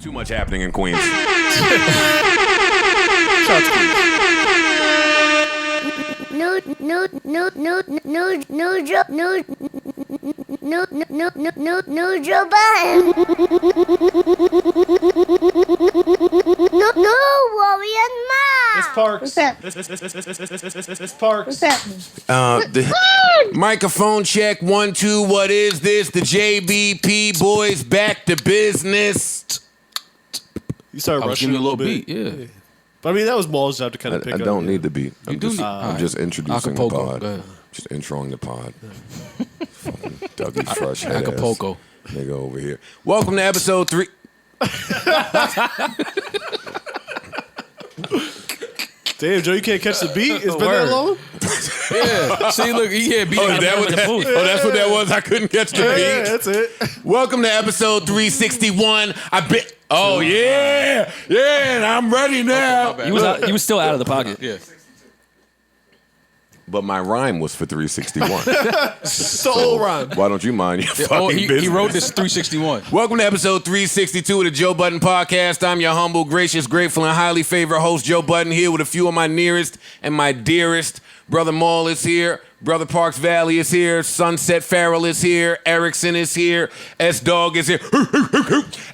Too much happening in Queens. No Joe Budden. No Rory and Meg. This Parks. What's that? This Parks. What's that? Microphone check 1 2. What is this? The JBP boys back to business. You started rushing a little bit. Yeah. But I mean, that was Maul's job to kind of pick I up. don't need the beat. I'm just Right. introducing the Acapulco. pod. Go ahead. Just introing the pod. Fucking Dougie Fresh head Acapulco. ass nigga over here. Welcome to episode 3. Damn, Joe, you can't catch the beat? It's been that long? Yeah. See, look, yeah, beat that's what that was. I couldn't catch the beat. Yeah, that's it. Welcome to episode 361. Oh yeah, and I'm ready now. Okay, He was still out of the pocket. Yeah. But my rhyme was for 361. It's the old rhyme. Why don't you mind your fucking business? He wrote this 361. Welcome to episode 362 of the Joe Budden Podcast. I'm your humble, gracious, grateful, and highly favored host, Joe Budden, here with a few of my nearest and my dearest. Brother Maul is here. Brother Parks Valley is here. Sunset Farrell is here. Erickson is here. S-Dog is here.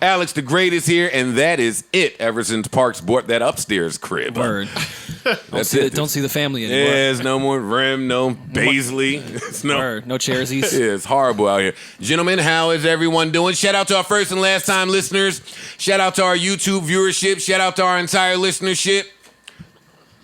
Alex the Great is here. And that is it ever since Parks bought that upstairs crib. Word. That's it. Don't see the family anymore. Yeah, there's no more Rim, no Baisley. It's no, Word. No chairsies. yeah, it's horrible out here. Gentlemen, how is everyone doing? Shout out to our first and last time listeners. Shout out to our YouTube viewership. Shout out to our entire listenership.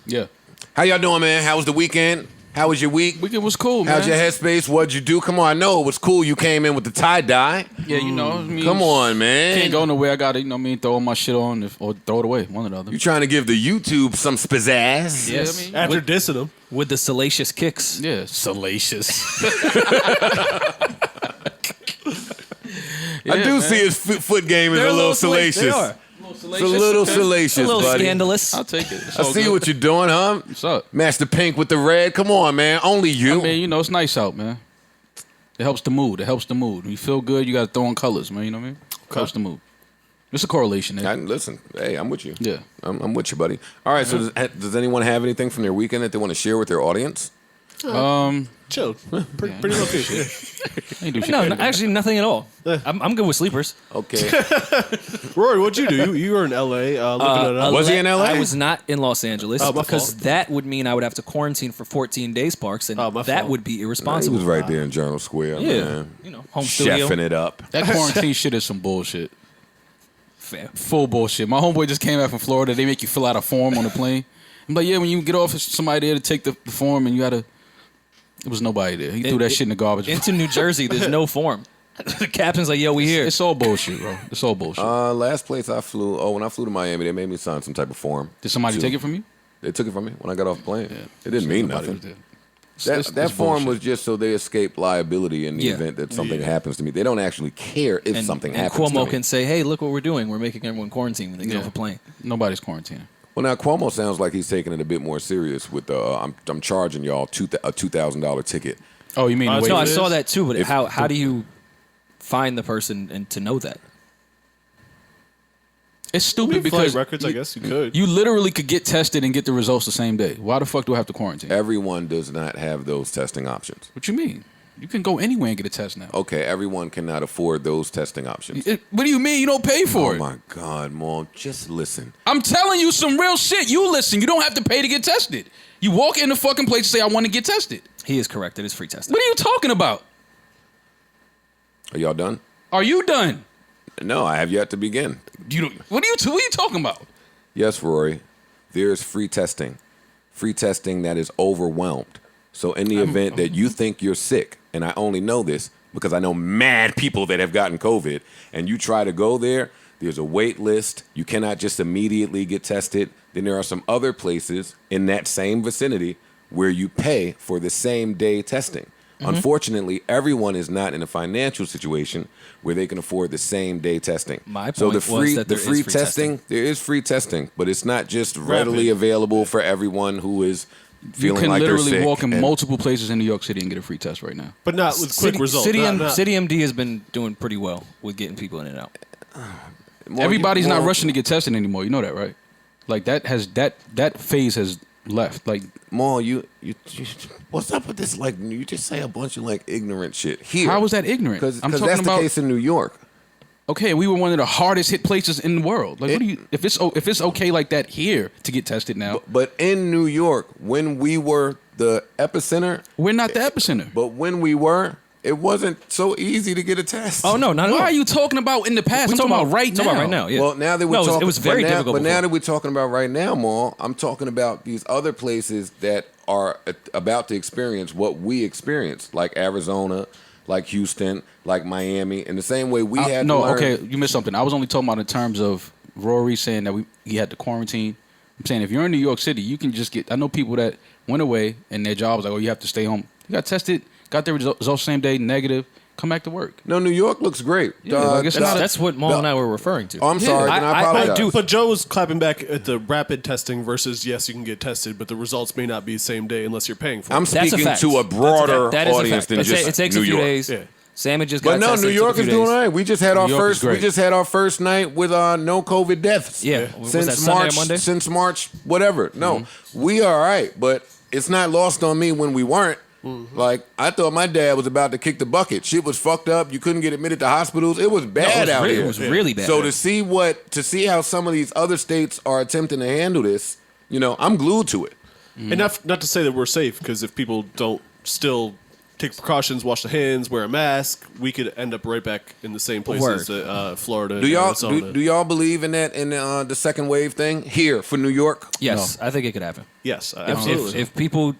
Yeah. How y'all doing, man? How was the weekend? How was your week? Weekend was cool, man. How's your headspace? What'd you do? Come on, I know it was cool. You came in with the tie-dye. Yeah, you know. I mean, Come on, man. Can't go nowhere. I got to, throw my shit on or throw it away. One or the other. You trying to give the YouTube some pizzazz? Yes. I mean, After dissing him. With the salacious kicks. Yeah, salacious. I do see his foot game is They're a little salacious. salacious. They are. It's a little salacious, A little buddy. scandalous. I'll take it. It's I all see good. what you're doing, huh? What's up? Match the pink with the red. Come on, man. Only you. I mean, it's nice out, man. It helps the mood. When you feel good, you got to throw on colors, man. You know what I mean? Helps the mood. It's a correlation there. Listen, hey, I'm with you. Yeah. I'm with you, buddy. All right, so does anyone have anything from their weekend that they want to share with their audience? Chill. Pretty low key. I ain't do shit. No, actually nothing at all. I'm good with sleepers. Okay. Rory, what'd you do? You were in L.A. Living it up. Was he in LA? I was not in Los Angeles Oh, my because fault. that would mean I would have to quarantine for 14 days, Parks, and Oh, my that fault. would be He irresponsible. was right there in Journal Square, Yeah. man. Home studio. Chefing it up. That quarantine shit is some bullshit. Fair. Full bullshit. My homeboy just came back from Florida. They make you fill out a form on the plane. I'm like, yeah, when you get off, there's somebody there to take the form, and you gotta. There was nobody there. He threw that shit in the garbage. Into New Jersey, there's no form. The captain's like, yo, we here. It's all bullshit, bro. It's all bullshit. Last place I flew, when I flew to Miami, they made me sign some type of form. Did somebody take it from you? They took it from me when I got off the plane. Yeah. It didn't mean Nobody nothing. was there. That It's form bullshit. was just so they escape liability in the Yeah. event that something happens to me. They don't actually care if something happens to Cuomo me. can say, hey, look what we're doing. We're making everyone quarantine when they get off a plane. Nobody's quarantining. Well, now Cuomo sounds like he's taking it a bit more serious with I'm charging y'all a $2,000 ticket. Oh, you mean the way No, it I is? saw that too, but If- how do you find the person and to know that? It's stupid Flight because records, I guess you could. you literally could get tested and get the results the same day. Why the fuck do I have to quarantine? Everyone does not have those testing options. What you mean? You can go anywhere and get a test now. Okay, everyone cannot afford those testing options. What do you mean you don't pay for Oh it? my God, Mom, just listen. I'm telling you some real shit. You listen. You don't have to pay to get tested. You walk in the fucking place and say, I want to get tested. He is correct. It is free testing. What are you talking about? Are y'all done? Are you done? No, I have yet to begin. What are you talking about? Yes, Rory, there is free testing that is overwhelmed. So in the event that you think you're sick, and I only know this because I know mad people that have gotten COVID, and you try to go there, there's a wait list. You cannot just immediately get tested. Then there are some other places in that same vicinity where you pay for the same day testing. Unfortunately, everyone is not in a financial situation where they can afford the same day testing. My so the point was free that the there is free free testing, testing. there is free testing, but it's not just readily available for everyone who is You feeling can like they're literally sick. walk in and- multiple places in New York City and get a free test right now. But not with quick results. City Not- MD has been doing pretty well with getting people in and out. Everybody's not Maul, rushing to get tested anymore. You know that, right? Like that phase has left. Like Maul, you what's up with this? Like you just say a bunch of like ignorant shit here. how was that ignorant? Because I'm that's talking the about. case in New York. Okay, we were one of the hardest hit places in the world. Like, what do you? If it's okay like that here to get tested now, But in New York, when we were the epicenter, we're not the epicenter. but when we were, it wasn't so easy to get a test. Oh no, not at all. Why are you talking about in the past? I'm talking about right now. Talking about right now. Yeah. Well, now that we're No, talking, it was very but now, difficult. But now before. that we're talking about right now, Maul, I'm talking about these other places that are about to experience what we experienced, like Arizona, like Houston, like Miami, in the same way we had. No, to learn. okay, you missed something. I was only talking about in terms of Rory saying that he had to quarantine. I'm saying if you're in New York City, you can just get. I know people that went away and their job was like, oh, you have to stay home. You got tested, got their results same day, negative. Come back to work. No, New York looks great. Yeah, like it's not- That's what Maul and I were referring to. Oh, I'm sorry. I- Then I I- I apologize. do- But Joe was clapping back at the rapid testing versus yes, you can get tested, but the results may not be same day unless you're paying for it. I'm That's a speaking fact. to a broader That is a audience fact. than It just it takes New a few York. days. Yeah. Salmon just got But no, tested. New It took a York few is doing days. all right. We just had our New York is first. We great. just had our first night with no COVID deaths. Yeah. Was that since Sunday or March. Monday? Since March, whatever. No, we all right, but it's not lost on me when we weren't. Like I thought my dad was about to kick the bucket. Shit was fucked up. You couldn't get admitted to hospitals. It was bad out really- here. it was really bad. So to see how some of these other states are attempting to handle this, I'm glued to it. And not to say that we're safe, because if people don't still take precautions, wash their hands, wear a mask, we could end up right back in the same places that Florida. Do y'all Arizona. do y'all believe in that in the second wave thing here for New York? Yes, I think it could happen. Yes, If, absolutely. if people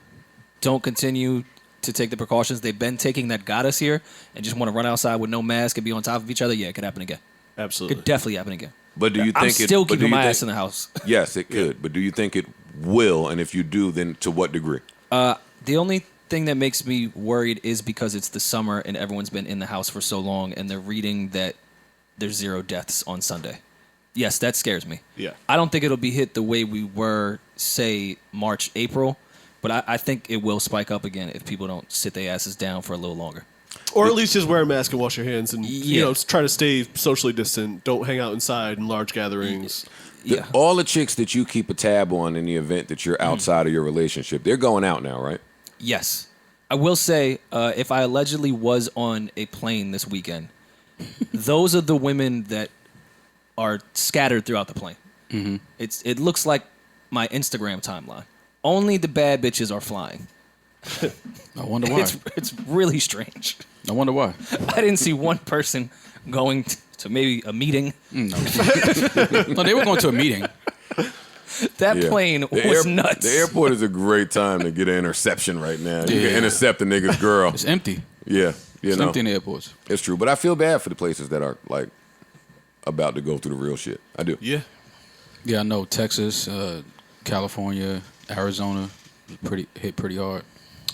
don't continue to take the precautions they've been taking that got us here and just want to run outside with no mask and be on top of each other, yeah, it could happen again. absolutely. Could definitely happen again. But do you think I'm it? still but do keeping you my think- ass in the house. Yes, it could. But do you think it will? And if you do, then to what degree? The only thing that makes me worried is because it's the summer and everyone's been in the house for so long and they're reading that there's 0 deaths on Sunday. Yes, that scares me. Yeah. I don't think it'll be hit the way we were, say, March, April, but I think it will spike up again if people don't sit their asses down for a little longer. Or at least just wear a mask and wash your hands, and Yeah. try to stay socially distant. Don't hang out inside in large gatherings. Yeah. All the chicks that you keep a tab on in the event that you're outside of your relationship, they're going out now, right? Yes. I will say, if I allegedly was on a plane this weekend, those are the women that are scattered throughout the plane. Mm-hmm. It looks like my Instagram timeline. Only the bad bitches are flying. I wonder why. It's really strange. I wonder why. I didn't see one person going to maybe a meeting. No, they were going to a meeting. That Yeah. plane The was nuts. The airport is a great time to get an interception right now. You Yeah. can intercept a nigga's girl. It's empty. Yeah, It's empty in the airports. it's true. But I feel bad for the places that are like about to go through the real shit. I do. Yeah. Yeah, I know Texas, California, Arizona, hit pretty hard.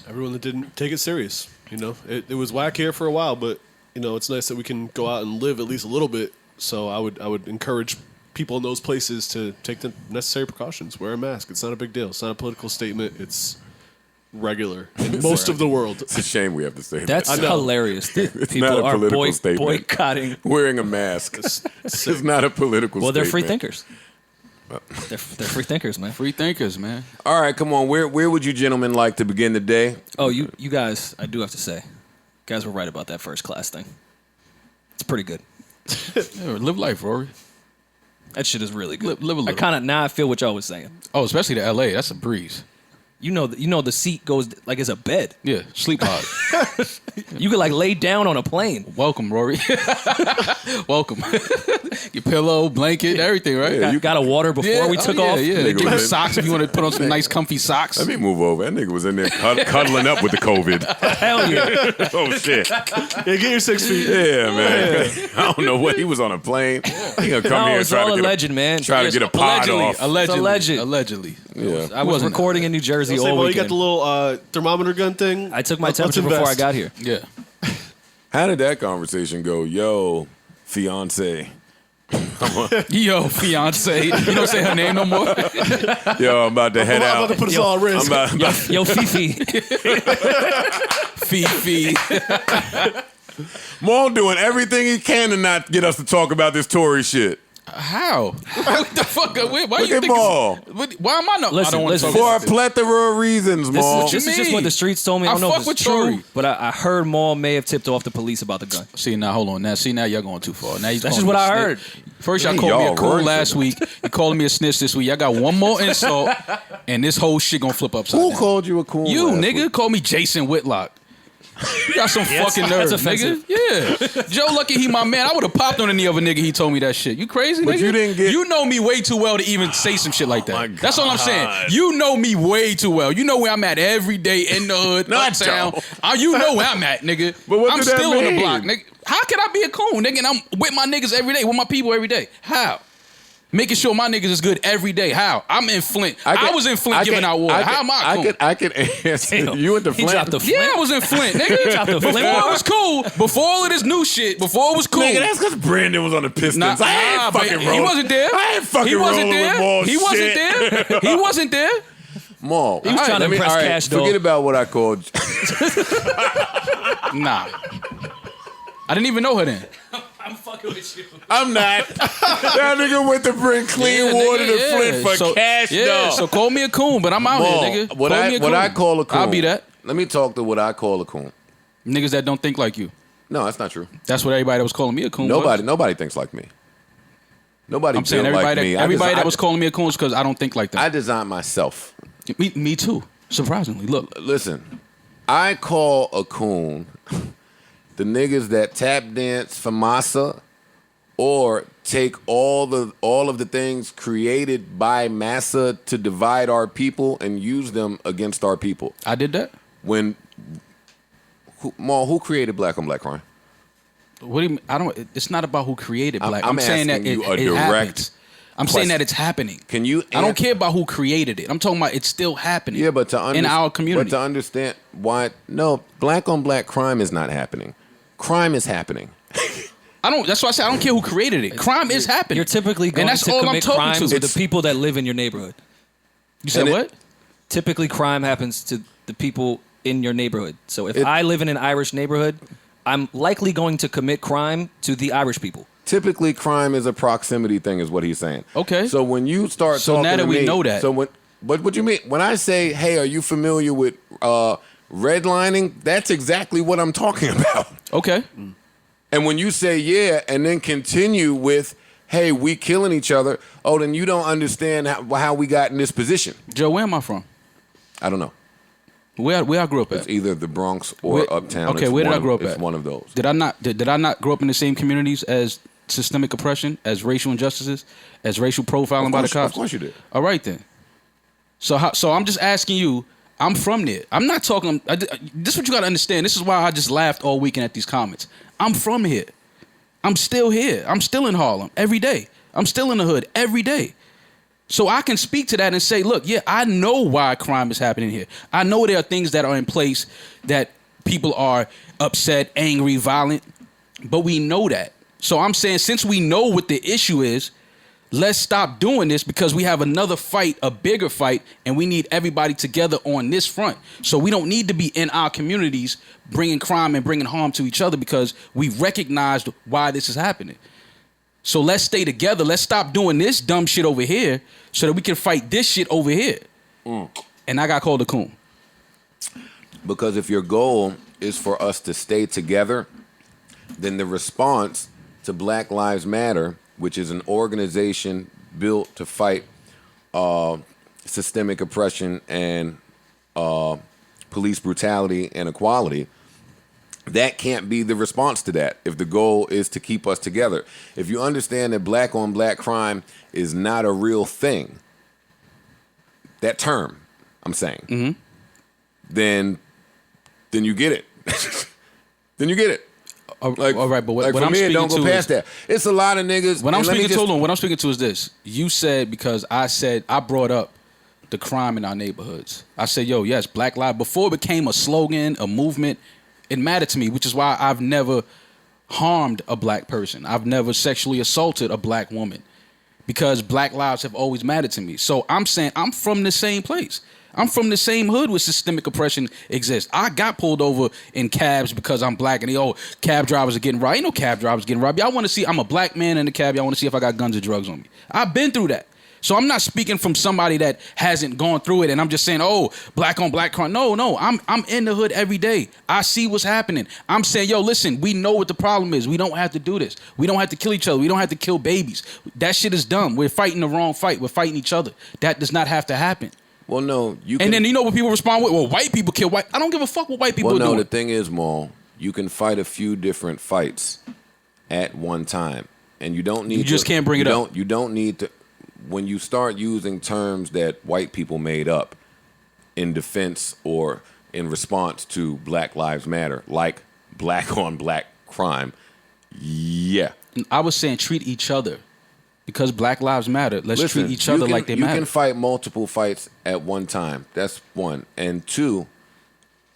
Everyone that didn't take it serious. It was whack here for a while, but it's nice that we can go out and live at least a little bit. So I would encourage people in those places to take the necessary precautions. Wear a mask. It's not a big deal. It's not a political statement. It's regular in most of the world. It's a shame we have to say That's that. hilarious that It's people not a are political statement. boycotting. Wearing a mask. It's not a political Well, they're free statement. thinkers. They're free thinkers, man. Free thinkers, man. All right, come on. Where would you gentlemen like to begin the day? Oh, you guys, I do have to say, you guys were right about that first class thing. It's pretty good. Yeah, live life, Rory. That shit is really good. Live a little. Now I feel what y'all was saying. Oh, especially to LA. That's a breeze. You know the seat goes like it's a bed. Yeah, sleep hard. You could like lay down on a plane. Welcome, Rory. Welcome. Your pillow, blanket, everything, right? Yeah, Got a water before we took off. Yeah, they Nigga give you was- socks if you want to put on some nice, comfy socks. Let me move over. That nigga was in there cuddling up with the COVID. Hell yeah. Oh, shit. Yeah, get your 6 feet. Yeah, man. I don't know what. He was on a plane. He gonna come No, here and it's try all to get alleged, man. try to get a pod off. Allegedly. alleged. Yeah. I was wasn't- recording in New Jersey Say, all well, you got weekend. the little thermometer gun thing. I took my Let's temperature before I invest. got here. Yeah. How did that conversation go? Yo, fiance. Yo, fiance. You don't say her name no more. Yo, I'm about to head I'm out. about to put us all at I'm risk. about, Yo, Fifi. Fifi. Maul doing everything he can to not get us to talk about this Tory shit. How? What the fuck? Why Look you at think? Maul. Why am I not? Listen, I don't want listen. to For talk a about plethora of reasons, Maul. This is just what the streets told me. I I don't know fuck if with it's true, Tory. but I heard Maul may have tipped off the police about the gun. See now, hold on. Now y'all going too far. Now That's just what I heard. First y'all Hey, called me y'all a coon Rory last shit. week. You calling me a snitch this week. Y'all got one more insult, and this whole shit gonna flip upside Who down. called you a coon? You last nigga week? called me Jason Whitlock. You got some fucking nerve, that's nigga. Yeah, Joe Lucky, he my man. I would have popped on any other nigga. He told me that shit. You crazy, But nigga? you didn't get- You know me way too well to even say some shit like that. my That's all I'm saying. God. You know me way too well. You know where I'm at every day in the hood, Not uptown. Joe. You know where I'm at, nigga. But what I'm did that still on the mean? block, nigga. How can I be a coon, nigga? And I'm with my niggas every day, with my people every day. How? Making sure my niggas is good every day. How? I'm in Flint. I was in Flint giving out water. How am I a coon? I can answer. You went to He Flint. dropped the Yeah, I was in Flint, nigga. dropped the Before Flint. it was cool, before all of this new shit, before it was cool. Nigga, that's because Brandon was on the Pistons. Nah, I ain't but fucking he rolling. wasn't there. I ain't fucking He wasn't rolling there. with Maul He wasn't shit. there. He wasn't there. Maul. He was trying to impress Cash Doll. Forget about what I called. Nah. I didn't even know her then. I'm fucking with you. I'm not. That nigga went to bring clean Yeah, water nigga, to Flint for so, cash, yeah, dog. so call me a coon, but I'm out Maul, here, nigga. What Call me a coon. I call a coon. I'll be that. Let me talk to what I call a coon. Niggas that don't think like you. No, that's not true. That's what everybody that was calling me a coon Nobody thinks like me. Nobody I'm saying built like everybody me. that, everybody that was calling me a coon is because I don't think like that. I designed myself. Me too. Surprisingly. Look. Listen, I call a coon the niggas that tap dance for massa or take all of the things created by massa to divide our people and use them against our people. I did that? Who created black on black crime? What do you mean? It's not about who created black. I'm saying that asking you a it direct happens. I'm saying question. that it's happening. Can you? I don't care about who created it. I'm talking about it's still happening. Yeah, but in our community. But to understand why, no, black on black crime is not happening. Crime is happening. That's why I said I don't care who created it. Crime is happening. You're typically going and that's to all I'm commit talking crimes to. with the people that live in your neighborhood. You said and what? Typically, crime happens to the people in your neighborhood. So if I live in an Irish neighborhood, I'm likely going to commit crime to the Irish people. Typically, crime is a proximity thing, is what he's saying. Okay. So when you start So talking now that to we me, know that. So what you mean when I say, "Hey, are you familiar with redlining?" That's exactly what I'm talking about. Okay. And when you say yeah, and then continue with, "Hey, we killing each other," oh, then you don't understand how we got in this position. Joe, where am I from? I don't know. Where I grew up at? It's either the Bronx or Where- Uptown. okay, It's where did one I of- grow up it's at? one of those. Did I not grow up in the same communities as systemic oppression, as racial injustices, as racial profiling by the cops? Of course you did. All right then. So I'm just asking you. I'm from there. I'm not talking. This is what you got to understand. This is why I just laughed all weekend at these comments. I'm from here. I'm still here. I'm still in Harlem every day. I'm still in the hood every day. So I can speak to that and say, look, yeah, I know why crime is happening here. I know there are things that are in place that people are upset, angry, violent, but we know that. So I'm saying since we know what the issue is, let's stop doing this because we have another fight, a bigger fight, and we need everybody together on this front. So we don't need to be in our communities bringing crime and bringing harm to each other because we recognized why this is happening. So let's stay together. Let's stop doing this dumb shit over here so that we can fight this shit over here. And I got called a coon. Because if your goal is for us to stay together, then the response to Black Lives Matter, which is an organization built to fight systemic oppression and police brutality and equality, that can't be the response to that if the goal is to keep us together. If you understand that black on black crime is not a real thing, that term, I'm saying, then you get it. Then you get it. All right, but what for I'm me, it speaking don't go to past is, that. It's a lot of niggas. what I'm and let me speaking to, just- hold on, what I'm speaking to is this. You said, because I brought up the crime in our neighborhoods. I said, yo, yes, Black Lives, before it became a slogan, a movement, it mattered to me, which is why I've never harmed a black person. I've never sexually assaulted a black woman. because black lives have always mattered to me. So I'm saying I'm from the same place. I'm from the same hood where systemic oppression exists. I got pulled over in cabs because I'm black, and cab drivers are getting robbed. Ain't no cab drivers getting robbed. Y'all want to see I'm a black man in the cab. Y'all want to see if I got guns or drugs on me. I've been through that. So I'm not speaking from somebody that hasn't gone through it, and I'm just saying, oh, black on black crime. No, I'm in the hood every day. I see what's happening. I'm saying, yo, listen, we know what the problem is. We don't have to do this. We don't have to kill each other. We don't have to kill babies. That shit is dumb. We're fighting the wrong fight. We're fighting each other. That does not have to happen. Well, no, and then you know what people respond with? Well, white people kill white. I don't give a fuck what white people are doing. The thing is, Maul, you can fight a few different fights at one time, and you don't need. You just can't bring it up. You don't need to. When you start using terms that white people made up in defense or in response to Black Lives Matter, like black on black crime, yeah. I was saying treat each other. Because Black Lives Matter, let's treat each other like they matter. You can fight multiple fights at one time. That's one. And two,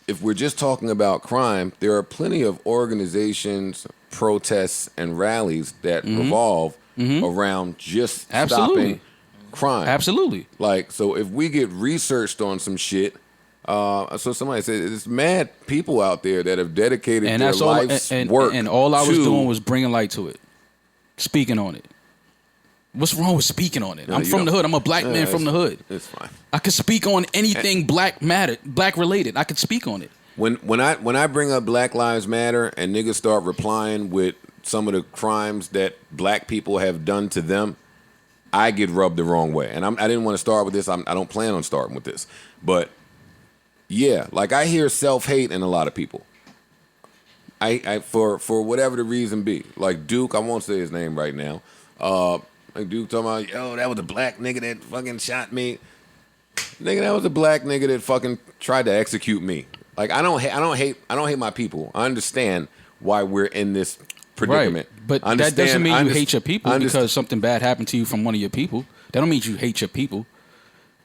if we're just talking about crime, there are plenty of organizations, protests, and rallies that revolve around just stopping crime. Absolutely. Like, so if we get researched on some shit, so somebody said there's mad people out there that have dedicated their life's work. And all I was doing was bringing light to it, speaking on it. What's wrong with speaking on it? No, I'm from the hood. I'm a black man from the hood. It's fine. I could speak on anything black related. I could speak on it. When I bring up Black Lives Matter and niggas start replying with some of the crimes that black people have done to them, I get rubbed the wrong way. And I didn't want to start with this. I don't plan on starting with this. But yeah, like I hear self-hate in a lot of people. I for whatever the reason be. Like Duke, I won't say his name right now. Like Duke talking about, yo, that was a black nigga that fucking shot me. Nigga, that was a black nigga that fucking tried to execute me. Like I don't hate my people. I understand why we're in this predicament. Right. But that doesn't mean you hate your people because something bad happened to you from one of your people. That don't mean you hate your people.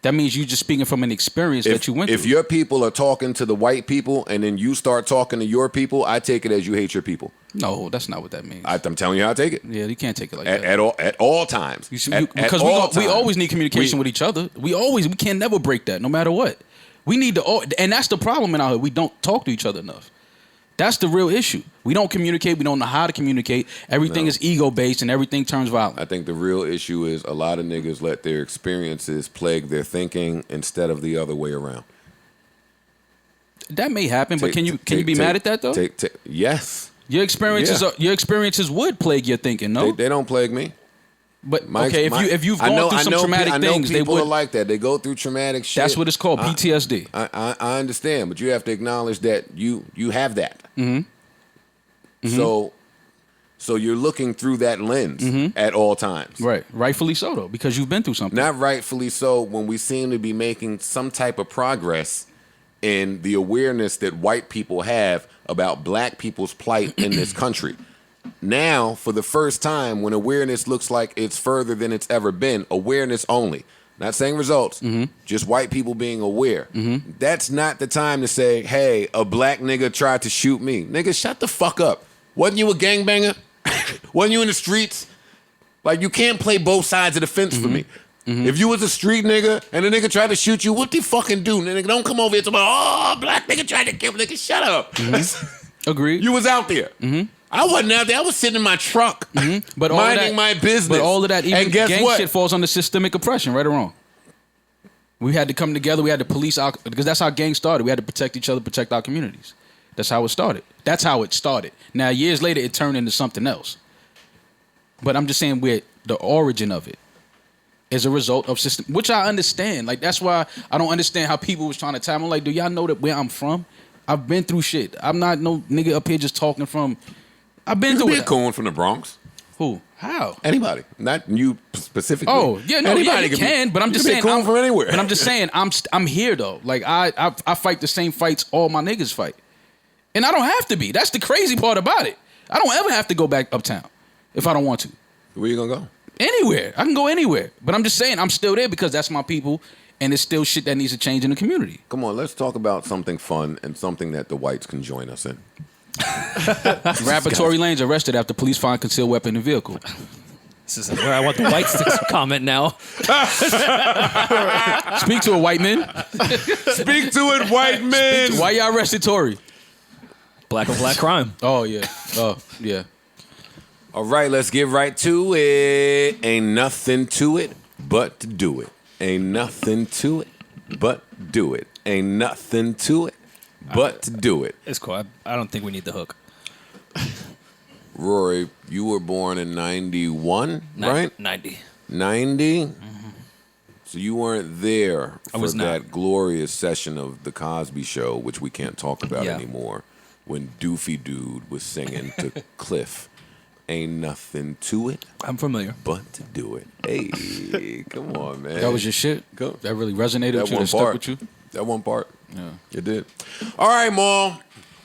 That means you just speaking from an experience that you went through. If your people are talking to the white people and then you start talking to your people, I take it as you hate your people. No, that's not what that means. I'm telling you how I take it. Yeah, you can't take it like that. At all times. Because we always need communication with each other. We can never break that, no matter what. We need to, and that's the problem in our hood. We don't talk to each other enough. That's the real issue. We don't communicate. We don't know how to communicate. Everything is ego-based and everything turns violent. I think the real issue is a lot of niggas let their experiences plague their thinking instead of the other way around. That may happen, but can you be mad at that, though? Yes. Your experiences would plague your thinking, no? They don't plague me. But if you've gone through some traumatic things, they would. Are like that. They go through traumatic shit. That's what it's called, PTSD. I understand, but you have to acknowledge that you have that. Mm-hmm. So you're looking through that lens at all times. Right. Rightfully so, though, because you've been through something. Not rightfully so when we seem to be making some type of progress in the awareness that white people have about black people's plight in this country. Now, for the first time, when awareness looks like it's further than it's ever been, awareness only. Not saying results, just white people being aware. That's not the time to say, hey, a black nigga tried to shoot me. Nigga, shut the fuck up. Wasn't you a gangbanger? Wasn't you in the streets? Like, you can't play both sides of the fence for me. If you was a street nigga and a nigga tried to shoot you, what do you fucking do? Nigga, don't come over here to oh, black nigga tried to kill me. Nigga, shut up. Agreed. You was out there. I wasn't out there. I was sitting in my truck, but minding my business. But all of that, even and guess gang what? shit falls under systemic oppression, right or wrong. We had to come together. We had to police our, because that's how gangs started. We had to protect each other, protect our communities. That's how it started. That's how it started. Now, years later, it turned into something else. But I'm just saying, the origin of it is a result of system, which I understand. Like, that's why I don't understand how people was trying to tell me. I'm like, do y'all know that where I'm from? I've been through shit. I'm not no nigga up here just talking from. I've been through it. You could be a coon from the Bronx. Who? How? Anybody, not you specifically. Oh yeah, no, anybody you can. But I'm just saying, I'm from anywhere. But I'm just saying, I'm here though. Like I fight the same fights all my niggas fight, and I don't have to be. That's the crazy part about it. I don't ever have to go back uptown if I don't want to. Where you gonna go? Anywhere. I can go anywhere. But I'm just saying, I'm still there because that's my people, and it's still shit that needs to change in the community. Come on, let's talk about something fun and something that the whites can join us in. Rapper Tory Lanez arrested after police find concealed weapon in the vehicle. This isn't where I want the whites to comment now. Speak to a white man. Speak to it, white men. Why y'all arrested Tory? Black on black crime. Oh yeah. Oh yeah. All right, let's get right to it. Ain't nothing to it but to do it. Ain't nothing to it but do it. Ain't nothing to it but to do it. It's cool. I don't think we need the hook. Rory, you were born in 91, right? 90. 90? So you weren't there for was not. that glorious session of The Cosby Show, which we can't talk about Yeah. anymore, when Doofy Dude was singing to Cliff. Ain't nothing to it I'm familiar. but to do it. Hey, come on, man. That was your shit. Go. That really resonated That with you. one That stuck part. with you. That one part. Yeah. It did. All right, Maul.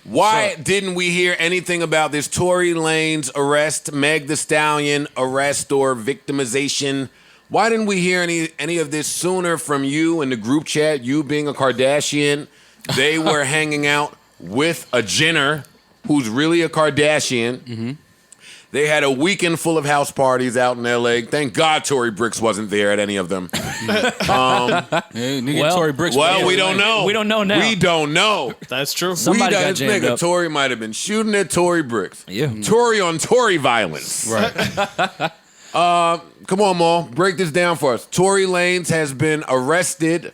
Why didn't we hear anything about this Tory Lanez arrest, Meg the Stallion arrest or victimization? Why didn't we hear any of this sooner from you in the group chat? You being a Kardashian, they were hanging out with a Jenner who's really a Kardashian. Mm-hmm. They had a weekend full of house parties out in L.A. Thank God Tory Bricks wasn't there at any of them. Hey, nigga, Well- Tory Bricks. Well, we don't know. We don't know now. We don't know. That's true. Somebody got this jammed nigga up. Tory might have been shooting at Tory Bricks. Yeah. Tory on Tory violence. Right. Come on, Maul. Break this down for us. Tory Lanez has been arrested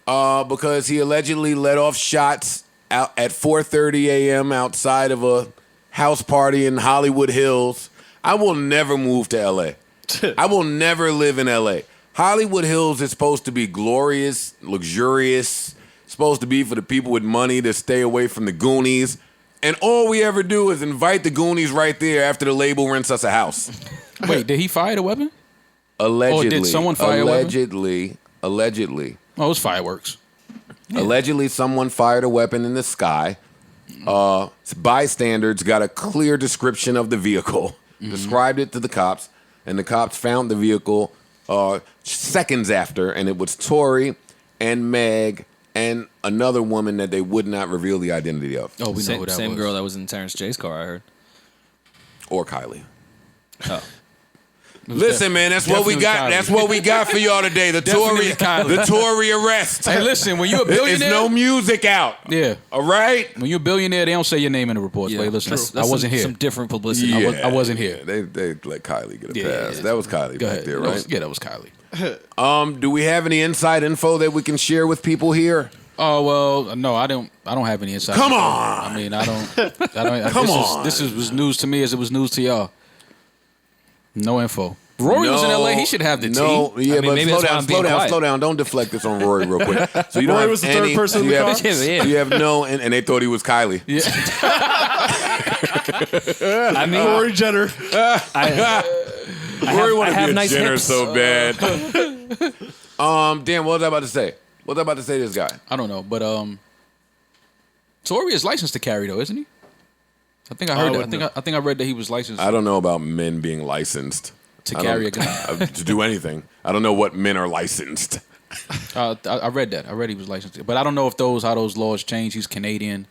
because he allegedly let off shots out at 4:30 a.m. outside of a house party in Hollywood Hills. I will never move to L.A. I will never live in L.A. Hollywood Hills is supposed to be glorious, luxurious, supposed to be for the people with money to stay away from the Goonies. And all we ever do is invite the Goonies right there after the label rents us a house. Wait, did he fire the weapon? Allegedly. did someone fire a weapon? Allegedly. Oh, it was fireworks. Allegedly, someone fired a weapon in the sky. Bystanders got a clear description of the vehicle, described it to the cops, and the cops found the vehicle seconds after, and it was Tory and Meg and another woman that they would not reveal the identity of, Oh, we know who that Same was. girl that was in Terrence J's car, I heard. or Kylie. Oh. Listen, man, that's what we Definitely got. Kylie. That's what we got for y'all today. The Definitely Kylie. the Tory arrest. Hey, listen, when you're a There's billionaire, no music out. yeah, All right. when you're a billionaire, they don't say your name in the reports. Yeah. Wait, listen, That's I wasn't some, here. Some different publicity. I wasn't here. They let Kylie get a Yeah, pass. yeah. That was Kylie Go back ahead. there, That right? was- yeah, that was Kylie. Do we have any inside info that we can share with people here? Oh well, no, I don't have any insight. Come info. on. I mean, I don't. Come this on. This was news to me as it was news to y'all. No info. Rory was in LA. He should have the No, tea. yeah, I mean, but maybe slow that's why down, I'm being quiet. slow down. Don't deflect this on Rory real quick. So you don't Rory have was the third any, person in you the have, car? Yeah. You have no, and they thought he was Kylie. I mean, Rory Jenner. Rory wanted I have to be a nice Jenner hips. so bad. Damn, what was I about to say? What was I about to say to this guy? I don't know, but Tory is licensed to carry though, isn't he? I think I heard that. wouldn't I think I read that he was licensed I don't know about men being licensed to I carry a don't- gun. to do anything. I don't know what men are licensed. I read that. I read he was licensed, but I don't know if how those laws change. He's Canadian.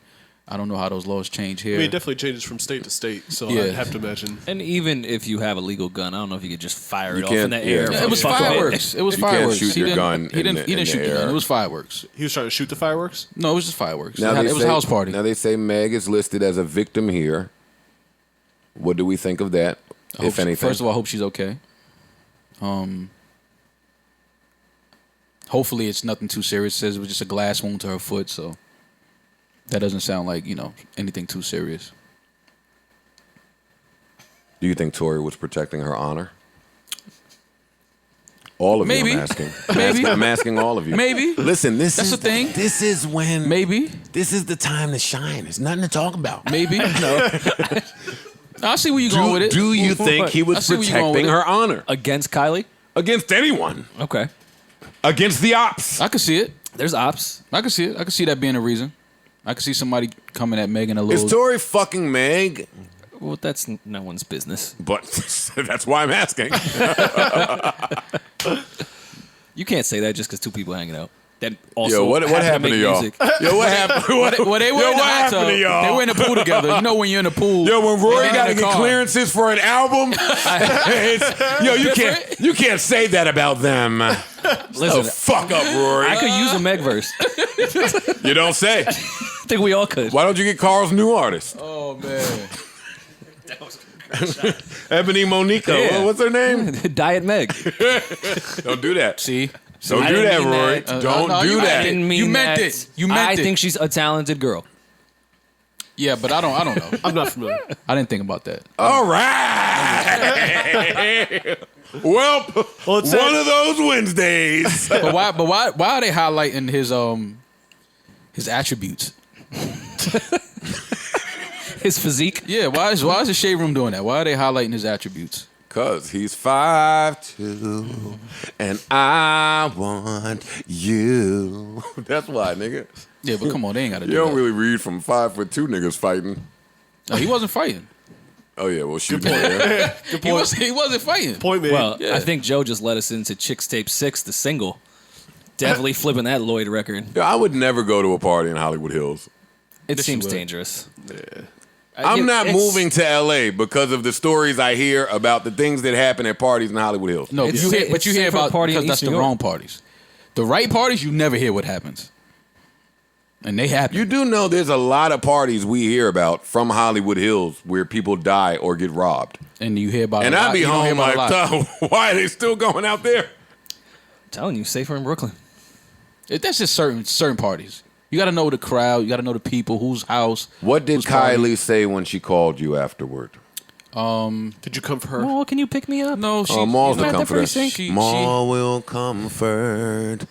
I don't know how those laws change here. I mean, it definitely changes from state to state, so Yeah. I'd have to imagine. and even if you have a legal gun, I don't know if you could just fire You it off in can't- the air. yeah. Yeah, from it was fuck with fireworks. It was You can't fireworks. shoot He your didn't- gun He didn't. in He the didn't shoot the air. gun. It was fireworks. He was trying to shoot the fireworks? No, it was just fireworks. Now It they was say- a house party. Now they say Meg is listed as a victim here. What do we think of that, if anything? First of all, I hope she's okay. Hopefully it's nothing too serious. It says it was just a glass wound to her foot, so that doesn't sound like, anything too serious. Do you think Tory was protecting her honor? All of Maybe. you, I'm asking. Maybe. I'm asking all of you. Maybe. Listen, That's the thing. This is when. Maybe. This is the time to shine. There's nothing to talk about. Maybe. No. I see where you're going with it. Do you think he I was see where you're going with protecting it. her honor Against Kylie? against anyone? Okay. Against the ops? I could see it. There's ops. I could see it. I could see that being a reason. I could see somebody coming at Megan a Is little. Tory fucking Meg? Well, that's no one's business. But that's why I'm asking. You can't say that just because two people hanging out. that also Yo, what happened to make y'all? music. Yo, what happened? Well, they were Yo, in the what hot happened tub. to y'all? They were in the pool together. You know when you're in the pool. Yo, when Rory and got to in the get car. clearances for an album, you can't say that about them. Listen, Fuck up, Rory. I could use a Meg verse. You don't say. I think we all could. Why don't you get Carl's new artist? Oh man. Ebony Monica. Yeah. What's her name? Diet Meg. Don't do that. See. Don't I do didn't that, mean Rory. that. Don't no, do you that. Didn't mean You meant that. it. You meant I it. think she's a talented girl. Yeah, but I don't know. I'm not familiar. I didn't think about that. All right. Well, one of those Wednesdays. But why are they highlighting his attributes? His physique. Yeah, why is the Shade Room doing that? Why are they highlighting his attributes? Cause he's 5'2", and I want you. That's why, nigga. Yeah, but come on, they ain't gotta do You don't that. really read from 5'2" niggas fighting. No, he wasn't fighting. Oh yeah, well shoot. Yeah. He wasn't fighting. Point made. Well, Yeah. I think Joe just led us into Chicks Tape 6, the single. Definitely flipping that Lloyd record. Yeah, I would never go to a party in Hollywood Hills. It Yes, you seems would. dangerous. I'm not It's- moving to LA because of the stories I hear about the things that happen at parties in Hollywood Hills. No, It's you sa- hear, but it's you hear safe for a about party in because that's East the New York. wrong parties. The right parties, you never hear what happens, and they happen. You do know there's a lot of parties we hear about from Hollywood Hills where people die or get robbed. and you hear about. And a lot. I be You don't hear home about a lot. like, why are they still going out there? I'm telling you, safer in Brooklyn. That's just certain parties. You got to know the crowd. You got to know the people, whose house. What did whose party. Kylie say when she called you afterward? Did you come for her? Oh, can you pick me up? No, she. Maul's you the know, comforter. She, Maul will comfort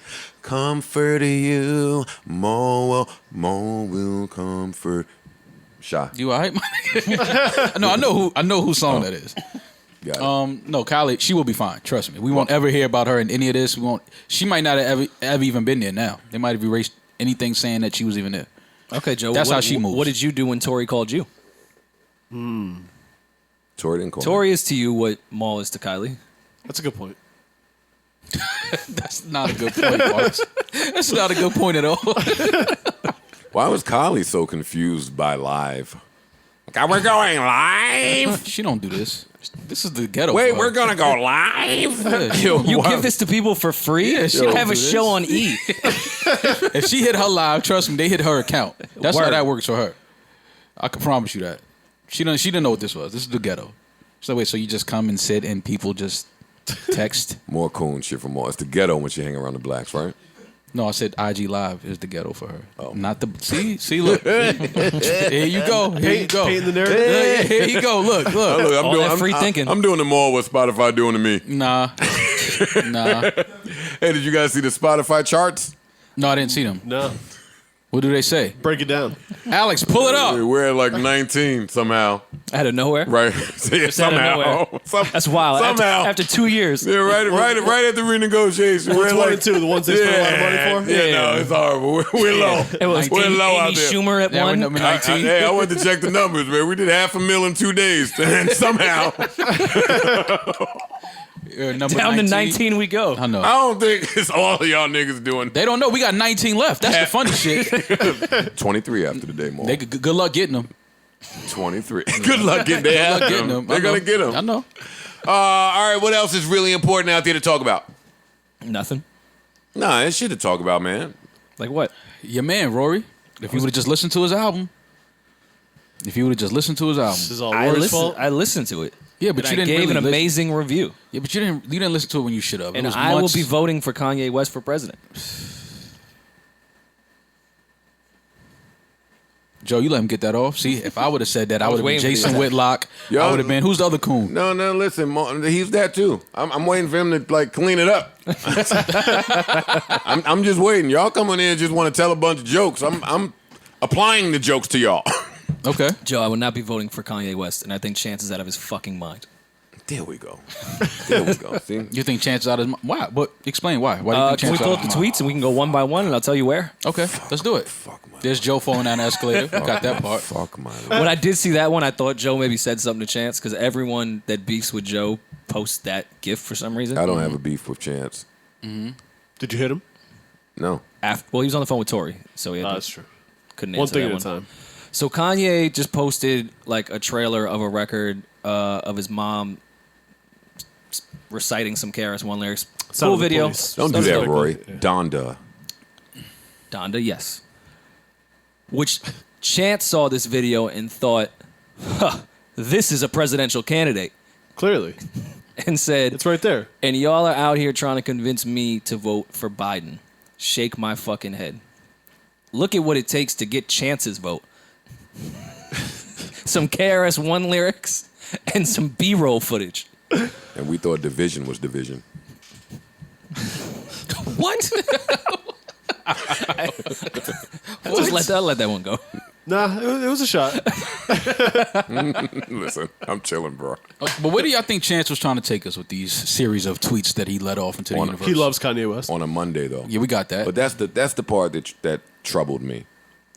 you. Maul will comfort. Shy. you all right? my nigga? No, I know whose song that is. Got it. No, Kylie, she will be fine. Trust me. We won't ever hear about her in any of this. We won't. She might not have ever even been there. Now they might have erased anything saying that she was even there. Okay, Joe. That's what, how she moves. What did you do when Tory called you? Tori didn't call me. Tory is to you what Maul is to Kylie. That's a good point. That's not a good point, Marcus. That's not a good point at all. Why was Kylie so confused by live? Like, we're going live? She don't do this. This is the ghetto. Wait, for we're her. going to go live? Yeah, she- You Wow. give this to people for free? Yeah, she she don't have a do this. show on E. If she hit her live, trust me, they hit her account. That's how Word. that works for her. I can promise you that. She didn't know what this was. This is the ghetto. So wait, so you just come and sit and people just text? More coon shit from more. It's the ghetto when she hang around the blacks, right? No, I said IG Live is the ghetto for her. Oh. Not the see, look. Here you go. Here you go. Painting the narrative. Yeah, here you go. Look. Look, I'm All doing, that free thinking. I'm doing them all what Spotify doing to me. Nah. Hey, did you guys see the Spotify charts? No, I didn't see them. No. What do they say? Break it down. Alex, pull it up. We're at like 19 somehow, Out of nowhere. right? Yeah, out of somehow. nowhere. That's wild. Somehow. After 2 years. Yeah, right at the renegotiation. What's We're one like and two? The ones they spent a lot of money for? Yeah, Yeah. no, it's horrible. We're low. It was We're Amy, low out Amy there. Schumer at Yeah, one. we're number 19. Hey, I went to check the numbers, man. We did 500,000 in 2 days, and somehow Number Down to 19 we go. I know. I don't think it's all of y'all niggas doing They don't know. We got 19 left. That's the funny shit. 23 after the day more. They good luck getting them. 23. Good luck getting they have Getting them. them. They're I know. gonna get them. I know. All right, what else is really important out there to talk about? Nothing. Nah, it's shit to talk about, man. Like what? Your man, Rory. If you would have just listened to his album. This is all Rory's fault. I listened to it. Yeah, but And you I didn't gave really an listen. amazing review. Yeah, but you didn't listen to it when you should have. It And was I will months- be voting for Kanye West for president. Joe, you let him get that off. See, if I would have said that, I was would have been waiting for Jason you. Whitlock. Yo. I would have been. Who's the other coon? No, listen, he's that too. I'm waiting for him to like clean it up. I'm just waiting. Y'all come in here and just want to tell a bunch of jokes. I'm applying the jokes to y'all. Okay. Joe, I would not be voting for Kanye West, and I think Chance is out of his fucking mind. There we go. See? You think chances out is why? But explain why. Why do you think Can we chances pull out up is the tweets and we can go one by one, and I'll tell you where? Okay, let's do it. There's Joe falling down the escalator. Got that part. Fuck my life. When I did see that one, I thought Joe maybe said something to Chance because everyone that beefs with Joe posts that gif for some reason. I don't have a beef with Chance. Did you hit him? No. Well, he was on the phone with Tory, so he had That's true. couldn't One answer thing that at a time. So Kanye just posted like a trailer of a record of his mom reciting some KRS-One lyrics. Sound Cool of the video. Police. Don't do Sounds that, like- Rory. yeah. Donda. Donda, yes. Which Chance saw this video and thought, huh, this is a presidential candidate. Clearly. And said, It's right there. and y'all are out here trying to convince me to vote for Biden. Shake my fucking head. Look at what it takes to get Chance's vote. Some KRS-One lyrics and some B-roll footage. And we thought division was division. What? I'll let that one go. Nah, it was a shot. Listen, I'm chilling, bro. But where do y'all think Chance was trying to take us with these series of tweets that he let off into the universe? He loves Kanye West. On a Monday, though. Yeah, we got that. But that's the part that troubled me.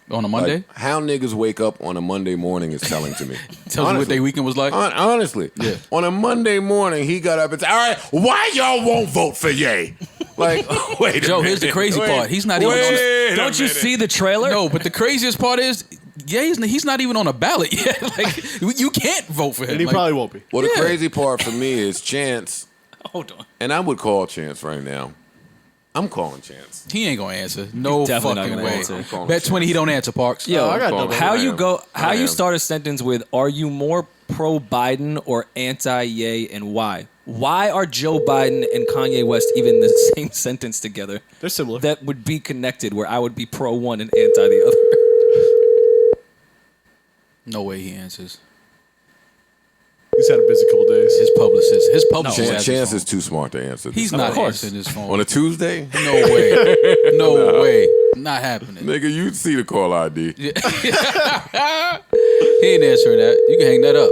On a Monday? Like, how niggas wake up on a Monday morning is telling to me. Tells you what their weekend was like? Honestly. Yeah. On a Monday morning, he got up and said, all right, why y'all won't vote for Ye? Like, wait a Joe, minute. here's the crazy Wait- part. He's not even on wait the... a Don't you minute. see the trailer? No, but the craziest part is, yeah, he's not even on a ballot yet. Like, you can't vote for him. And he Like, probably won't be. Well, the Yeah. crazy part for me is Chance, Hold on. and I would call Chance right now. I'm calling Chance. he ain't gonna answer. No Definitely not fucking gonna way. answer. I'm calling Bet Chance. 20 he don't answer, Parks. Yo, I got calling double. him. how I you am. go? How I you am. start a sentence with "Are you more pro Biden or anti Ye, and why?" Why are Joe Biden and Kanye West even in the same sentence together? They're similar. That would be connected, where I would be pro one and anti the other. No way he answers. He's had a busy couple days. His publicist has Chance, his Chance phone. is too smart to answer. He's this. not course. answering his phone. On a Tuesday? No way. No way. Not happening. Nigga, you see the call ID. He ain't answering that. You can hang that up.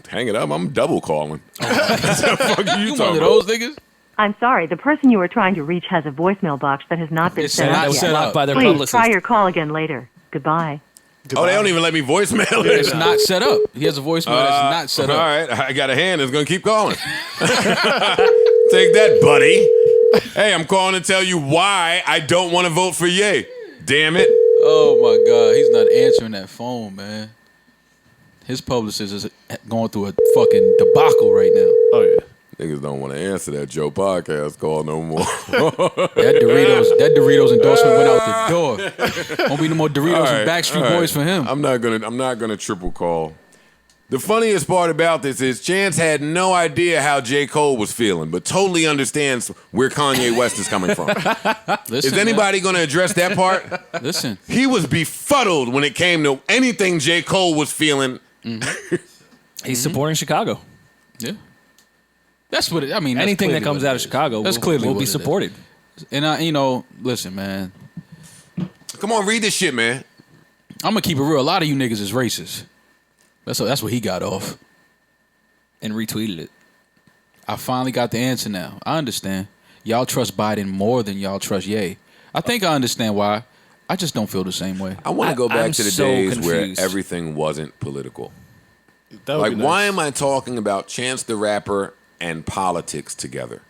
Hang it up. I'm double calling. What the fuck are you You one talking of about? those niggas? I'm sorry, the person you are trying to reach has a voicemail box that has not been It's set not up That was yet. set blocked up. by their Please publicist. try your call again later. Goodbye. Oh, they don't even let me voicemail it. It's not set up. He has a voicemail that's not set All up. right, I got a hand that's gonna keep calling. Take that, buddy. Hey, I'm calling to tell you why I don't want to vote for Ye. Damn it. Oh my God, he's not answering that phone, man. His publicist is going through a fucking debacle right now. Oh, yeah. Niggas don't want to answer that Joe podcast call no more. That Doritos endorsement went out the door. Won't be no more Doritos and Backstreet All right. Boys for him. I'm not gonna triple call. The funniest part about this is Chance had no idea how J. Cole was feeling, but totally understands where Kanye West is coming from. Listen, Is anybody gonna address that part? man. Listen, He was befuddled when it came to anything J. Cole was feeling. He's supporting Chicago. yeah. That's what it, I mean. that's Anything that clearly comes what out it of is. Chicago That's clearly will what be it is. supported. And listen, man. Come on, read this shit, man. I'm gonna keep it real. A lot of you niggas is racist. That's what he got off. And retweeted it. I finally got the answer now. I understand. Y'all trust Biden more than y'all trust Ye. I think I understand why. I just don't feel the same way. I want to go back I'm to the so days confused. where everything wasn't political. That would Like, be nice. why am I talking about Chance the Rapper and politics together?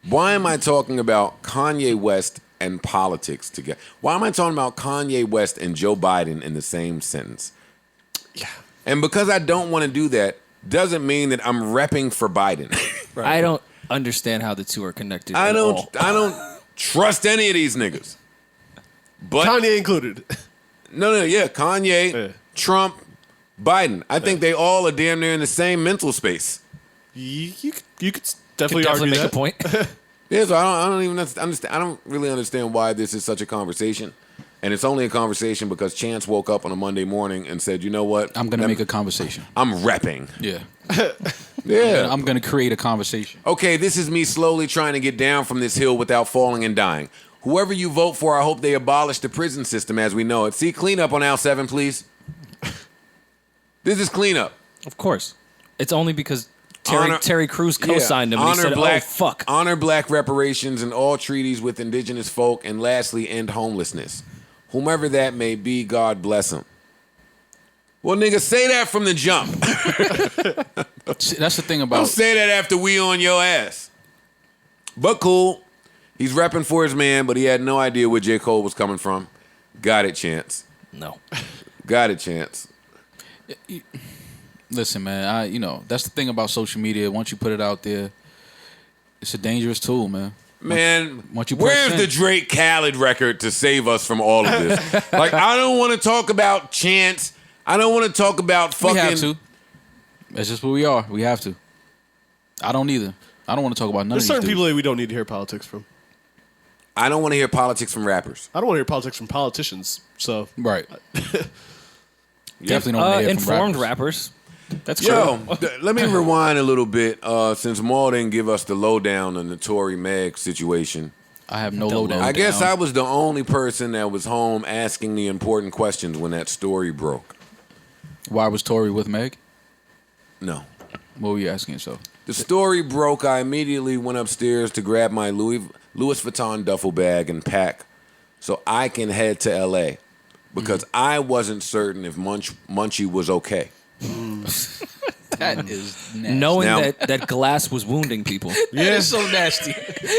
Why am I talking about Kanye West and politics together? Why am I talking about Kanye West and Joe Biden in the same sentence? Yeah. And because I don't want to do that, doesn't mean that I'm repping for Biden. I don't understand how the two are connected. I at don't all. I don't trust any of these niggas. But Kanye included. no, yeah, Kanye, Yeah. Trump, Biden. I think they all are damn near in the same mental space. You could Could definitely definitely argue make that. a point. Yeah, so I don't even understand. I don't really understand why this is such a conversation. And it's only a conversation because Chance woke up on a Monday morning and said, you know what? I'm gonna make a conversation. I'm repping. Yeah. Yeah. I'm gonna create a conversation. Okay, this is me slowly trying to get down from this hill without falling and dying. Whoever you vote for, I hope they abolish the prison system as we know it. See, clean up on aisle 7, please. This is cleanup. Of course. It's only because Honor- Terry Crews co-signed him and he said, black, oh, fuck. Honor black reparations and all treaties with indigenous folk, and lastly, end homelessness. Whomever that may be, God bless him. Well, nigga, say that from the jump. See, that's the thing Don't about say that after we on your ass. But cool. He's repping for his man, but he had no idea where J. Cole was coming from. Got it, Chance. No. Got it, Chance. Listen, man, that's the thing about social media. Once you put it out there, it's a dangerous tool, man. Man, Once you press where's send. the Drake Khaled record to save us from all of this? Like, I don't want to talk about Chance. I don't want to talk about fucking. We have to. That's just what we are. We have to. I don't either. I don't want to talk about none There's of these certain dudes. people that we don't need to hear politics from. I don't want to hear politics from rappers. I don't want to hear politics from politicians. So Right. Definitely don't want to hear from Informed rappers. That's true. Yo, let me rewind a little bit. Since Maul didn't give us the lowdown on the Tory Meg situation, I have no lowdown. I guess I was the only person that was home asking the important questions when that story broke. Why was Tory with Meg? No. What were you asking yourself? The story broke. I immediately went upstairs to grab my Louis Vuitton duffel bag and pack so I can head to L.A. because I wasn't certain if Munchie was okay. That is nasty. Knowing Now- that glass was wounding people. That is so nasty.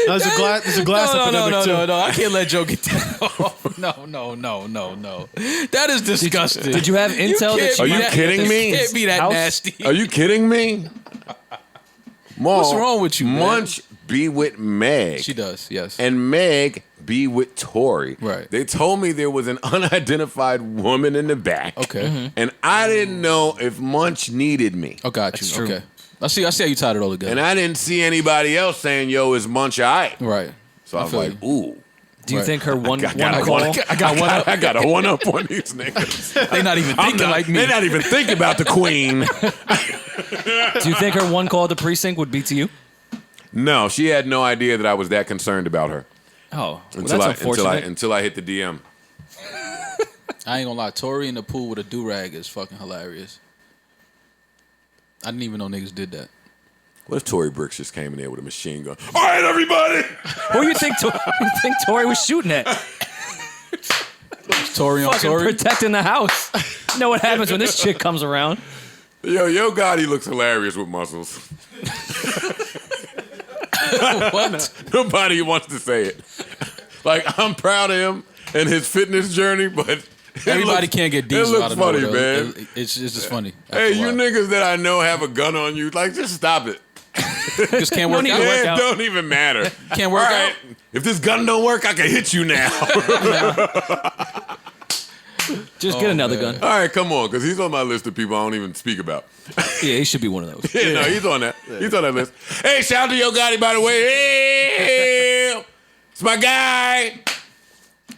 there's a glass epidemic too. No. I can't let Joe get that off. No. That is disgusting. Did you have intel that Are you kidding me? Can't be that House? nasty. Are you kidding me? Maul, What's wrong with you, man? Munch be with Meg. She does, yes. And Meg be with Tory. Right. They told me there was an unidentified woman in the back. Okay. And I didn't know if Munch needed me. Oh, got you. That's true. Okay. I see how you tied it all together. And I didn't see anybody else saying, yo, is Munch all right? Right. So I was feel like, you. ooh. Do you Right. think her one call? I got a one up on these niggas. They not even thinking like me. They're not even thinking about the queen. Do you think her one call to precinct would be to you? No, she had no idea that I was that concerned about her Oh, well, until that's unfortunate. until I hit the DM. I ain't gonna lie. Tory in the pool with a do-rag is fucking hilarious. I didn't even know niggas did that. What if Tory Bricks just came in there with a machine gun? All right, everybody. Who you think Tory was shooting at? Tory on Fucking Tory. protecting the house. You know what happens when this chick comes around? Yo, Gotti looks hilarious with muscles. What? Nobody wants to say it. Like, I'm proud of him and his fitness journey, but Everybody can't get It diesel looks out of funny, nowhere, though. man. It's just funny. Hey, after a you while. niggas that I know have a gun on you, like, just stop it. Just can't work need out. to work It out. don't even matter. Can't work All right, out. if this gun don't work, I can hit you now. Just get another gun. All right, come on, because he's on my list of people I don't even speak about. Yeah, he should be one of those. Yeah, no, he's on that. He's on that list. Hey, shout out to Yo Gotti, by the way. Hey, it's my guy.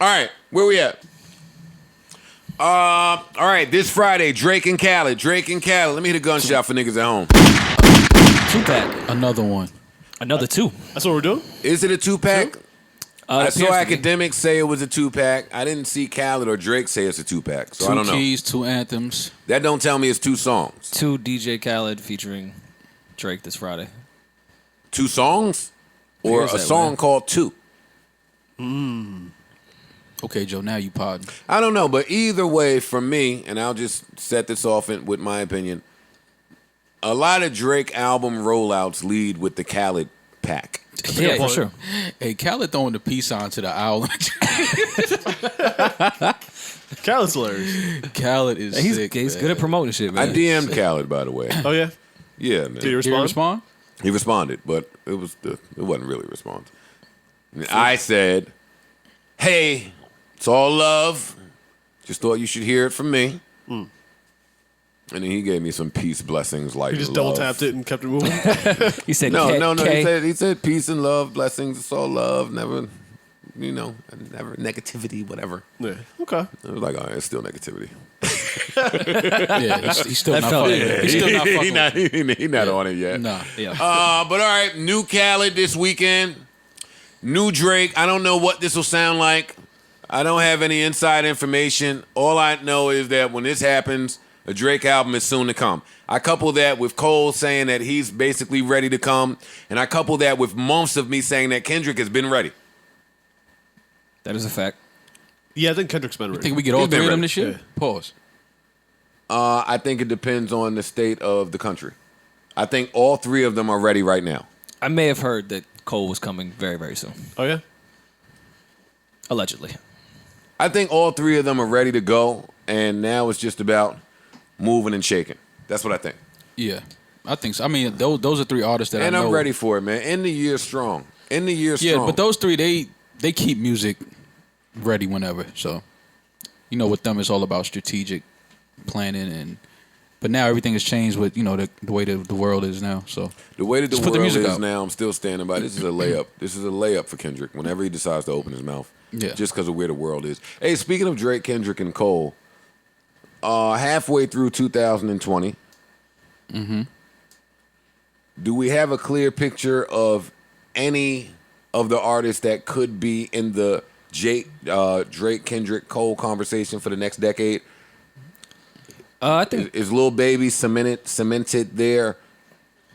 All right, where we at? All right, this Friday, Drake and Khaled. Let me hit a gunshot for niggas at home. 2-pack. Another one. Another 2. That's what we're doing? Is it a 2-pack? I It saw appears to be. academics say it was a 2-pack. I didn't see Khaled or Drake say it's a 2-pack, so I Two don't know. keys, 2 anthems. That don't tell me it's 2 songs. 2 DJ Khaled featuring Drake this Friday. 2 songs? Or Appears a that song way. called 2? Okay, Joe, now you podding. I don't know, but either way, for me, and I'll just set this off with my opinion, a lot of Drake album rollouts lead with the Khaled pack. Yeah, for sure. Hey, Khaled throwing the peace sign to the owl. Khaled's hilarious. Khaled is He's sick, good man. at promoting shit, I man. DM'd Khaled, by the way. Oh, yeah? Yeah, man. Did he Did he respond? respond? He responded, but it wasn't really a response. And I said, "Hey, it's all love. Just thought you should hear it from me." And then he gave me some peace blessings, like He just love. double tapped it and kept it moving? He said, No. K. He said peace and love, blessings. It's all love. Never, never negativity, whatever. Yeah. Okay. I was like, all right, it's still negativity. Yeah, he's still That not felt fucking. good. He's still not fucking. He not on it yet. Nah. Yeah. But all right, new Khaled this weekend. New Drake. I don't know what this will sound like. I don't have any inside information. All I know is that when this happens, a Drake album is soon to come. I couple that with Cole saying that he's basically ready to come, and I couple that with months of me saying that Kendrick has been ready. That is a fact. Yeah, I think Kendrick's been ready. Think we get all He's been 3 of them ready. this year? Yeah. Pause. I think it depends on the state of the country. I think all 3 of them are ready right now. I may have heard that Cole was coming very, very soon. Oh yeah. Allegedly. I think all three of them are ready to go, and now it's just about moving and shaking. That's what I think. Yeah, I think so. I mean, those are three artists that And I know. I'm ready for it, man. End the year strong. End the year strong. Yeah, but those three, they keep music ready whenever. So, you know, with them, it's all about strategic planning But now everything has changed with, you know, the way the world is now. So the way that the just put the world music is out. now, I'm still standing by. This is a layup. This is a layup for Kendrick whenever he decides to open his mouth. Yeah. Just because of where the world is. Hey, speaking of Drake, Kendrick, and Cole, halfway through 2020, do we have a clear picture of any of the artists that could be in the Drake, Kendrick, Cole conversation for the next decade? I think Is Lil Baby cemented there?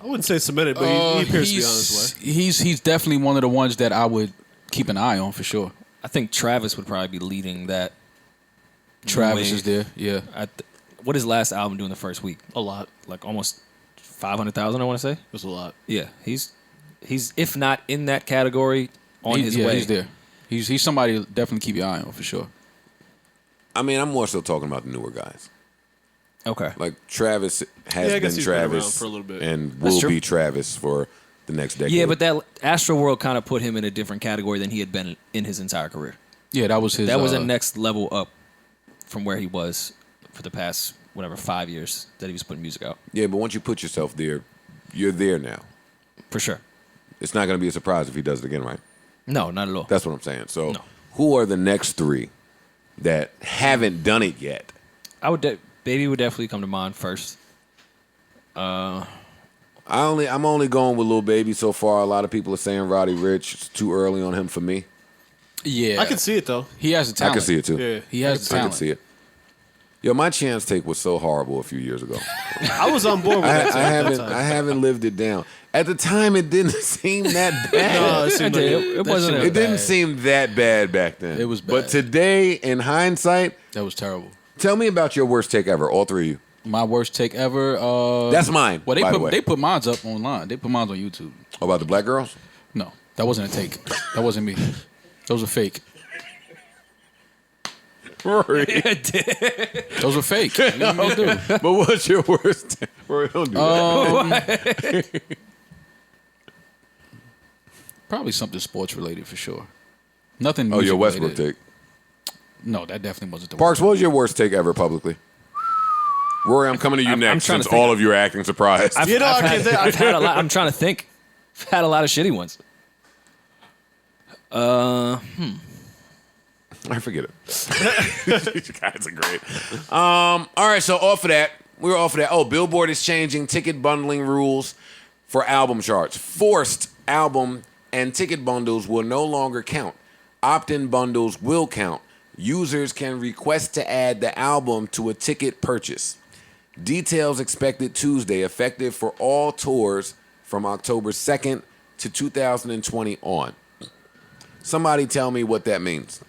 I wouldn't say cemented, but he appears to be on his way. He's definitely one of the ones that I would keep an eye on for sure. I think Travis would probably be leading that. Travis wave. is there, yeah. What did his last album do in the first week? A lot. Like almost 500,000, I want to say. It was a lot. Yeah, he's if not in that category, on his way. He's there. He's somebody to definitely keep your eye on for sure. I mean, I'm more so talking about the newer guys. Okay. Like Travis has I guess been he's been around Travis for a little bit. and That's will true. be Travis for the next decade. Yeah, but that Astro World kind of put him in a different category than he had been in his entire career. Yeah, that was his. That was a next level up from where he was for the past 5 years that he was putting music out. Yeah, but once you put yourself there, you're there now. For sure. It's not going to be a surprise if he does it again, right? No, not at all. That's what I'm saying. So, No. who are the next three that haven't done it yet? Baby would definitely come to mind first. I'm only going with Lil Baby so far. A lot of people are saying Roddy Ricch. It's too early on him for me. Yeah, I can see it though. He has the I talent. can see it too. Yeah. He has the I talent. can see it. Yo, my chance take was so horrible a few years ago. I was on board with that. too at that time. I haven't lived it down. At the time, it didn't seem that bad. No, it seemed like It wasn't. It didn't seem that bad back then. It was bad. But today, in hindsight, That was terrible. tell me about your worst take ever, all three of you. My worst take ever. That's mine, Well, by the way. they put mine up online. They put mine on YouTube. About the black girls? No, that wasn't a take. That wasn't me. Those were fake. Rory. Those were fake. What you want me to do? But what's your worst take? Rory, don't do that. Probably something sports related for sure. Nothing. Oh, your music Westbrook related. take. No, that definitely wasn't the Parks, what was your worst take ever publicly? Rory, I'm coming to you I'm next trying to since think. all of you are acting surprised. You know, I can't think. I've had a lot. I'm trying to think. I've had a lot of shitty ones. I forget it. You guys are great. All right, so off of that, we're off of that. Oh, Billboard is changing ticket bundling rules for album charts. Forced album and ticket bundles will no longer count. Opt-in bundles will count. Users can request to add the album to a ticket purchase. Details expected Tuesday, effective for all tours from October 2nd to 2020 on. Somebody tell me what that means.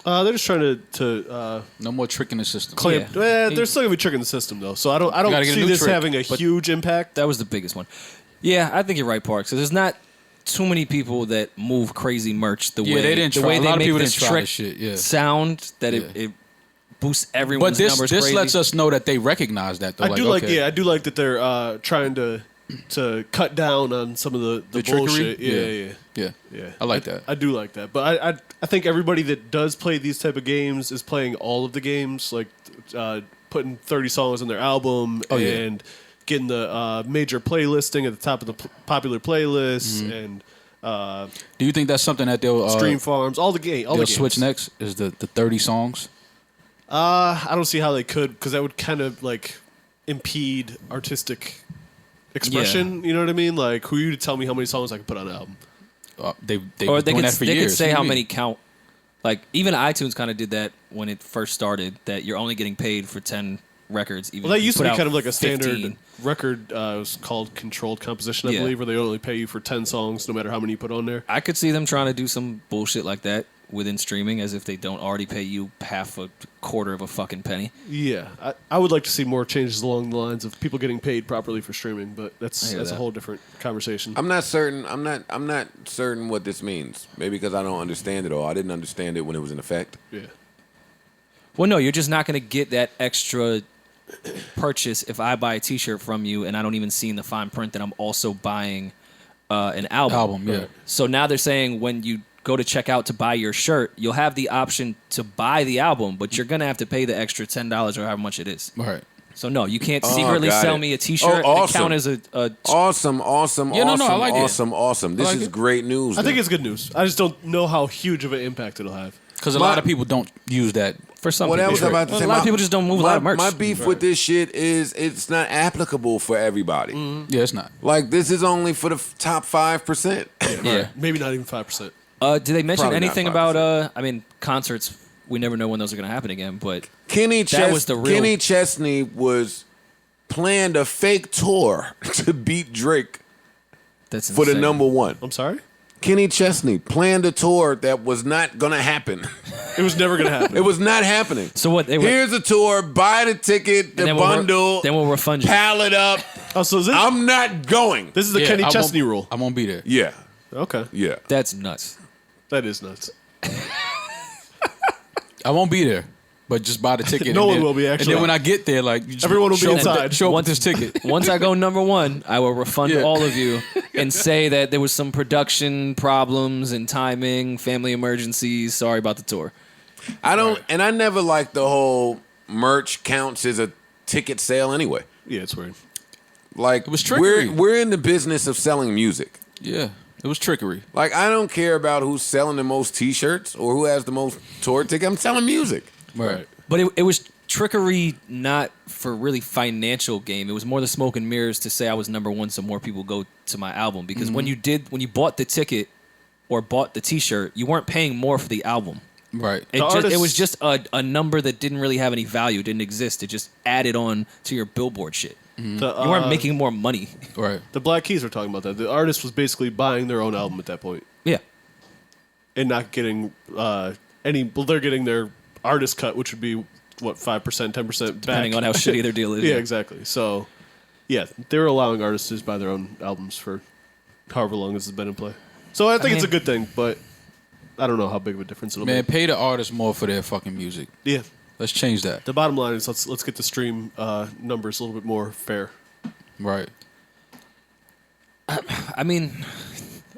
They're just trying to No more tricking the system. claim. Yeah. They're still gonna be tricking the system though, so I don't gotta get a see new this trick, having a huge impact. That was the biggest one. Yeah, I think you're right, Parks. There's not too many people that move crazy merch the Yeah, way they didn't the try. way A they lot of make people this didn't try trick this shit, yeah. sound that Yeah. it boosts But everyone's this numbers this crazy. lets us know that they recognize that though. I do like, okay. I do like that they're trying to cut down on some of the trickery? bullshit. Yeah. Yeah, I like that. I do like that, but I think everybody that does play these type of games is playing all of the games, like putting 30 songs on their album Oh, yeah. and getting the major playlisting at the top of the popular playlists Mm-hmm. and Do you think that's something that they'll stream farms, all the game, all the they'll games. switch next? Is the 30 songs? I don't see how they could, because that would kind of like impede artistic expression. You know what I mean? Like, who are you to tell me how many songs I can put on an album? They or been they doing could that for they years. could say What do how you many mean? count. Like even iTunes kind of did that when it first started. That you're only getting paid for 10 records. Even Well, that if you used to put be out kind of like a standard 15. record. It was called controlled composition, I Yeah. believe, where they only pay you for 10 songs, no matter how many you put on there. I could see them trying to do some bullshit like that within streaming, as if they don't already pay you half a quarter of a fucking penny. Yeah, I would like to see more changes along the lines of people getting paid properly for streaming, but I that's hear a that. whole different conversation. I'm not certain. I'm not certain what this means. Maybe because I don't understand it all. I didn't understand it when it was in effect. Yeah. Well, no, you're just not going to get that extra purchase if I buy a T-shirt from you and I don't even see in the fine print that I'm also buying an album. Yeah. So now they're saying when you go to check out to buy your shirt, you'll have the option to buy the album, but you're going to have to pay the extra $10 or however much it is. Right. So no, you can't secretly got sell it. me a T-shirt Oh, and count as a Awesome. Yeah, no, I like it. Awesome. This like is it. great news. I think it's good news. I just don't know how huge of an impact it'll have. Because a lot of people don't use that. for some What I people. was about to Well, say, a lot of people just don't move a lot of merch. My beef with this shit is it's not applicable for everybody. Yeah, it's not. Like this is only for the top 5%. Yeah. Maybe not even 5%. Did they mention Probably not anything 5%. about? I mean, concerts. We never know when those are going to happen again. But Kenny was the real- Kenny Chesney was planned a fake tour to beat Drake that's for the insane. number one. I'm sorry? Kenny Chesney planned a tour that was not gonna happen. It was never going to happen. It was not happening. So what? They were, Here's a tour. Buy the ticket, the then bundle. then we'll refund you. pal it up. Oh, so is this, I'm not going. this is the Yeah, Kenny I won't- Chesney rule. I won't be there. Yeah, Okay. yeah. That's nuts. That is nuts. I won't be there. But just buy the ticket. No and one then- will be, actually. And then when I get there, like you just Everyone will be show up- inside. Show up Once- with this ticket. Once I go number one, I will refund Yeah. all of you and say that there was some production problems and timing, family emergencies. Sorry about the tour. I don't, and I never liked the whole merch counts as a ticket sale anyway. Yeah, it's weird. Like It was trickery. we're in the business of selling music. Yeah, it was trickery. Like I don't care about who's selling the most T-shirts or who has the most tour tickets. I'm selling music. Right. But it was trickery, not for really financial gain. It was more the smoke and mirrors to say I was number one, so more people go to my album. Because when you bought the ticket or bought the T-shirt, you weren't paying more for the album. Right. It artists- was just a number that didn't really have any value, didn't exist. It just added on to your Billboard shit. The, You weren't making more money. Right. The Black Keys were talking about that. The artist was basically buying their own album at that point Yeah. and not getting any. Well, they're getting their artist cut, which would be what 5%, 10% back, Depending on how shitty their deal is. Yeah, exactly. So, yeah, they were allowing artists to just buy their own albums for however long this has been in play. So I think it's a mean- good thing, but I don't know how big of a difference it'll Man, make. pay the artists more for their fucking music. Yeah. Let's change that. The bottom line is let's get the stream numbers a little bit more fair. Right. I mean,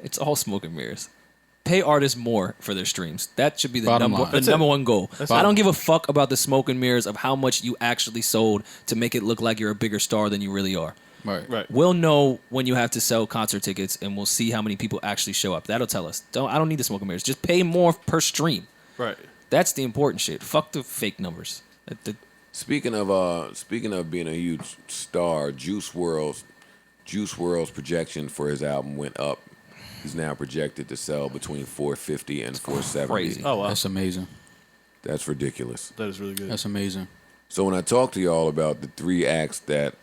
it's all smoke and mirrors. Pay artists more for their streams. That should be the Bottom number, line. the That's it. number one goal. That's I it. don't give a fuck about the smoke and mirrors of how much you actually sold to make it look like you're a bigger star than you really are. Right. Right. We'll know when you have to sell concert tickets, and we'll see how many people actually show up. That'll tell us. I don't need the smoke and mirrors. Just pay more per stream. Right. That's the important shit. Fuck the fake numbers. Speaking of being a huge star, Juice WRLD's projection for his album went up. He's now projected to sell between 450 and 470. crazy. Oh, wow. That's amazing. That's ridiculous. That is really good. That's amazing. So when I talk to y'all about the three acts that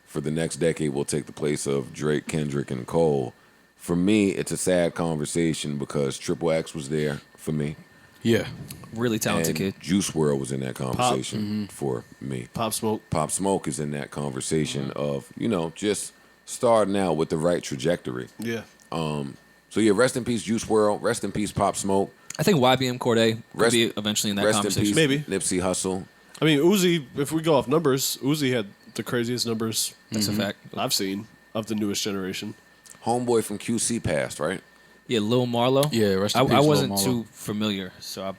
for the next decade will take the place of Drake, Kendrick, and Cole, for me, it's a sad conversation because Triple X was there for me. Yeah. Really talented And kid. Juice WRLD was in that conversation for me. Pop Smoke. Pop Smoke is in that conversation of, just starting out with the right trajectory. Yeah. So yeah, rest in peace, Juice WRLD. Rest in peace, Pop Smoke. I think YBM Cordae could Rest- be eventually in that Rest in conversation. peace, Maybe. Nipsey Hussle. I mean, Uzi, if we go off numbers, Uzi had the craziest numbers That's a fact. I've seen of the newest generation. Homeboy from QC passed, right? Yeah, Lil Marlo. Yeah, rest in I peace, Lil wasn't Marlo. too familiar, so I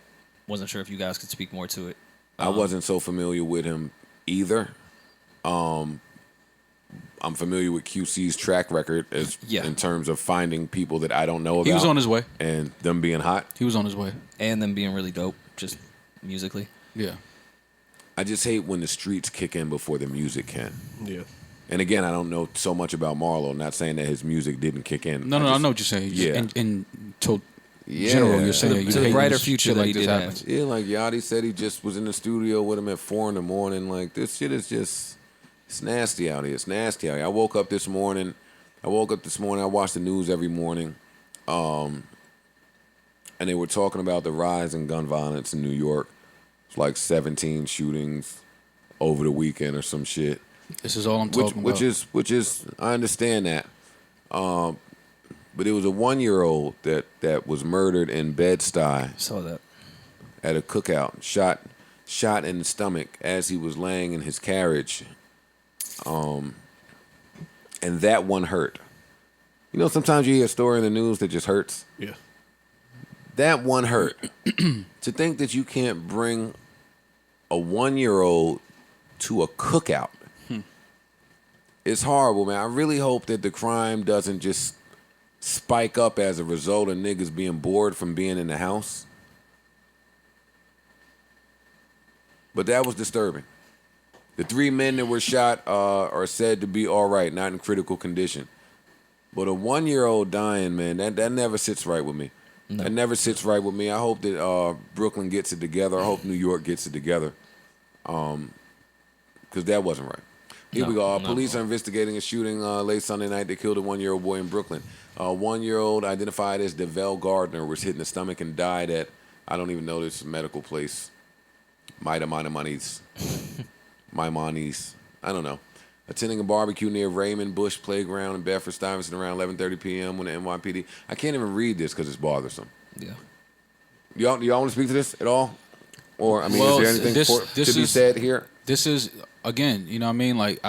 wasn't sure if you guys could speak more to it. I wasn't so familiar with him either. I'm familiar with QC's track record in terms of finding people that I don't know about. He was on his way. and them being hot. He was on his way. And them being really dope, just musically. Yeah. I just hate when the streets kick in before the music can. Yeah. And again, I don't know so much about Marlo. Not saying that his music didn't kick in. No, I know what you're saying. Yeah. In general, you're saying To you the hate brighter when future shit that like he this did have. happens. Yeah, like Yachty said, he just was in the studio with him at 4 a.m. Like, this shit is just, it's nasty out here. It's nasty out here. I woke up this morning. I watch the news every morning. And and they were talking about the rise in gun violence in New York. It's like 17 shootings over the weekend or some shit. This is all I'm talking about. Which is I understand that. But it was a 1-year-old that was murdered in Bed-Stuy. Saw that. At a cookout, shot in the stomach as he was laying in his carriage. And that one hurt. You know, sometimes you hear a story in the news that just hurts. Yeah. That one hurt. To think that you can't bring a 1-year-old to a cookout. It's horrible, man. I really hope that the crime doesn't just spike up as a result of niggas being bored from being in the house. But that was disturbing. The 3 men that were shot are said to be all right, not in critical condition. But a 1-year-old dying, man, that never sits right with me. No. That never sits right with me. I hope that Brooklyn gets it together. I hope New York gets it together. Because that wasn't right. Here we go. Police are investigating a shooting late Sunday night that killed a 1-year-old boy in Brooklyn. 1-year-old identified as DeVell Gardner was hit in the stomach and died at, I don't even know this medical place. Maimonides. I don't know. Attending a barbecue near Raymond Bush Playground in Bedford-Stuyvesant around 11:30 p.m. when the NYPD. I can't even read this because it's bothersome. Yeah. Y'all want to speak to this at all? Or, I mean, Well, is there anything to be said here? This is, again, you know what I mean? Like,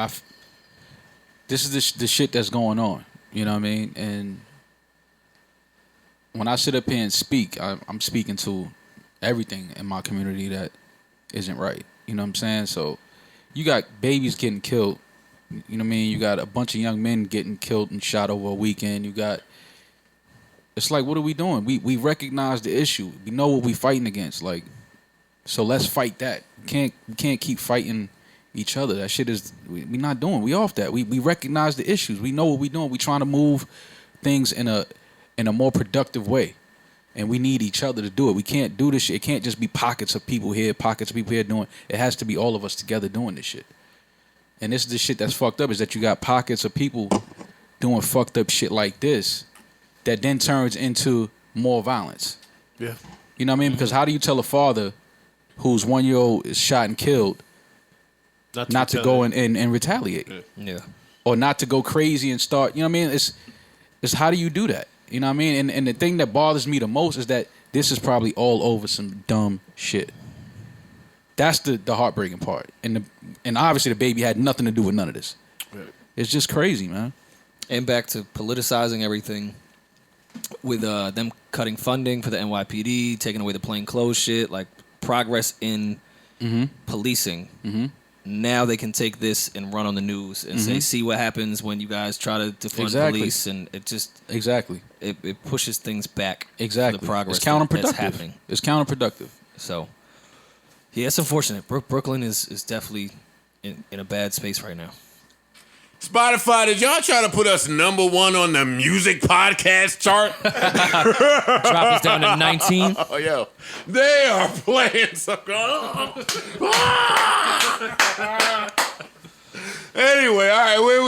this is the shit that's going on. You know what I mean? And when I sit up here and speak, I'm speaking to everything in my community that isn't right. You know what I'm saying? So you got babies getting killed. You know what I mean? You got a bunch of young men getting killed and shot over a weekend. It's like, what are we doing? We recognize the issue. We know what we fighting against. Like, so let's fight that. We can't keep fighting each other. That shit is we not doing. We off that. We recognize the issues. We know what we doing. We trying to move things in a more productive way. And we need each other to do it. We can't do this shit. It can't just be pockets of people here doing. It has to be all of us together doing this shit. And this is the shit that's fucked up, is that you got pockets of people doing fucked up shit like this that then turns into more violence. Yeah. You know what I mean? Because how do you tell a father whose 1-year-old is shot and killed not to go and retaliate? Yeah. Or not to go crazy and start, you know what I mean? It's how do you do that? You know what I mean? And the thing that bothers me the most is that this is probably all over some dumb shit. That's the heartbreaking part. And obviously the baby had nothing to do with none of this. Right. It's just crazy, man. And back to politicizing everything with them cutting funding for the NYPD, taking away the plain clothes shit, like progress in policing. Mm-hmm. Now they can take this and run on the news and say, see what happens when you guys try to defund police. And it just... Exactly. It pushes things back. Exactly. For the progress it's counterproductive. that's happening. It's counterproductive. So, yeah, it's unfortunate. Brooklyn is definitely in a bad space right now. Spotify, did y'all try to put us #1 on the music podcast chart? Drop us down to 19. Oh, yo. They are playing some... Anyway, all right, where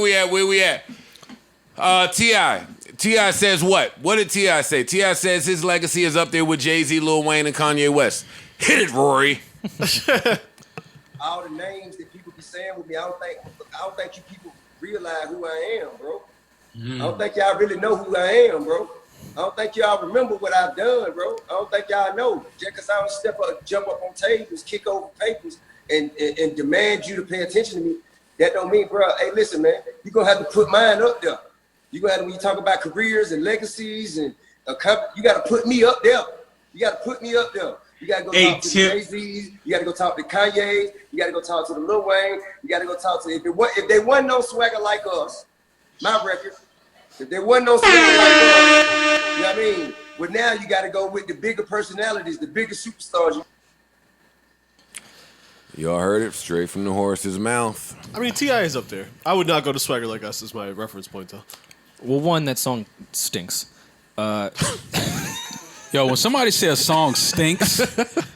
we at? T.I. says what? What did T.I. say? T.I. says his legacy is up there with Jay-Z, Lil Wayne, and Kanye West. Hit it, Rory. All the names that people be saying with me, I don't think you people realize who I am, bro. I don't think y'all really know who I am, bro. I don't think y'all remember what I've done, bro. I don't think y'all know. Just because I don't jump up on tables, kick over papers, and demand you to pay attention to me, that don't mean, bro, hey, listen, man, you're going to have to put mine up there. You're going to have to, when you talk about careers and legacies, and you got to put me up there. You got to put me up there. You got to go talk to the Jay-Z's. You got to go talk to Kanye's. You got to go talk to the Lil Wayne. You got to go talk to, if they wasn't no swagger like us, my record, if there wasn't no swagger like us, you know what I mean? But now you got to go with the bigger personalities, the bigger superstars. Y'all heard it straight from the horse's mouth. I mean, T.I. is up there. I would not go to swagger like us as my reference point, though. Well, one, that song stinks. Yo, when somebody says a song stinks,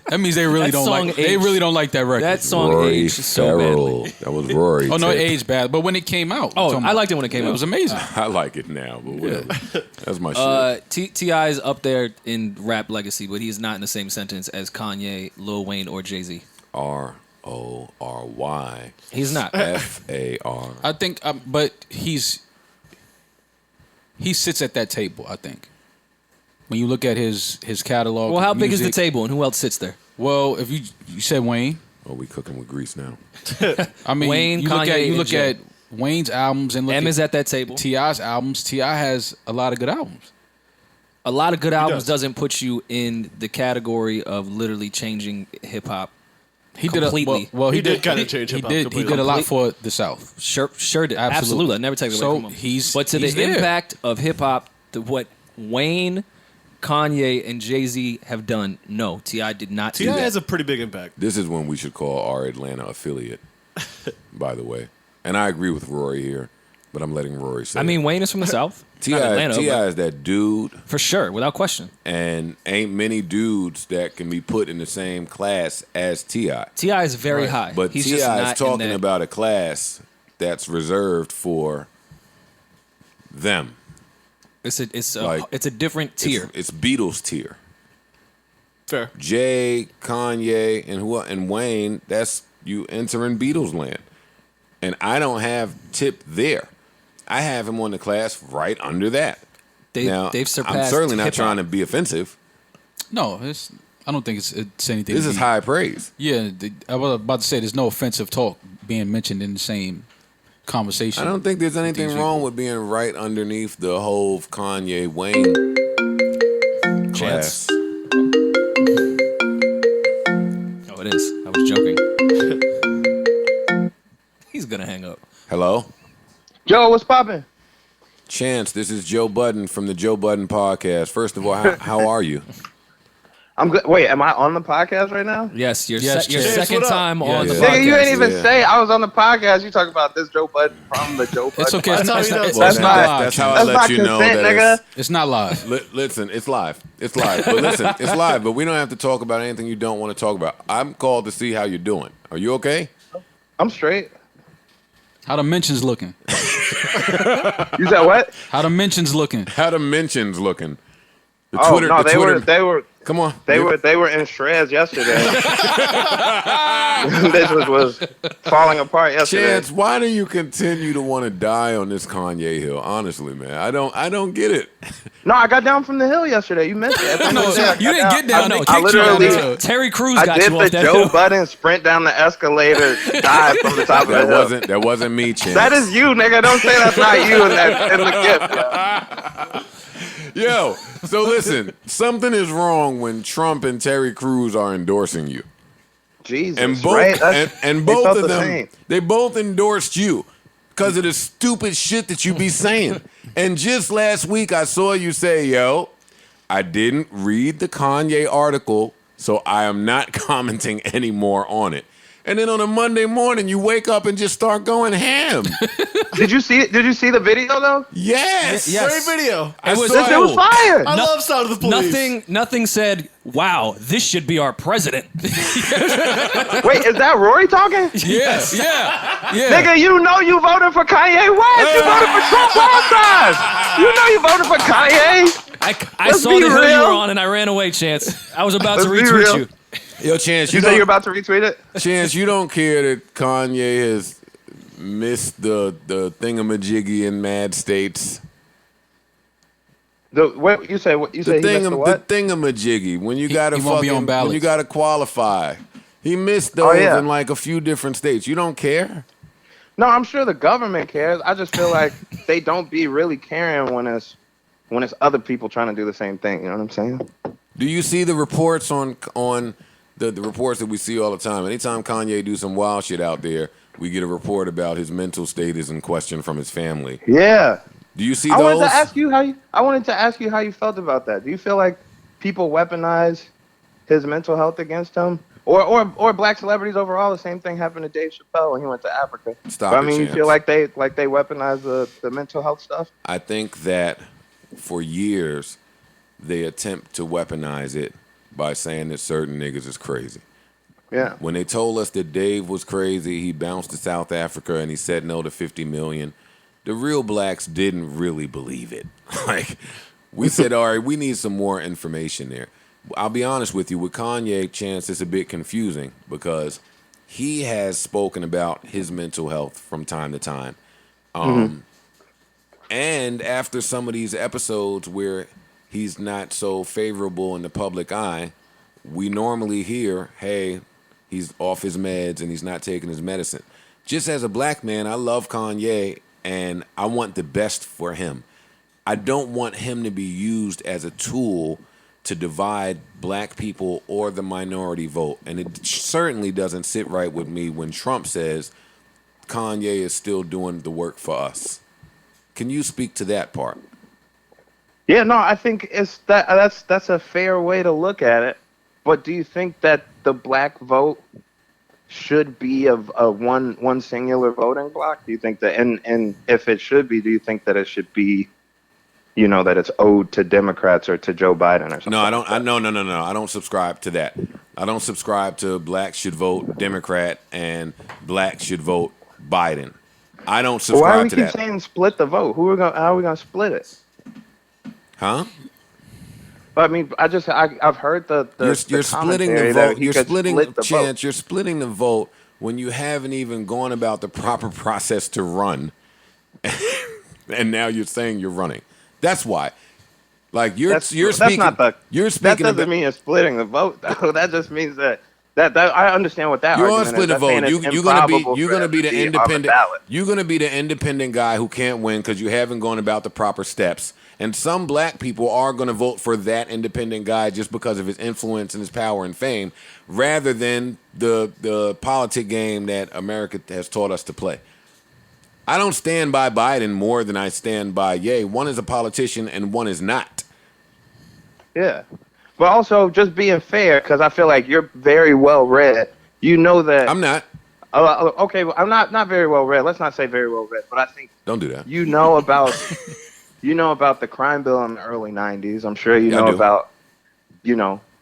That means they really That don't song like. They aged- really don't like that record. That song Rory aged so Farrell. badly. That was Rory. oh no, it Tip. aged bad. But when it came out, Oh, I liked it when it came It out. was amazing. I like it now, but whatever. That's my shit. T.I. is up there in rap legacy, but he's not in the same sentence as Kanye, Lil Wayne, or Jay-Z. RORY He's not. FAR. I think, but he sits at that table. I think when you look at his catalog. Well, how big is the music- table, and who else sits there? Well, if you said Wayne, Oh, we cooking with grease now. I mean, Wayne, you look Kanye, at and Jay. at Wayne's albums and look M at is at that table. T.I.'s albums. T.I. has a lot of good albums. A lot of good albums does. doesn't put you in the category of literally changing hip hop. He Completely. did well. He did kinda change He hip-hop did. He completely. did a lot for the South. Sure did. Absolutely. Absolutely. I never take it away So from him. he's- but to he's the there. impact of hip hop, what Wayne, Kanye, and Jay-Z have done, no, T.I. did not do T.I. that. has a pretty big impact. This is when we should call our Atlanta affiliate, by the way. And I agree with Rory here, but I'm letting Rory say I mean, Wayne is from the South. Not Atlanta, T.I. but is that dude, for sure, without question. and ain't many dudes that can be put in the same class as T.I. T.I. is very high. But He's T.I. just not is in talking that- about a class that's reserved for them. It's a like, different tier. It's Beatles tier. Fair. Jay, Kanye, and Wayne, that's you entering Beatles land. And I don't have Tip there. I have him on the class right under that. They've surpassed. I'm certainly not hip-hop. trying to be offensive. No, I don't think it's anything. This to is be- high praise. Yeah, I was about to say there's no offensive talk being mentioned in the same conversation. I don't think there's anything These wrong people. with being right underneath the whole Kanye Wayne Chance. class. Oh, it is. I was joking. He's gonna hang up. Hello? Joe, what's poppin'? Chance, this is Joe Budden from the Joe Budden podcast. First of all, how are you? I'm good. Wait, am I on the podcast right now? Yes, your Yes, your Chance, second what up? time on the Yeah. podcast. Nigga, you ain't even yeah. say I was on the podcast. You talk about this Joe Budden from the Joe Budden. It's okay. It's That's not, how it's he not, does it's it. That's not not- live. That's how I That's let not you know consent, that nigga. It's not live. listen, it's live. It's live. But listen, it's live, but we don't have to talk about anything you don't want to talk about. I'm called to see how you're doing. Are you okay? I'm straight. How the mentions looking? You said what? How the mentions looking? How the mentions looking? The Oh no, the they were Come on. they were in shreds yesterday. This was falling apart yesterday. Chance, why do you continue to want to die on this Kanye hill? Honestly, man, I don't get it. No, I got down from the hill yesterday. You missed it. No, you didn't get down. They I kicked you literally- down. Terry Crews I got did you the off that Joe hill. Budden sprint down the escalator, dive from the top of the hill. That wasn't me, Chance. That is you, nigga. Don't say that's not you in the gift. Yo. So listen, something is wrong when Trump and Terry Crews are endorsing you. Jesus, And both right? That's- and they both felt of the them, same. they both endorsed you because of the stupid shit that you be saying. And just last week, I saw you say, "Yo, I didn't read the Kanye article, so I am not commenting anymore on it." And then on a Monday morning, you wake up and just start going ham. Did you see the video though? Yes, Yes. Great video. I was- saw It was fire. I love Sound of the Police. Nothing said, wow, this should be our president. Wait, is that Rory talking? Yes. Yeah. Yeah. Nigga, you know you voted for Kanye West. You voted for Trump last time. You know you voted for Kanye. I Let's saw be the hill you real. were on and I ran away, Chance. I was about to Let's be retweet real. you. Yo, Chance, You say you're about to retweet it? Chance, you don't care that Kanye has missed the thingamajiggy in Mad States. What you say? What you say? He missed the what? The thingamajiggy when you gotta he won't be on fucking ballots. when you gotta qualify. He missed those yeah. in like a few different states. You don't care? No, I'm sure the government cares. I just feel like they don't be really caring when it's other people trying to do the same thing. You know what I'm saying? Do you see the reports on the reports that we see all the time? Anytime Kanye do some wild shit out there, we get a report about his mental state is in question from his family. Yeah. Do you see I those? wanted to ask you how you felt about that. Do you feel like people weaponize his mental health against him? Or black celebrities overall? The same thing happened to Dave Chappelle when he went to Africa. Stop But, I it, mean, you Chance. feel like they weaponize the mental health stuff? I think that for years they attempt to weaponize it by saying that certain niggas is crazy. Yeah. When they told us that Dave was crazy, he bounced to South Africa and he said no to 50 million. The real blacks didn't really believe it. Like, we said, all right, we need some more information there. I'll be honest with you, with Kanye, Chance, it's a bit confusing because he has spoken about his mental health from time to time. And after some of these episodes where he's not so favorable in the public eye, we normally hear, hey, he's off his meds and he's not taking his medicine. Just as a black man, I love Kanye and I want the best for him. I don't want him to be used as a tool to divide black people or the minority vote. And it certainly doesn't sit right with me when Trump says Kanye is still doing the work for us. Can you speak to that part? Yeah, no, I think that's a fair way to look at it. But do you think that the black vote should be of a one singular voting block? Do you think that, and if it should be, do you think that it should be, you know, that it's owed to Democrats or to Joe Biden or something? No, I don't. No. I don't subscribe to that. I don't subscribe to blacks should vote Democrat and blacks should vote Biden. I don't subscribe Why do we to keep that. saying split the vote? How are we gonna split it? Huh? But I mean, I've heard the You're splitting the commentary that vote. he You're could splitting split the Chance. vote. You're splitting the vote when you haven't even gone about the proper process to run, and now you're saying you're running. That's why. Like you're speaking. You're speaking. That doesn't mean you're splitting the vote, though. That just means that I understand what that You're on argument split the is. That's vote. saying You're gonna be the on the independent. ballot. You're gonna be the independent guy who can't win because you haven't gone about the proper steps. And some black people are gonna vote for that independent guy just because of his influence and his power and fame, rather than the politic game that America has taught us to play. I don't stand by Biden more than I stand by Ye. One is a politician and one is not. Yeah. But also, just being fair, because I feel like you're very well read. You know that I'm not. Okay, well, I'm not very well read. Let's not say very well read, but I think Don't do that. you know about the crime bill in the early '90s. I'm sure you know about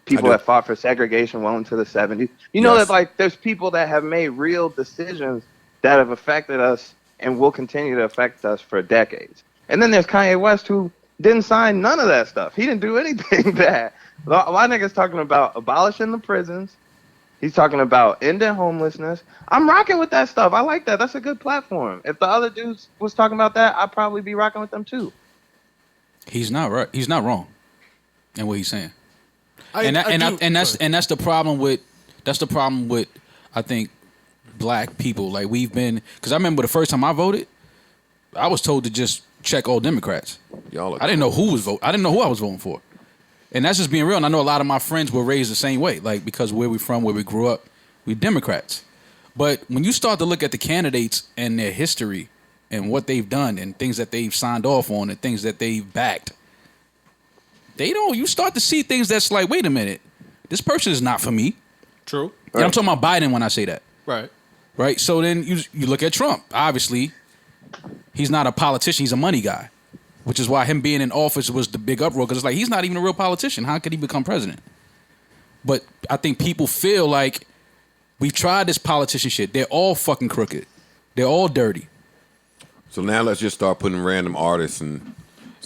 people that fought for segregation well into the '70s. You know that like there's people that have made real decisions that have affected us and will continue to affect us for decades. And then there's Kanye West, who didn't sign none of that stuff. He didn't do anything bad. A lot of niggas talking about abolishing the prisons. He's talking about ending homelessness. I'm rocking with that stuff. I like that. That's a good platform. If the other dudes was talking about that, I'd probably be rocking with them too. He's not right. He's not wrong in what he's saying. That's the problem with I think black people. Like we've been, because I remember the first time I voted, I was told to just check all Democrats. I didn't know who I was voting for. And that's just being real. And I know a lot of my friends were raised the same way, like because where we're from, where we grew up, we're Democrats. But when you start to look at the candidates and their history and what they've done and things that they've signed off on and things that they've backed, you start to see things that's like, wait a minute, this person is not for me. True. And I'm talking about Biden when I say that. Right. So then you look at Trump. Obviously, he's not a politician. He's a money guy. Which is why him being in office was the big uproar, because it's like he's not even a real politician. How could he become president? But I think people feel like we've tried this politician shit. They're all fucking crooked. They're all dirty. So now let's just start putting random artists and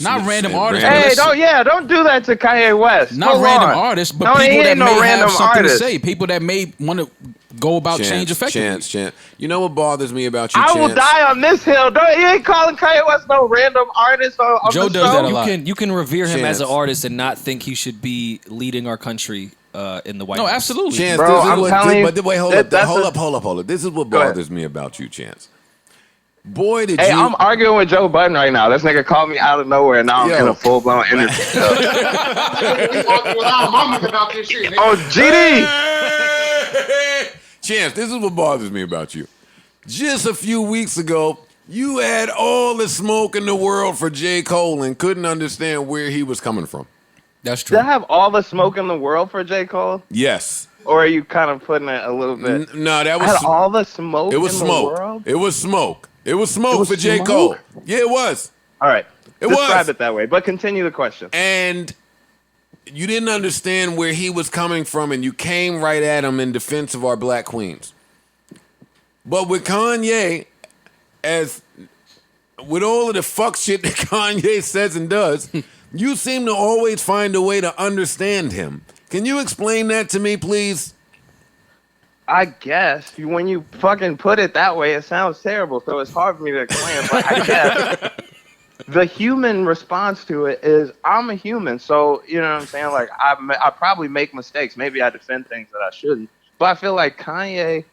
not random artists. Hey, don't do that to Kanye West. Not random artists, but people that may have something to say. People that may want to go about change effectively. Chance. You know what bothers me about you, Chance? I will die on this hill. You ain't calling Kanye West no random artist on Joe the does show. that a lot. You can revere him as an artist and not think he should be leading our country in the White House. No, absolutely. Chance, Bro, I'm telling you. But wait, hold up. This is what bothers me about you, Chance. Boy, did you... I'm arguing with Joe Budden right now. This nigga called me out of nowhere, and now I'm in a full-blown interview. Oh, GD! Chance, this is what bothers me about you. Just a few weeks ago, you had all the smoke in the world for J. Cole and couldn't understand where he was coming from. That's true. Did I have all the smoke in the world for J. Cole? Yes. Or are you kind of putting it a little bit? No, that was... I had all the smoke It was in smoke. the world? It was smoke. It was smoke for J. Cole. Yeah, it was. All right. It Describe was. it that way, but continue the question. And you didn't understand where he was coming from, and you came right at him in defense of our black queens. But with Kanye, as with all of the fuck shit that Kanye says and does, you seem to always find a way to understand him. Can you explain that to me, please? I guess when you fucking put it that way, it sounds terrible, so it's hard for me to explain. But I guess the human response to it is I'm a human, so you know what I'm saying. Like I probably make mistakes. Maybe I defend things that I shouldn't. But I feel like Kanye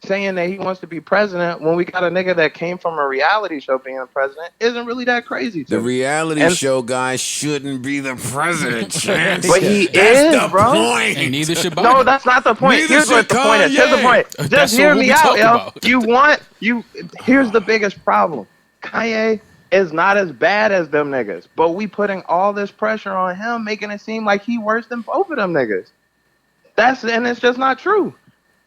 saying that he wants to be president when we got a nigga that came from a reality show being a president isn't really that crazy. The reality show guy shouldn't be the president, Chance. But he That's is, the bro. point. And neither should Biden. No, that's not the point. Neither Here's what should the point is. Here's the point. Kanye. Just hear what me we out, talk yo. about. Here's the biggest problem. Kanye is not as bad as them niggas, but we putting all this pressure on him, making it seem like he worse than both of them niggas. And it's just not true.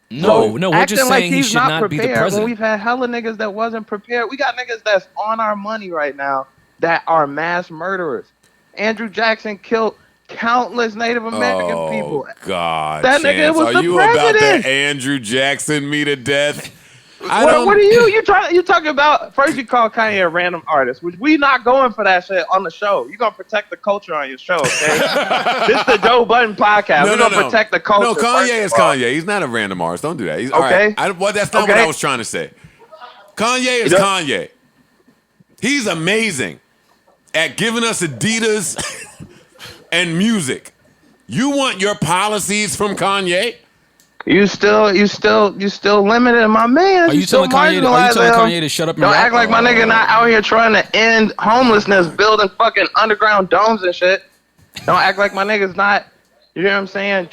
No, we're acting just like saying he he's should not not be the prepared when president. we've had hella niggas that wasn't prepared. We got niggas that's on our money right now that are mass murderers. Andrew Jackson killed countless Native American people. God, That nigga Chance, was are the you about president. to Andrew Jackson me to death? What are you talking about? First you call Kanye a random artist, which we not going for that shit on the show. You gonna protect the culture on your show, okay? This is the Joe Budden podcast. We're gonna protect the culture. No, Kanye is Kanye. He's not a random artist. Don't do that. He's, Okay. All right. That's not what I was trying to say. Kanye is Kanye. He's amazing at giving us Adidas and music. You want your policies from Kanye? You still limited my man. Are you telling Kanye to shut up and Don't rap? act like my nigga not out here trying to end homelessness, building fucking underground domes and shit. Don't act like my nigga's not, you know what I'm saying,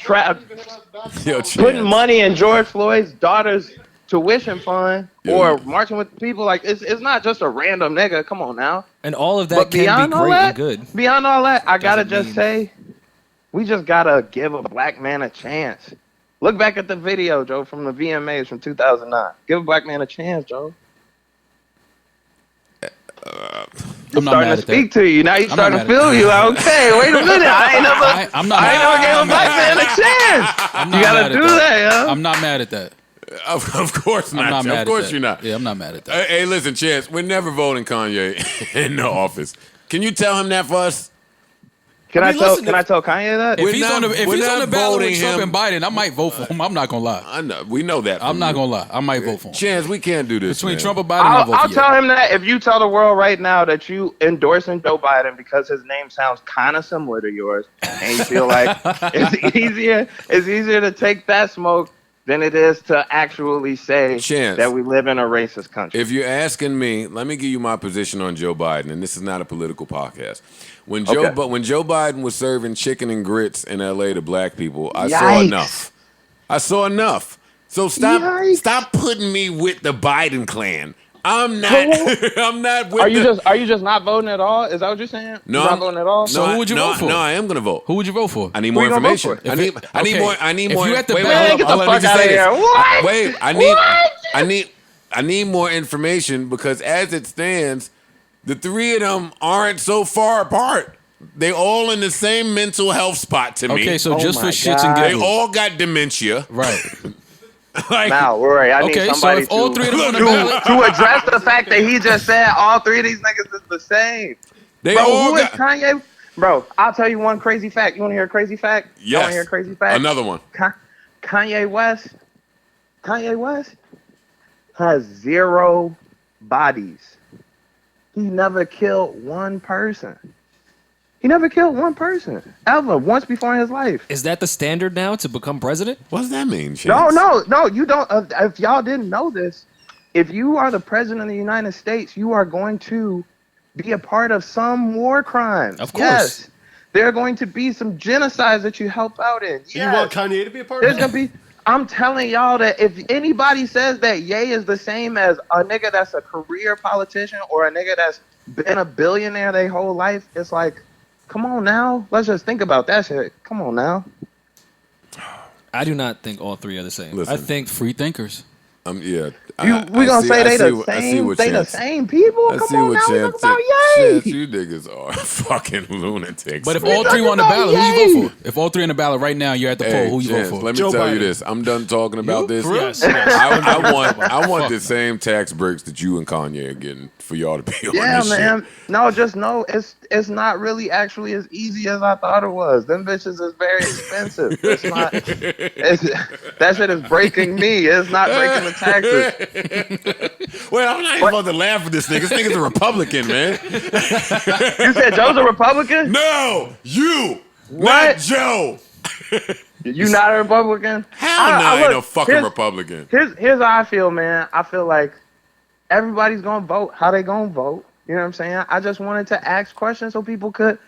putting money in George Floyd's daughter's tuition fund or marching with the people. Like, it's not just a random nigga. Come on now. And all of that can be great and good. Beyond all that, I gotta just say, we just gotta give a black man a chance. Look back at the video, Joe, from the VMAs from 2009. Give a black man a chance, Joe. I'm starting to speak to you. Now you're starting to feel you. Like, okay, wait a minute. I ain't never gave a black man a chance. You gotta do that, yo. I'm not mad at that. Of course not. I'm not mad of course at that. you're not. Yeah, I'm not mad at that. Hey, listen, Chance, we're never voting Kanye in the office. Can you tell him that for us? Can I tell Kanye that? If he's on the ballot with Trump him. and Biden, I might vote for him. I'm not gonna lie. I know we know that. I'm not gonna lie. I might vote for him. Chance, we can't do this. Between man. Trump and Biden, I'll vote I'll for you. tell him that if you tell the world right now that you endorsing Joe Biden because his name sounds kind of similar to yours, and you feel like it's easier to take that smoke than it is to actually say Chance, that we live in a racist country. If you're asking me, let me give you my position on Joe Biden, and this is not a political podcast. When Joe Biden was serving chicken and grits in L.A. to black people, I saw enough. I saw enough. So stop putting me with the Biden clan. I'm not. I'm not with. Are you just not voting at all? Is that what you're saying? No, you're not voting at all. So who would you vote for? No, I am going to vote. Who would you vote for? I need more information. I need more. I need more. Get the fuck out of here! What? Wait, I need more information because as it stands, the three of them aren't so far apart. They all in the same mental health spot to me. Okay, so just for shits and giggles, they all got dementia. Right. Like, now, Rory, I need somebody if all three of them on the ballot, to address the fact that he just said all three of these niggas is the same. They bro, all who is got Kanye? Bro, I'll tell you one crazy fact. You want to hear a crazy fact? Yes. You want to hear a crazy fact? Another one. Kanye West has 0 bodies. He never killed one person. He never killed one person ever once before in his life. Is that the standard now to become president? What does that mean, Chance? No, you don't. If y'all didn't know this, if you are the president of the United States, you are going to be a part of some war crimes. Of course. Yes. There are going to be some genocides that you help out in. Yes. You want Kanye to be a part There's of that? gonna be. I'm telling y'all that if anybody says that Ye is the same as a nigga that's a career politician or a nigga that's been a billionaire their whole life, it's like, come on now. Let's just think about that shit. Come on now. I do not think all three are the same. Listen, I think free thinkers. Yeah. We gonna say they the same people? Come on now, we talk about Ye. Chance, you niggas are fucking lunatics. But if all three on the ballot, who you vote for? If all three on the ballot right now, you're at the poll. Who you vote for? Let me tell you this. I'm done talking about this. Yes. I want the same tax breaks that you and Kanye are getting for y'all to be on this man. shit. No, just know it's not really actually as easy as I thought it was. Them bitches is very expensive. It's not. That shit is breaking me. It's not breaking the taxes. Well, I'm not even about to laugh at this nigga. This nigga's a Republican, man. You said Joe's a Republican? No, you. What? Not Joe. You not a Republican? Hell no, I ain't no fucking Republican. Here's how I feel, man. I feel like everybody's gonna vote how they gonna vote. You know what I'm saying? I just wanted to ask questions so people could,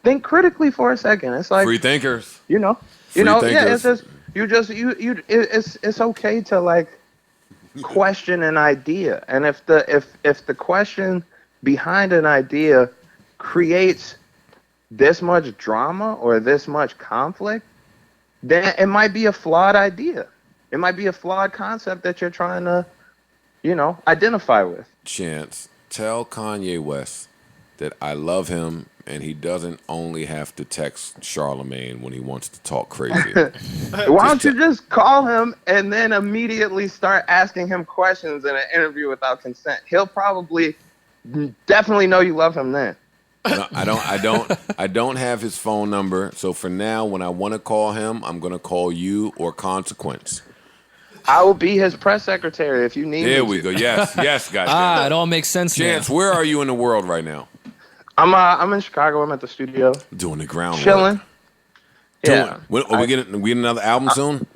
think critically for a second. It's like free thinkers. Free thinkers. Yeah. It's just it's okay to like question an idea, and if the question behind an idea creates this much drama or this much conflict, then it might be a flawed idea. It might be a flawed concept that you're trying to, identify with. Chance, tell Kanye West that I love him and he doesn't only have to text Charlemagne when he wants to talk crazy. Why don't you just call him and then immediately start asking him questions in an interview without consent? He'll probably definitely know you love him then. No, I don't have his phone number. So for now, when I want to call him, I'm gonna call you or Consequence. I will be his press secretary if you need me. There we go. Yes, guys. It all makes sense. Chance, where are you in the world right now? I'm in Chicago. I'm at the studio. Doing the groundwork. Chilling. Yeah. Are we getting another album soon?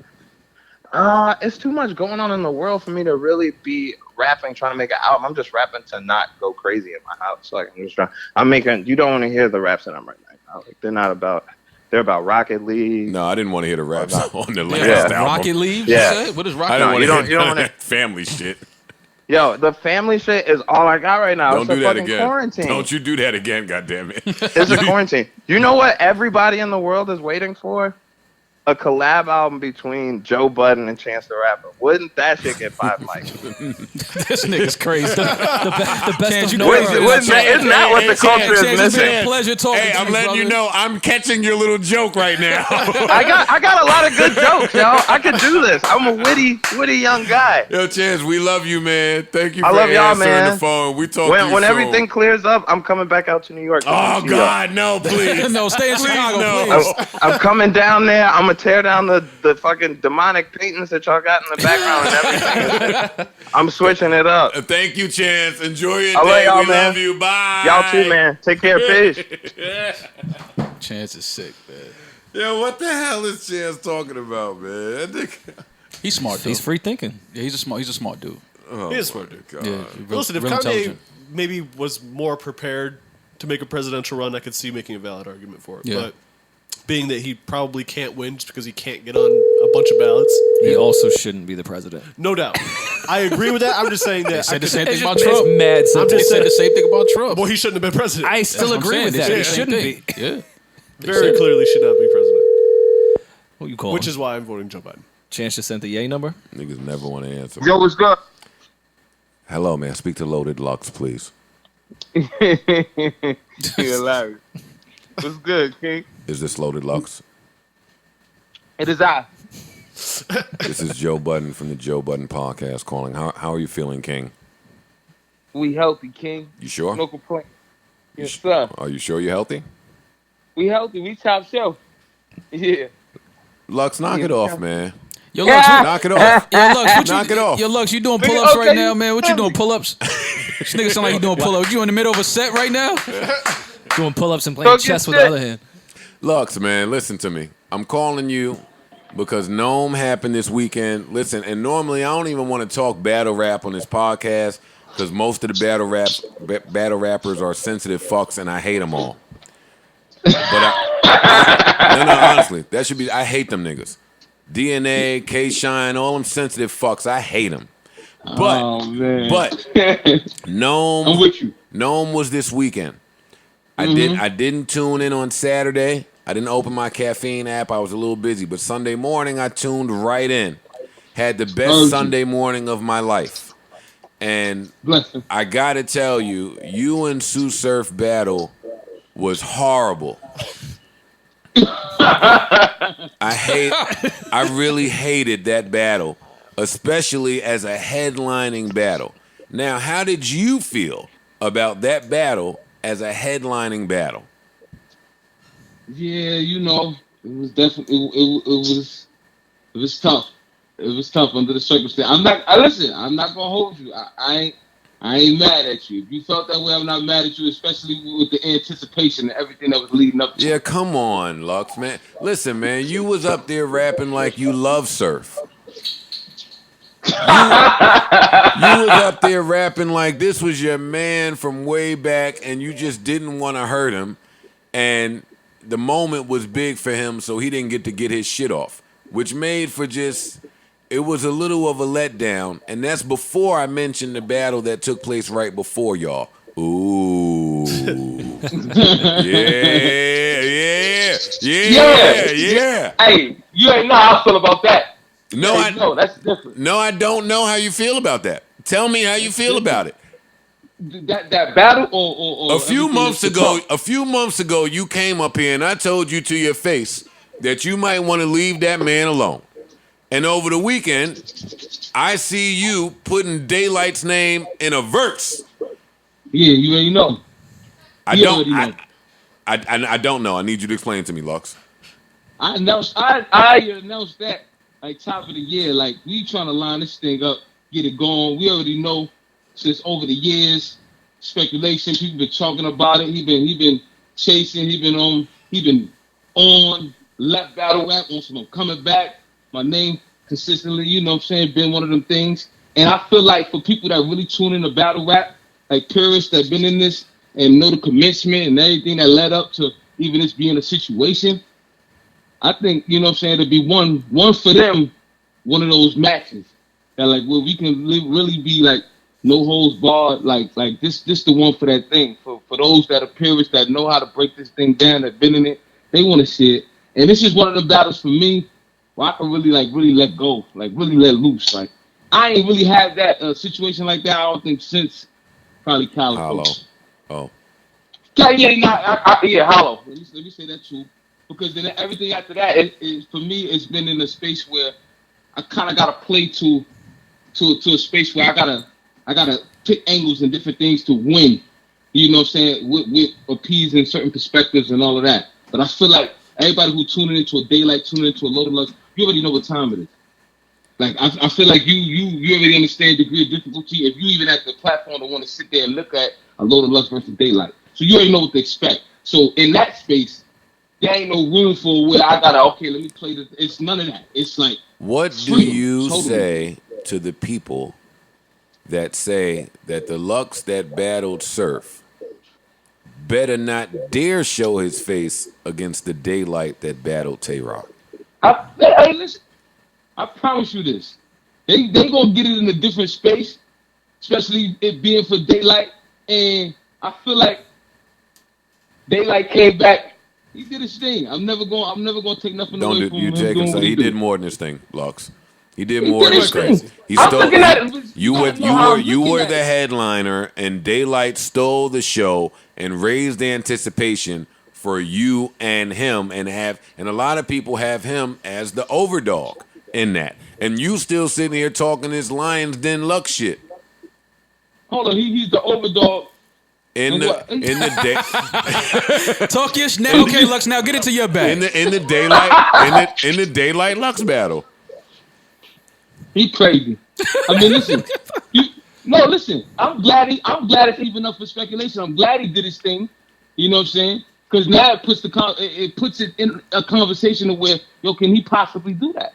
It's too much going on in the world for me to really be rapping, trying to make an album. I'm just rapping to not go crazy in my house. Like you don't want to hear the raps that I'm writing right now. Like they're about Rocket League. No, I didn't want to hear the raps on the last album. Rocket League? Yeah. What is Rocket League? I you don't don't want to hear family shit. Yo, the family shit is all I got right now. Don't It's do a that fucking again. quarantine. Don't you do that again, goddammit. It's a quarantine. You know what everybody in the world is waiting for? A collab album between Joe Budden and Chance the Rapper. Wouldn't that shit get 5 likes? This nigga's crazy. The best Chance, of you noise. Isn't that what the culture is Chance, it's been missing? a pleasure talking Hey, to I'm you, letting you brother. know I'm catching your little joke right now. I got a lot of good jokes, y'all. I could do this. I'm a witty young guy. Yo, Chance, we love you, man. Thank you for I love y'all, answering man. the phone. We talk to you When soon. everything clears up, I'm coming back out to New York. Oh, God, no, please. No, stay in Chicago, no. please. I'm coming down there. I'm gonna tear down the fucking demonic paintings that y'all got in the background and everything. I'm switching it up. Thank you, Chance. Enjoy your I love day. y'all, We man. love you. Bye. Y'all too, man. Take care. Peace. Chance is sick, man. Yo, what the hell is Chance talking about, man? That nigga- He's smart, though. He's free thinking. Yeah, he's a smart dude. Oh, He is my smart, dude. God. Yeah, real, Listen, if real Kanye intelligent. maybe was more prepared to make a presidential run, I could see making a valid argument for it. Yeah. But being that he probably can't win just because he can't get on a bunch of ballots, He also shouldn't be the president. no doubt. I agree with that. I'm just saying that. They said the same It's thing about just- Trump. it's mad I'm simple. They just said saying- the same thing about Trump. Well, he shouldn't have been president. I still That's what I'm agree saying. with They that. said He the same shouldn't thing. be. Yeah. Very clearly should not be president, What you call which him? is why I'm voting Joe Biden. Chance just sent the yay number. Niggas never want to answer. Yo, what's good? Hello, man. Speak to Loaded Lux, please. You're hilarious. What's good, King? Is this Loaded Lux? It is I. This is Joe Budden from the Joe Budden podcast calling. How are you feeling, King? We healthy, King. You sure? No complaint. Yes, sir. Are you sure you're healthy? We healthy. We top shelf. Yeah. Lux, knock it off, man. Yo, Lux, Knock it off. Yo, Lux, what Knock it off. Yo, Lux, you doing pull-ups okay, right now, man? What you tell doing, pull-ups? This nigga sound like you doing pull-ups. You in the middle of a set right now? Doing pull-ups and playing Don't get chess with the shit. other hand. Lux, man, listen to me. I'm calling you because NOME happened this weekend. Listen, and normally I don't even want to talk battle rap on this podcast because most of the battle rappers are sensitive fucks and I hate them all. But no, honestly, that should be. I hate them niggas. DNA, K-Shine, all them sensitive fucks. I hate them. But NOME, I'm with you. NOME was this weekend. I didn't tune in on Saturday. I didn't open my caffeine app. I was a little busy. But Sunday morning, I tuned right in. Had the best Sunday morning of my life. And I gotta tell you, you and Sue Surf battle was horrible. I really hated that battle, especially as a headlining battle. Now, how did you feel about that battle as a headlining battle? Yeah, you know, it was definitely it was tough. It was tough under the circumstance. I'm not gonna hold you. I ain't mad at you. If you felt that way, I'm not mad at you, especially with the anticipation and everything that was leading up to Yeah, it. come on, Lux, man. Listen, man, you was up there rapping like you love surf. You was up there rapping like this was your man from way back, and you just didn't want to hurt him. And the moment was big for him, so he didn't get his shit off, which made for just... It was a little of a letdown, and that's before I mentioned the battle that took place right before y'all. Ooh. Yeah. Hey, you ain't know how I feel about that. No, that's different. No, I don't know how you feel about that. Tell me how you feel about it. That battle or a few months ago, you came up here and I told you to your face that you might want to leave that man alone. And over the weekend, I see you putting Daylight's name in a verse. Yeah, you already know. I don't know. I need you to explain to me, Lux. I announced that like top of the year. Like we trying to line this thing up, get it going. We already know since over the years, speculation. People been talking about it. He been chasing. He been on left battle rap. On some coming back. My name consistently, you know what I'm saying, been one of them things. And I feel like for people that really tune in to battle rap, like purists that been in this and know the commencement and everything that led up to even this being a situation, I think, you know what I'm saying, to be one for them, one of those matches that like, well, we can really be like no holds barred, like this the one for that thing. For those that are purists that know how to break this thing down, that been in it, they want to see it. And this is one of the battles for me where I can really let go, like really let loose. Like I ain't really had that situation like that. I don't think since probably California. Hollow. Oh. Yeah, Hollow. Let me say that too, because then everything after that, for me, it's been in a space where I kind of got to play to a space where I gotta pick angles and different things to win. You know what I'm saying? With appeasing certain perspectives and all of that. But I feel like everybody who tuning into a Daylight, tuning into a Loaded Lux, you already know what time it is. Like I feel like you already understand the degree of difficulty if you even at the platform to want to sit there and look at a Loaded Lux versus Daylight. So you already know what to expect. So in that space, there ain't no room for where I gotta let me play this. It's none of that. It's like what do you say to the people that say that the Lux that battled Surf better not dare show his face against the Daylight that battled Tay-Rock? Hey, listen. I promise you this. They gonna get it in a different space, especially it being for Daylight. And I feel like Daylight came back. He did his thing. I'm never gonna take nothing away from him. He did more than this thing, Lux. He did more than this thing. You were the headliner, and Daylight stole the show and raised the anticipation for you and him, and a lot of people have him as the overdog in that. And you still sitting here talking this Lions Den Lux shit. Hold on, he's the overdog. In the day. Talk your now. Okay, Lux, now get into your bag. In the Daylight Lux battle. He crazy. I mean, listen. Listen. I'm glad it's even up for speculation. I'm glad he did his thing. You know what I'm saying? Because now it puts it in a conversation of where, can he possibly do that?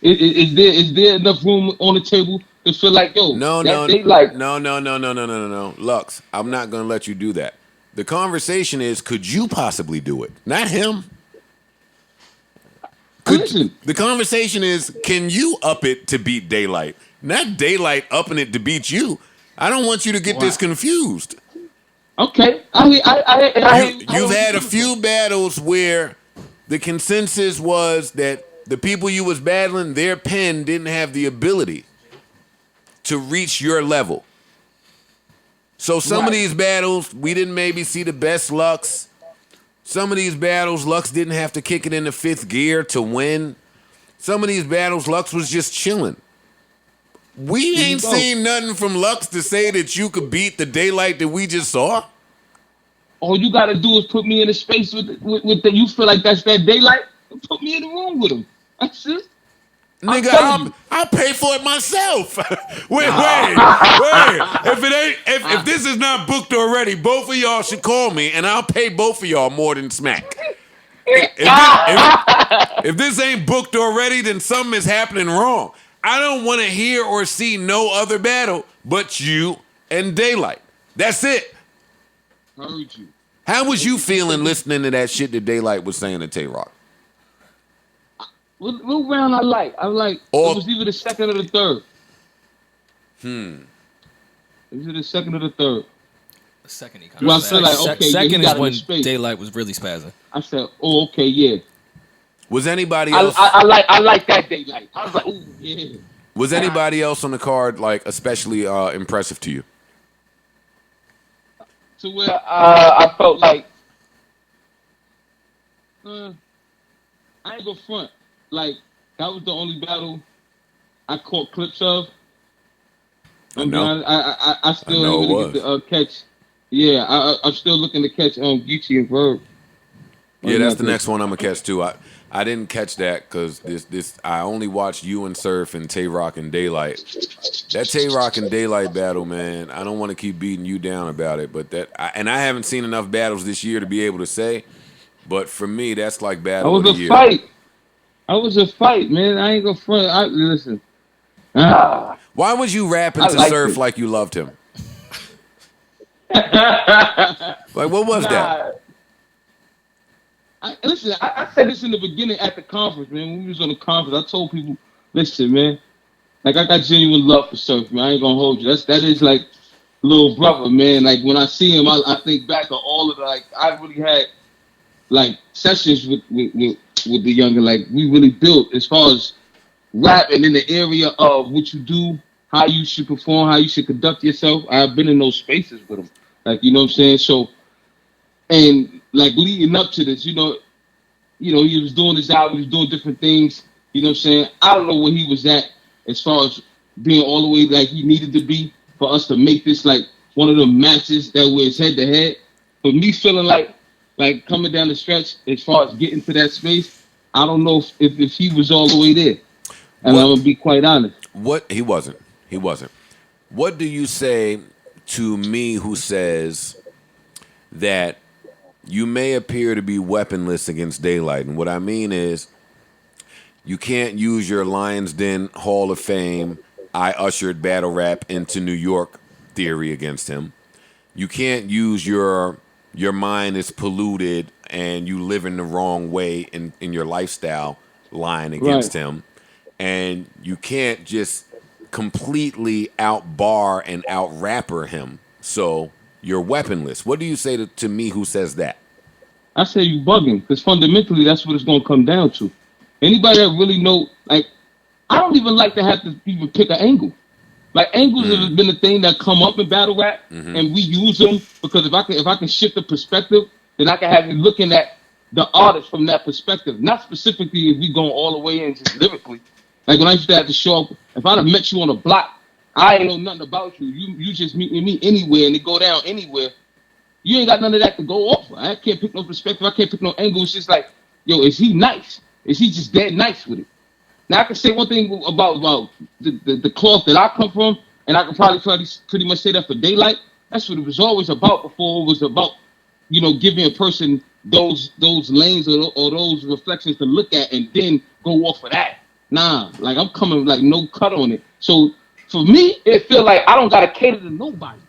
Is there enough room on the table to feel like, No. Lux, I'm not gonna let you do that. The conversation is, could you possibly do it? Not him. The conversation is, can you up it to beat Daylight? Not Daylight upping it to beat you. I don't want you to get this confused. Okay. You've had a few battles where the consensus was that the people you was battling, their pen didn't have the ability to reach your level. So some of these battles, we didn't maybe see the best Lux. Some of these battles, Lux didn't have to kick it into fifth gear to win. Some of these battles, Lux was just chilling. We ain't seen nothing from Lux to say that you could beat the Daylight that we just saw. All you gotta do is put me in a space with the, you feel like that's that Daylight, put me in the room with him. That's it. Nigga, I'll pay for it myself. wait. If this is not booked already, both of y'all should call me and I'll pay both of y'all more than smack. If this ain't booked already, then something is happening wrong. I don't want to hear or see no other battle but you and Daylight. That's it. Heard you. How was you feeling listening to that shit that Daylight was saying to Tay-Rock? What round I like? It was either the second or the third. It was either the second or the third. The second he kind well, of I feel like, okay, second yeah, is when Daylight was really spazzing. I said, oh, okay, yeah. Was anybody else? I like that Daylight. I was like, ooh, yeah. Was anybody else on the card like especially impressive to you? To where I felt like I ain't go front. Like that was the only battle I caught clips of. I know. I still ain't gonna get the catch. Yeah, I'm still looking to catch Geechee and Verb. Yeah, that's the next one I'm gonna catch too. I didn't catch that because this I only watched you and Surf and Tay-Rock and Daylight. That Tay-Rock and Daylight battle, man. I don't want to keep beating you down about it, but I haven't seen enough battles this year to be able to say. But for me, that's like battle of the year. I was a fight, man. I ain't gonna front. Listen. Why was you rapping to Surf like you loved him? Like, what was that? Listen, I said this in the beginning at the conference, man. When we was on the conference, I told people, listen, man, like I got genuine love for Surf, man. I ain't gonna hold you. That is like little brother, man. Like when I see him, I think back to all of the, like I really had like sessions with the younger, like we really built as far as rapping in the area of what you do, how you should perform, how you should conduct yourself. I've been in those spaces with him, like you know what I'm saying. So, and like leading up to this, you know, he was doing his album, he was doing different things. You know what I'm saying? I don't know where he was at as far as being all the way like he needed to be for us to make this like one of the matches that was head to head. But me feeling like coming down the stretch as far as getting to that space, I don't know if he was all the way there. And I'm gonna be quite honest. He wasn't. What do you say to me who says that you may appear to be weaponless against Daylight? And what I mean is you can't use your Lions Den Hall of Fame, I ushered battle rap into New York theory against him. You can't use your mind is polluted and you live in the wrong way in your lifestyle line against him. And you can't just completely out-bar and out-rapper him. So you're weaponless. What do you say to me who says that? I say you bugging, because fundamentally that's what it's going to come down to. Anybody that really know, like, I don't even like to have to even pick an angle. Like, angles have been a thing that come up in battle rap, and we use them because if I can shift the perspective, then I can have you looking at the artist from that perspective. Not specifically if we going all the way in just lyrically. Like when I used to have to show up, if I'd have met you on a block, I ain't know nothing about you. You just meet me anywhere and it go down anywhere. You ain't got none of that to go off. I can't pick no perspective. I can't pick no angle. It's just like, yo, is he nice? Is he just dead nice with it? Now I can say one thing about the cloth that I come from, and I can probably pretty much say that for Daylight. That's what it was always about before. It was about, you know, giving a person those lanes or those reflections to look at and then go off of that. Nah, like I'm coming like no cut on it. So for me, it feel like I don't gotta cater to nobody.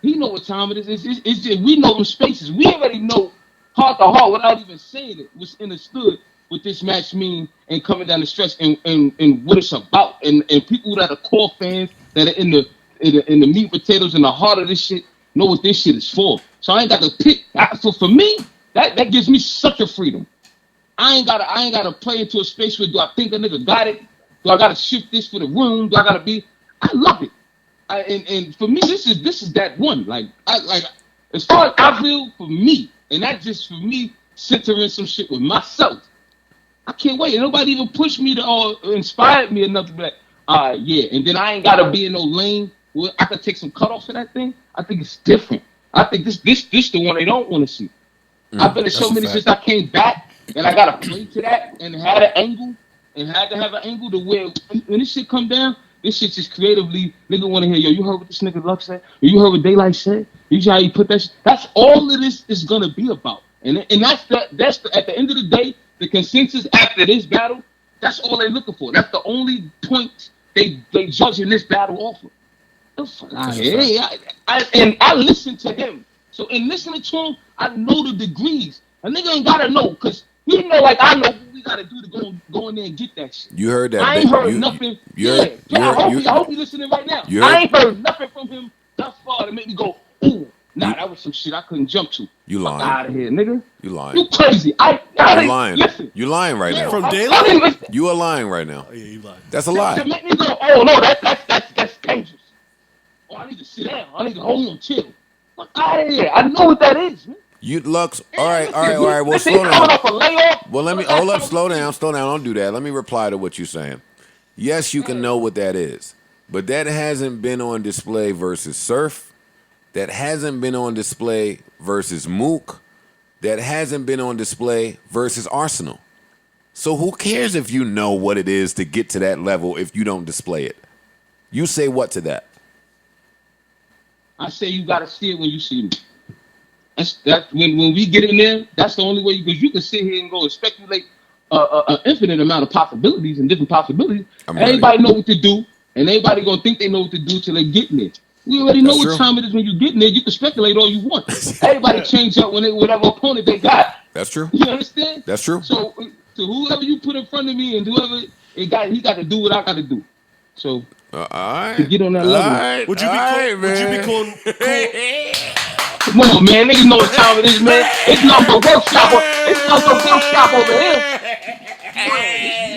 He know what time it is. It's just we know them spaces. We already know heart to heart without even saying it. What's understood what this match mean and coming down the stretch and what it's about. And people that are core fans that are in the meat potatoes and the heart of this shit know what this shit is for. So I ain't got to pick. For me, that gives me such a freedom. I ain't gotta play into a space where do I think a nigga got it? Do I gotta shift this for the room? Do I gotta be? I love it. And for me, this is that one. Like as far as I feel for me, and not just for me centering some shit with myself. I can't wait. Nobody even pushed me to or inspired me enough to be like, yeah. And then I ain't gotta be in no lane where I could take some cutoffs of that thing. I think it's different. I think this the one they don't want to see. I've been to so many since I came back, and I gotta play to that and had an angle and had to have an angle to where when this shit come down, this shit just creatively nigga want to hear. Yo, you heard what this nigga Lux said? You heard what Daylight said? You see how he put that shit? That's all of this is gonna be about. And that's at the end of the day, the consensus after this battle, that's all they're looking for. That's the only point they judging this battle off of. The fuck out here. And I listen to him. So in listening to him, I know the degrees. A nigga ain't gotta know, cause you know, like I know what we gotta do to go in there and get that shit. You heard that? I ain't heard nothing. I hope you listening right now. I ain't heard nothing from him thus far to make me go, ooh, that was some shit I couldn't jump to. You lying? Out of here, nigga. You lying? You crazy? You lying? Listen. You lying right now? From Daylight? You are lying right now. Oh, yeah, you lying. That's a lie. To make me go, oh no, that's dangerous. Oh, I need to sit down. I need to hold on, chill. Fuck out of here. I know what that is, man. You Lux. All right. Well, slow down. Well, let me hold up. Slow down. Don't do that. Let me reply to what you're saying. Yes, you can know what that is, but that hasn't been on display versus Surf. That hasn't been on display versus Mook. That hasn't been on display versus Arsenal. So who cares if you know what it is to get to that level if you don't display it? You say what to that? I say you gotta see it when you see me. That's when we get in there. That's the only way, because you can sit here and go and speculate an infinite amount of possibilities and different possibilities. Everybody know what to do, and everybody gonna think they know what to do till they get in there. We already know what time it is when you get in there. You can speculate all you want. Everybody change up whatever opponent they got. That's true. You understand? That's true. So whoever you put in front of me and whoever he got to do what I got to do. So all right. To get on that level. Right. Would you be cool? Come on, man. Niggas know what time it is, man. It's not the workshop. It's not the workshop over here.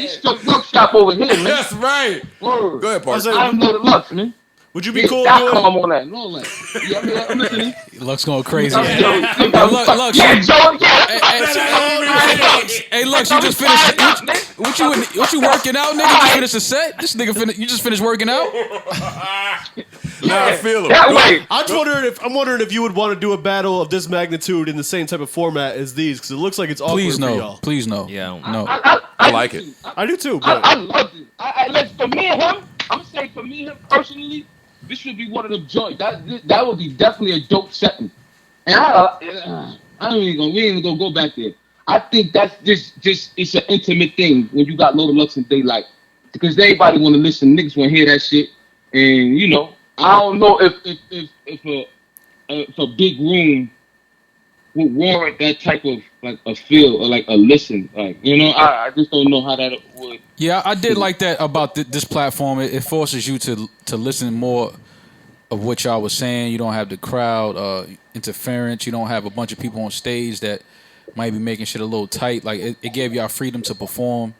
It's the workshop over here, man. That's right. Word. Go ahead, Park. I don't know the Lux, man. Would you be cool doing doing on that? No, like, yeah, I'm listening. Lux going crazy. Lux, hey, Lux, you just finished. What you working out, nigga? You just finished a set. This nigga, you just finished working out. Nah, I feel him. I'm wondering if you would want to do a battle of this magnitude in the same type of format as these, because it looks like it's awkward for y'all. Please no. Yeah, no. I like it. I do too. But I love it. For me and him, I'm saying for me and him personally, this should be one of them joints. That would be definitely a dope setting. And we ain't gonna go back there. I think that's just it's an intimate thing when you got Loaded Lux and Daylight, because everybody want to listen. Niggas want to hear that shit, and you know, I don't know if a big room would warrant that type of like a feel or like a listen. Like, you know, I just don't know how that would. Yeah, I did like that about this platform. It forces you to listen more of what y'all was saying. You don't have the crowd interference. You don't have a bunch of people on stage that might be making shit a little tight. Like it gave y'all freedom to perform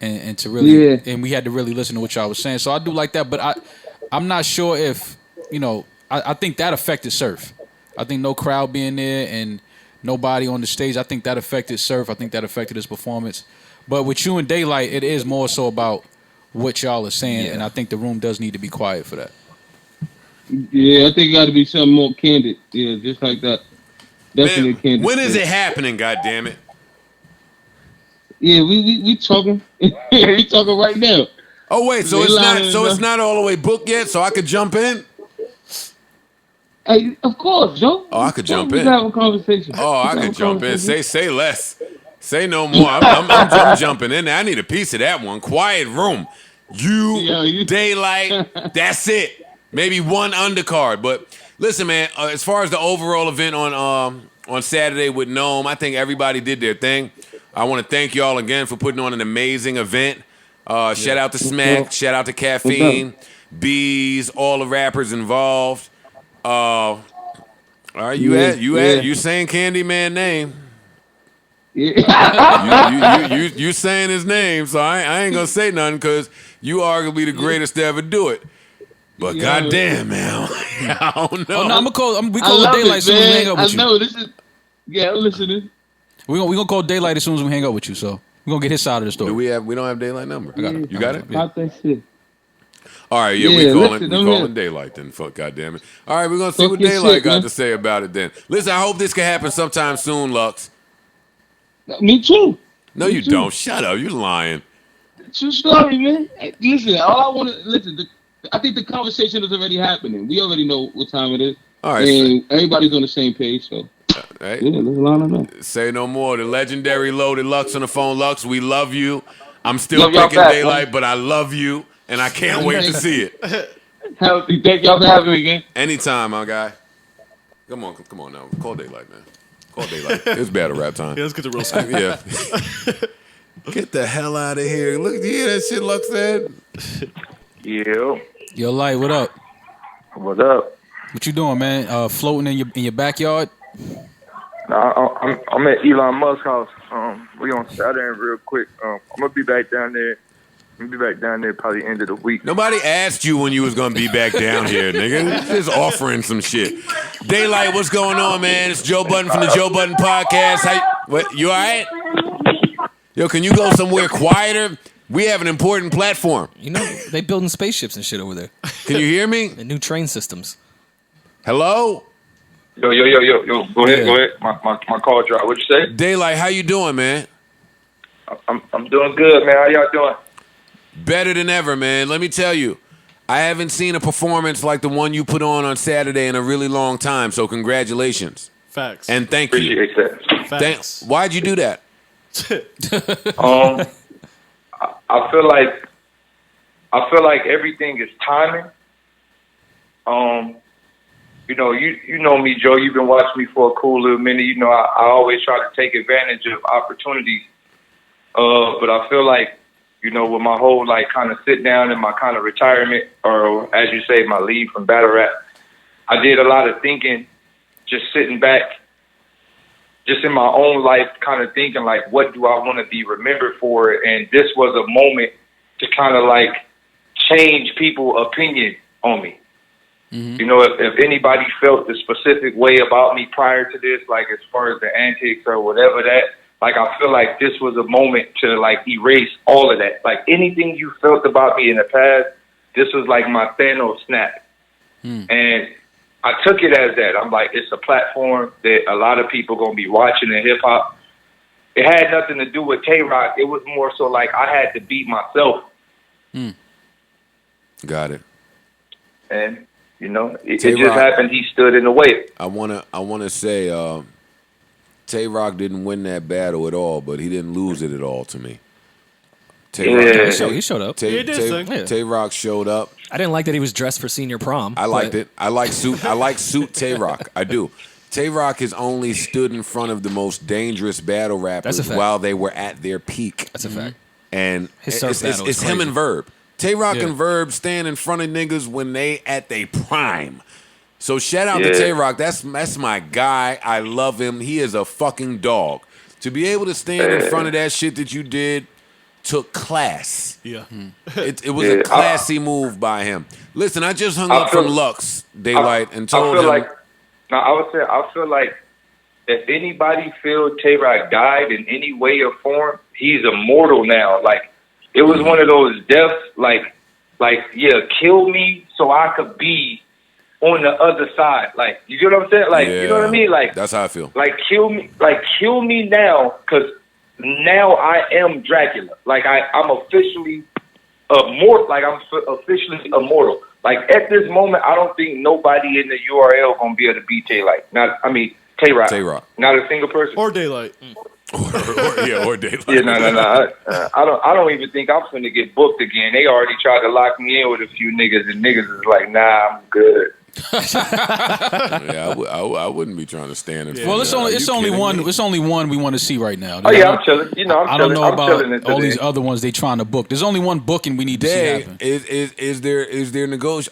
and to really and we had to really listen to what y'all was saying. So I do like that, but I'm not sure if, you know, I think that affected Surf. I think no crowd being there and nobody on the stage, I think that affected Surf. I think that affected his performance. But with you and Daylight, it is more so about what y'all are saying, and I think the room does need to be quiet for that. Yeah, I think it got to be something more candid. Yeah, just like that. Definitely candid. When is it happening, goddammit? Yeah, we talking. We talking right now. Oh wait, so it's not all the way booked yet, so I could jump in? Hey, of course, Joe. Oh, I could jump in. We have a conversation. Oh, I could jump in. Say less. Say no more. I'm jumping in there. I need a piece of that one. Quiet room. You Daylight. That's it. Maybe one undercard. But listen, man. As far as the overall event on Saturday with NOME, I think everybody did their thing. I want to thank y'all again for putting on an amazing event. Shout out to Smack. Shout out to Caffeine, Bees, all the rappers involved. All right, you saying Candyman name? Yeah. You saying his name, so I ain't gonna say nothing because you arguably the greatest to ever do it. But goddamn, man, I don't know. Oh, no, we I call love it daylight as soon as we hang up with you. I know this is. Yeah, I'm listening. We gonna call daylight as soon as we hang up with you. So we're gonna get his side of the story. We don't have daylight number. I got it. You got it? About that shit. All right, Yeah, we listen, I'm calling here. daylight then. Fuck, goddamn it. All right, we're gonna see Fuck what your daylight shit, got man. to say about it then. Listen, I hope this can happen sometime soon, Lux. Me too. No, Me you too. don't. Shut up. You lying. True story, man. Hey, listen, all I want to listen. I think the conversation is already happening. We already know what time it is, All right, and everybody's on the same page. So hey, yeah, let's line them up. say no more. The legendary loaded Lux on the phone. Lux, we love you. I'm still Love y'all thinking back, daylight, man. but I love you, and I can't wait to see it. Thank y'all for having me again. Anytime, my guy. Come on now. Call daylight, man. Call daylight. It's battle rap time. Yeah, let's get to real stuff. Yeah. Get the hell out of here. Look, you hear that shit Lux said? Yeah. Yo, Light, what up? What's up? What you doing, man? Floating in your backyard? I'm at Elon Musk's house. We on Saturday real quick. I'm gonna be back down there. I'm gonna be back down there probably end of the week. Nobody asked you when you was gonna be back down here, nigga. Just offering some shit. Daylight, what's going on, man? It's Joe Budden from the Joe Budden Podcast. What? You all right? Yo, can you go somewhere quieter? We have an important platform. You know, they building spaceships and shit over there. Can you hear me? And new train systems. Hello? Yo. Go ahead. My call dropped. What you say? Daylight, how you doing, man? I'm doing good, man. How y'all doing? Better than ever, man. Let me tell you, I haven't seen a performance like the one you put on Saturday in a really long time. So congratulations. Facts. And thank you. Appreciate that. Facts. Why'd you do that? I feel like everything is timing. You know me, Joe. You've been watching me for a cool little minute. You know, I always try to take advantage of opportunities. But I feel like, you know, with my whole like kind of sit down and my kind of retirement, or as you say, my leave from battle rap, I did a lot of thinking, just sitting back, just in my own life, kind of thinking like, what do I want to be remembered for? And this was a moment to kind of like change people's opinion on me. Mm-hmm. You know, if anybody felt the specific way about me prior to this, like as far as the antics or whatever that, like I feel like this was a moment to like erase all of that. Like anything you felt about me in the past, this was like my Thanos snap. And I took it as that. I'm like, it's a platform that a lot of people going to be watching in hip hop. It had nothing to do with Tay-Rock. It was more so like I had to beat myself. Got it. And, you know, it just happened. He stood in the way. I wanna say Tay-Rock didn't win that battle at all, but he didn't lose it at all to me. He showed up. Tay-Rock showed up. I didn't like that he was dressed for senior prom. I liked it. I like suit Tay-Rock. I do. Tay-Rock has only stood in front of the most dangerous battle rappers while they were at their peak. That's a fact. And it's him and Verb. Tay-Rock and Verb stand in front of niggas when they at their prime. So shout out to Tay-Rock. That's my guy. I love him. He is a fucking dog. To be able to stand in front of that shit that you did took class. Yeah. It was a classy move by him. Listen, I just hung up from Lux, Daylight, and told him. I feel like if anybody feel Tay-Rock died in any way or form, he's immortal now. Like, it was one of those deaths, kill me so I could be on the other side. Like, you get what I'm saying? Like, you know what I mean? Like, that's how I feel. Like, kill me now, because now I am Dracula. Like, I'm officially immortal. Like, I'm officially immortal. Like, at this moment, I don't think nobody in the URL gonna be able to beat Tay-Rock. Tay-Rock. Not a single person. Or Daylight. or Daylight. Yeah, no. I don't even think I'm finna get booked again. They already tried to lock me in with a few niggas, and niggas is like, nah, I'm good. I wouldn't be trying to stand in front. Well, it's only one we want to see right now. Oh yeah, I'm chilling. You know, I don't know about all these other ones they trying to book. There's only one booking we need to see happen.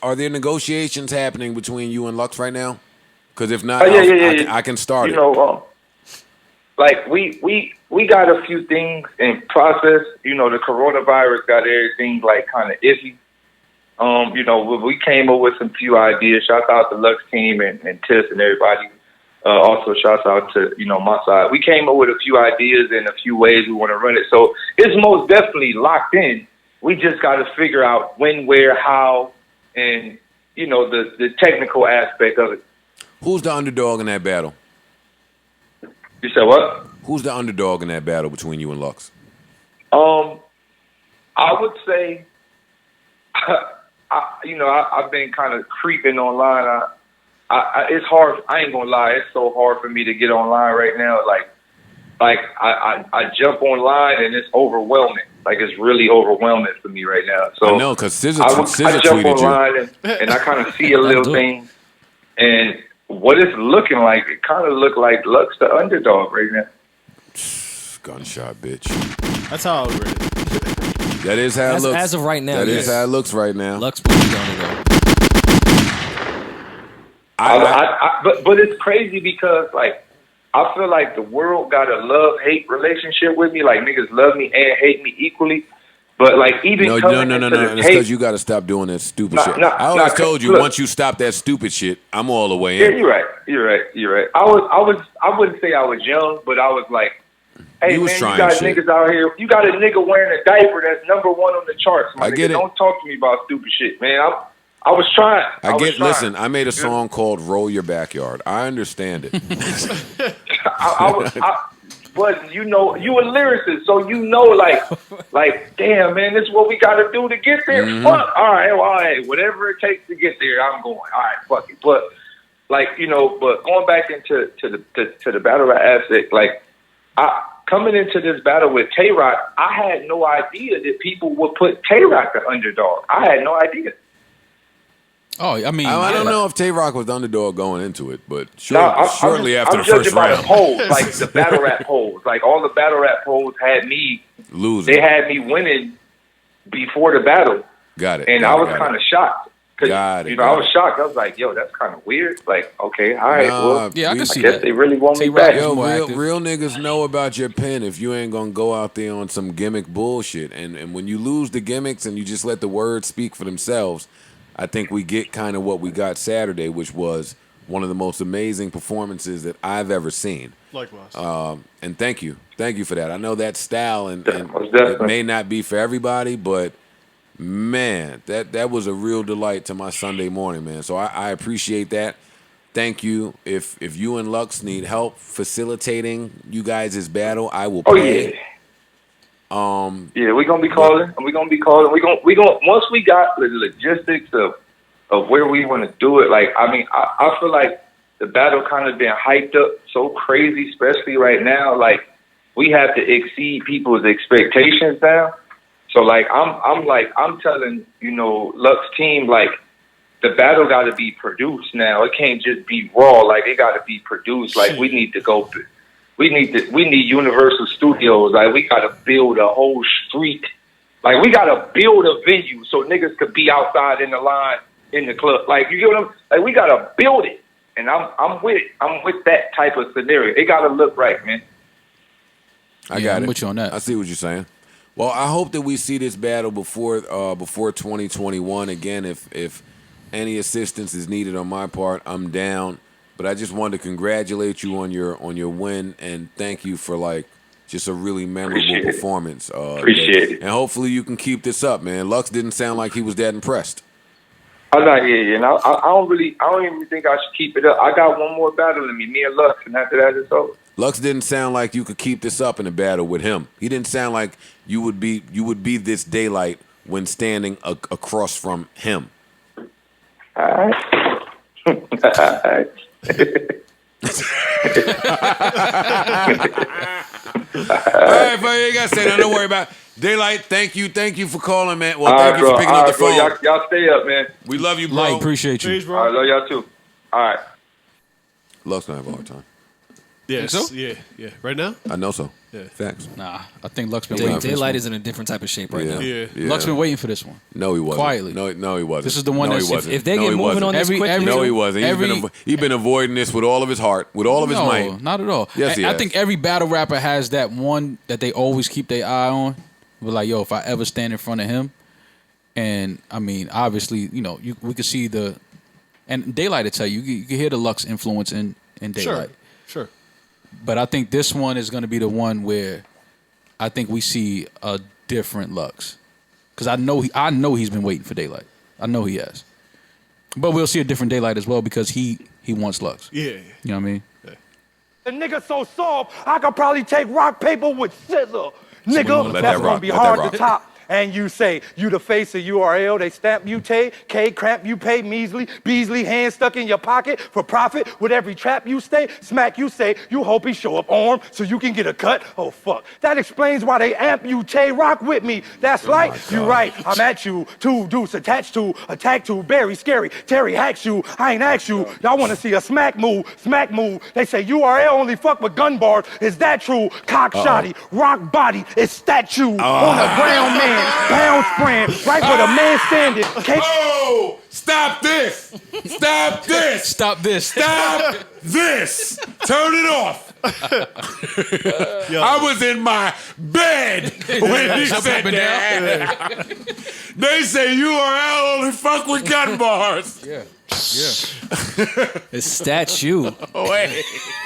Are there negotiations happening between you and Lux right now? Because if not, I can start you know, like we we got a few things in process. You know, the coronavirus got everything like kind of iffy. You know, we came up with some few ideas. Shout out to Lux team and Tiss and everybody. Also, shouts out to, you know, my side. We came up with a few ideas and a few ways we want to run it. So it's most definitely locked in. We just got to figure out when, where, how, and, you know, the technical aspect of it. Who's the underdog in that battle? You said what? Who's the underdog in that battle between you and Lux? I would say, I've been kind of creeping online. It's hard. I ain't gonna lie. It's so hard for me to get online right now. Like I jump online and it's overwhelming. Like it's really overwhelming for me right now. So I know, because Scissor I jump tweeted online and I kind of see a little thing, and what it's looking like, it kind of look like Lux the underdog right now. Gunshot, bitch. That's how I would rate it. That is how it looks. As of right now, That is how it looks right now. Lux will be the underdog. But it's crazy because, like, I feel like the world got a love-hate relationship with me. Like, niggas love me and hate me equally. But, like, even No. It's because you got to stop doing that stupid shit. I always told you, once you stop that stupid shit, I'm all the way in. Yeah, you're right. I wouldn't say I was young, but I was like, hey, man, you got niggas out here. You got a nigga wearing a diaper that's #1 on the charts. I get it. Don't talk to me about stupid shit, man. I was trying. Listen, I made a song called Roll Your Backyard. I understand it. But you know, you a lyricist, so you know, like, damn, man, this is what we got to do to get there. Mm-hmm. Fuck, all right, whatever it takes to get there, I'm going. All right, fuck it. But like, you know, but going back into the battle rap aspect, like, coming into this battle with Tay-Rock, I had no idea that people would put Tay-Rock the underdog. I had no idea. Oh, I mean, I don't know if Tay-Rock was the underdog going into it, but shortly after the first round. I'm judging by the polls, like the battle rap polls. Like all the battle rap polls had me losing. They had me winning before the battle. Got it. And I was kind of shocked. Got it. You know, I was shocked. I was like, yo, that's kind of weird. Like, okay, all right, well, yeah, I can see guess that. they really want me back. Yo, real niggas know about your pen if you ain't gonna go out there on some gimmick bullshit. And when you lose the gimmicks and you just let the words speak for themselves, I think we get kind of what we got Saturday, which was one of the most amazing performances that I've ever seen. Likewise. And thank you for that. I know that style and it may not be for everybody, but man, that was a real delight to my Sunday morning, man. So I appreciate that. Thank you. If you and Lux need help facilitating you guys' battle, I will pay. Yeah, we're gonna be calling. We're gonna once we got the logistics of where we want to do it. Like, I mean, I feel like the battle kind of been hyped up so crazy, especially right now. Like, we have to exceed people's expectations now. So like, I'm telling, you know, Lux team, like, the battle got to be produced now. It can't just be raw. Like, it got to be produced. Like, we need to go. We need Universal Studios. Like, we got to build a whole street. Like, we got to build a venue so niggas could be outside in the line in the club. Like, you get what I'm? Like, we got to build it. And I'm with it. I'm with that type of scenario. It got to look right, man. I got I'm it. with you on that. I see what you're saying. Well, I hope that we see this battle before 2021. Again, if any assistance is needed on my part, I'm down. But I just wanted to congratulate you on your win and thank you for like just a really memorable performance. Appreciate it. And hopefully you can keep this up, man. Lux didn't sound like he was that impressed. I'm not here, and I don't even think I should keep it up. I got one more battle in me and Lux, and after that it's over. Lux didn't sound like you could keep this up in a battle with him. He didn't sound like you would be this daylight when standing across from him. All right. All right. All right, bro, you gotta say that. Don't worry about it. Daylight. Thank you for calling, man. Well, thank you for picking up the phone. Y'all stay up, man. We love you, bro. Light, appreciate you. Peace, bro. I love y'all too. All right. Lux gonna have a hard time. Yes. Think so? Yeah. Right now? I know so. Yeah. Facts. Nah, I think Luck's been waiting for this Daylight one. is in a different type of shape right now. Yeah. Luck's been waiting for this one. No, he wasn't. Quietly. No, he wasn't. This is the one no, that's- he wasn't. If they No, get he moving wasn't. on this quickly, No, he wasn't. He's been avoiding this with all of his heart, with all of his might. Not at all. Yes, he I has. think every battle rapper has that one that they always keep their eye on. But like, yo, if I ever stand in front of him, and I mean, obviously, we could see and Daylight to tell you, you can hear the Lux influence in Daylight. Sure. But I think this one is going to be the one where I think we see a different Lux, because I know he's been waiting for Daylight. I know he has. But we'll see a different Daylight as well, because he wants Lux. Yeah. You know what I mean? The nigga so soft, I could probably take rock paper with scissor. Nigga, let that's that gonna rock, be let that hard rock. to top. And you say, you the face of URL, they stamp mutate, K cramp you pay, measly, Beasley, hand stuck in your pocket for profit. With every trap you stay, smack you say, you hope he show up armed so you can get a cut. Oh fuck, that explains why they amputate, rock with me. That's like, you right, I'm at you, two deuce attached to, attack to, very scary, Terry hacks you, I ain't asked you, y'all wanna see a smack move, they say URL only fuck with gun bars, is that true? Cock shotty, rock body, it's statue, on the ground man. Pound spraying, right where the man standing. Oh! Stop this! Stop this! Stop this! Stop this! Turn it off! I was in my bed when he said that. They say URL only fuck with gun bars. Yeah. It's statue. Oh, wait.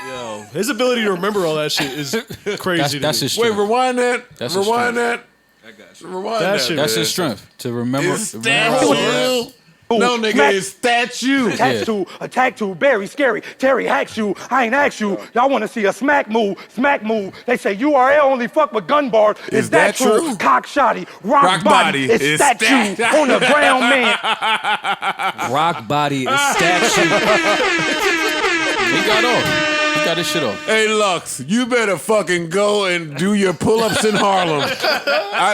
Yo, his ability to remember all that shit is crazy. That's to me. his Wait, strength. rewind that. That's his Rewind strength. that. Rewind That that. shit- That's his strength to remember. It's statue. No, nigga, Smack- it's statue. Attached to, attack to, very scary. Terry hacks you, I ain't asked you. Y'all wanna see a smack move, they say URL only fuck with gun bars. Is that true? Cock shotty, rock body, it's statue. On the ground man. Rock body is statue. He got off. He got his shit off. Hey, Lux, you better fucking go and do your pull-ups in Harlem.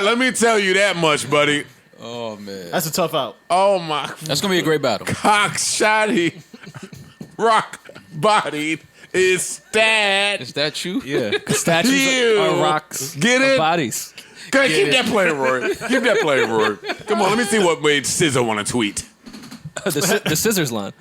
Let me tell you that much, buddy. Oh man, That's a tough out. Oh, my. that's gonna be a great battle. Cock shotty, rock bodied is stat. Is that you? Yeah. Statues You. are rocks. Get are it? bodies. Keep that playing, Rory. Keep that playing, Rory. Come on, let me see what made SZA want to tweet. The scissors line.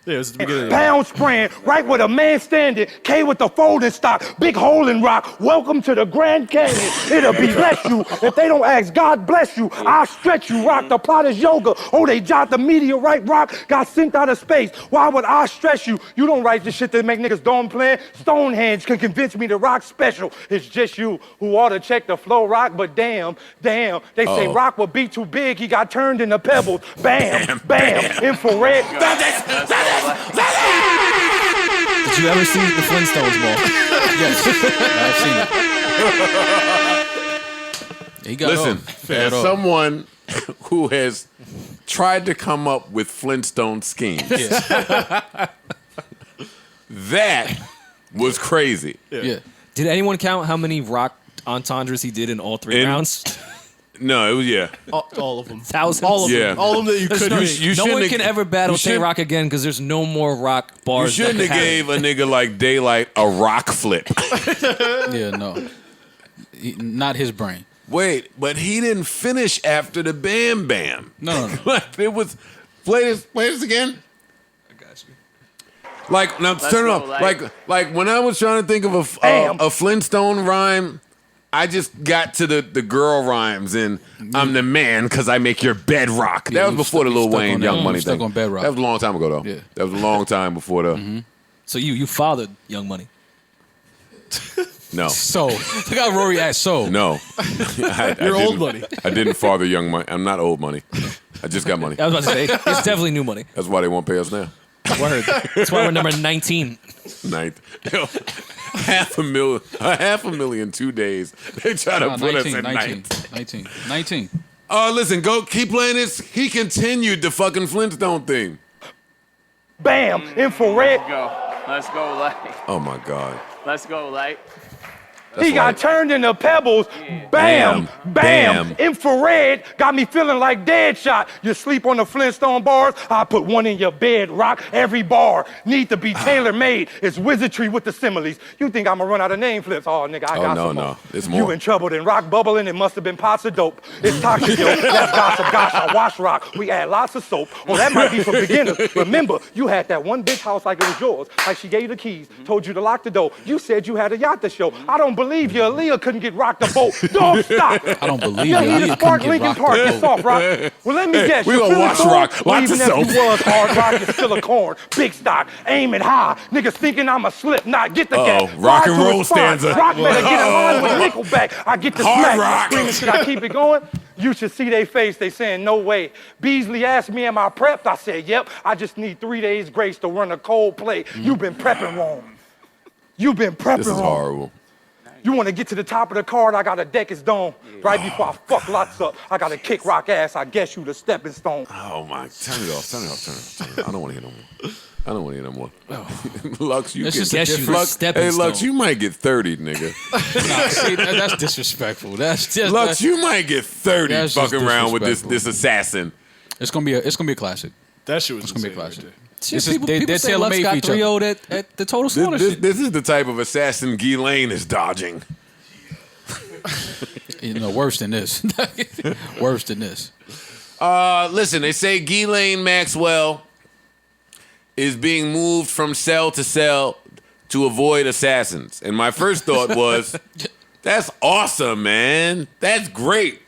Yeah, it was the beginning. Pound spraying, right where the man standing. K with the folding stock, big hole in rock. Welcome to the Grand Canyon. It'll be bless you. If they don't ask, God bless you. I'll stretch you, rock. The plot is yoga. Oh, they jot the meteorite rock. Got sent out of space. Why would I stress you? You don't write the shit that make niggas don't plan. Stonehenge can convince me to rock special. It's just you who ought to check the flow rock, but damn. They say rock would be too big. He got turned into pebbles. Bam, infrared. Did you ever see the Flintstones ball? Yes, I've seen it. He got Listen, off. as someone who has tried to come up with Flintstone schemes, that was crazy. Yeah. Did anyone count how many rock entendres he did in all three rounds? No, it was All of them. Thousands. All of Yeah. them. All of them that you There's could no, make. you no one shouldn't can have- ever battle you should- Tay-Rock again because there's no more rock You bars. shouldn't have gave a nigga like Daylight a rock flip. Yeah, no. Not his brain. Wait, but he didn't finish after the Bam Bam. No. Like, it was. Play this again. I got you. Like now, turn it off. Like when I was trying to think of a Flintstone rhyme, I just got to the girl rhymes and I'm the man because I make your bed rock. Yeah, That was you before stuck- the Lil you stuck Wayne on Young that. Money You stuck thing. on Bedrock. That was a long time ago though. Yeah. That was a long time before the. So you fathered Young Money. No. So look how Rory asked. So No. You're old money. I didn't father Young Money. I'm not old money. I just got money. I was about to say it's definitely new money. That's why they won't pay us now. Word. That's why we're number 19. Ninth. Half a million 2 days. They try to put us at 19. ninth. 19. Listen, go keep playing this. He continued the fucking Flintstone thing. Bam, infrared. Let's go, light. Oh my God. Let's go, light. He got turned into pebbles. Bam, bam, Infrared got me feeling like Deadshot. You sleep on the Flintstone bars, I put one in your bed, rock every bar. Need to be tailor-made. It's wizardry with the similes. You think I'm gonna run out of name flips? Oh, nigga, I got some more. No, it's more. You in trouble, then rock bubbling, it must have been pots of dope. It's toxic, yo, that's gossip, gosh, I wash rock. We add lots of soap. Well, that might be for beginners. Remember, you had that one bitch house like it was yours. Like she gave you the keys, told you to lock the door. You said you had a yacht to show. I don't believe you. Aaliyah couldn't get rocked the boat. Dog, stop. I don't believe you. Aaliyah He just sparked Lincoln Park. It's soft rock. Well, let me guess. We gonna watch rock. Lots of soap. Even if you was hard rock, you're still a corn. Big stock, aiming high. Niggas thinking I'm a slip knot. Get the gas. Rock and roll stanza. Rock better get in line with Nickelback. I get the Hard smack. rock. Screaming, should I keep it going? You should see their face. They saying, no way. Beasley asked me, am I prepped? I said, yep. I just need 3 days grace to run a cold play. You've been prepping wrong. You've been prepping wrong. This is horrible. You want to get to the top of the card, I got to deck his dome. Right before I fuck lots up, I got to kick rock ass. I guess you the stepping stone. Oh, my. Turn it off. I don't want to hear no more. Lux, you Let's get... just guess you the stepping Hey, Lux, stone. you might get 30, nigga. Nah, see, that's disrespectful. That's just Lux, you might get 30 That's just fucking around with disrespectful. this assassin. It's gonna be a classic. That shit was It's gonna be a insane right classic. there. This is- People they're say Lux tailor-made got for each other. 3-0'd at the Total Slaughter shit. This is the type of assassin Guy Lane is dodging. Worse than this. Worse than this. Listen, they say Ghislaine Maxwell is being moved from cell to cell to avoid assassins. And my first thought was, that's awesome, man. That's great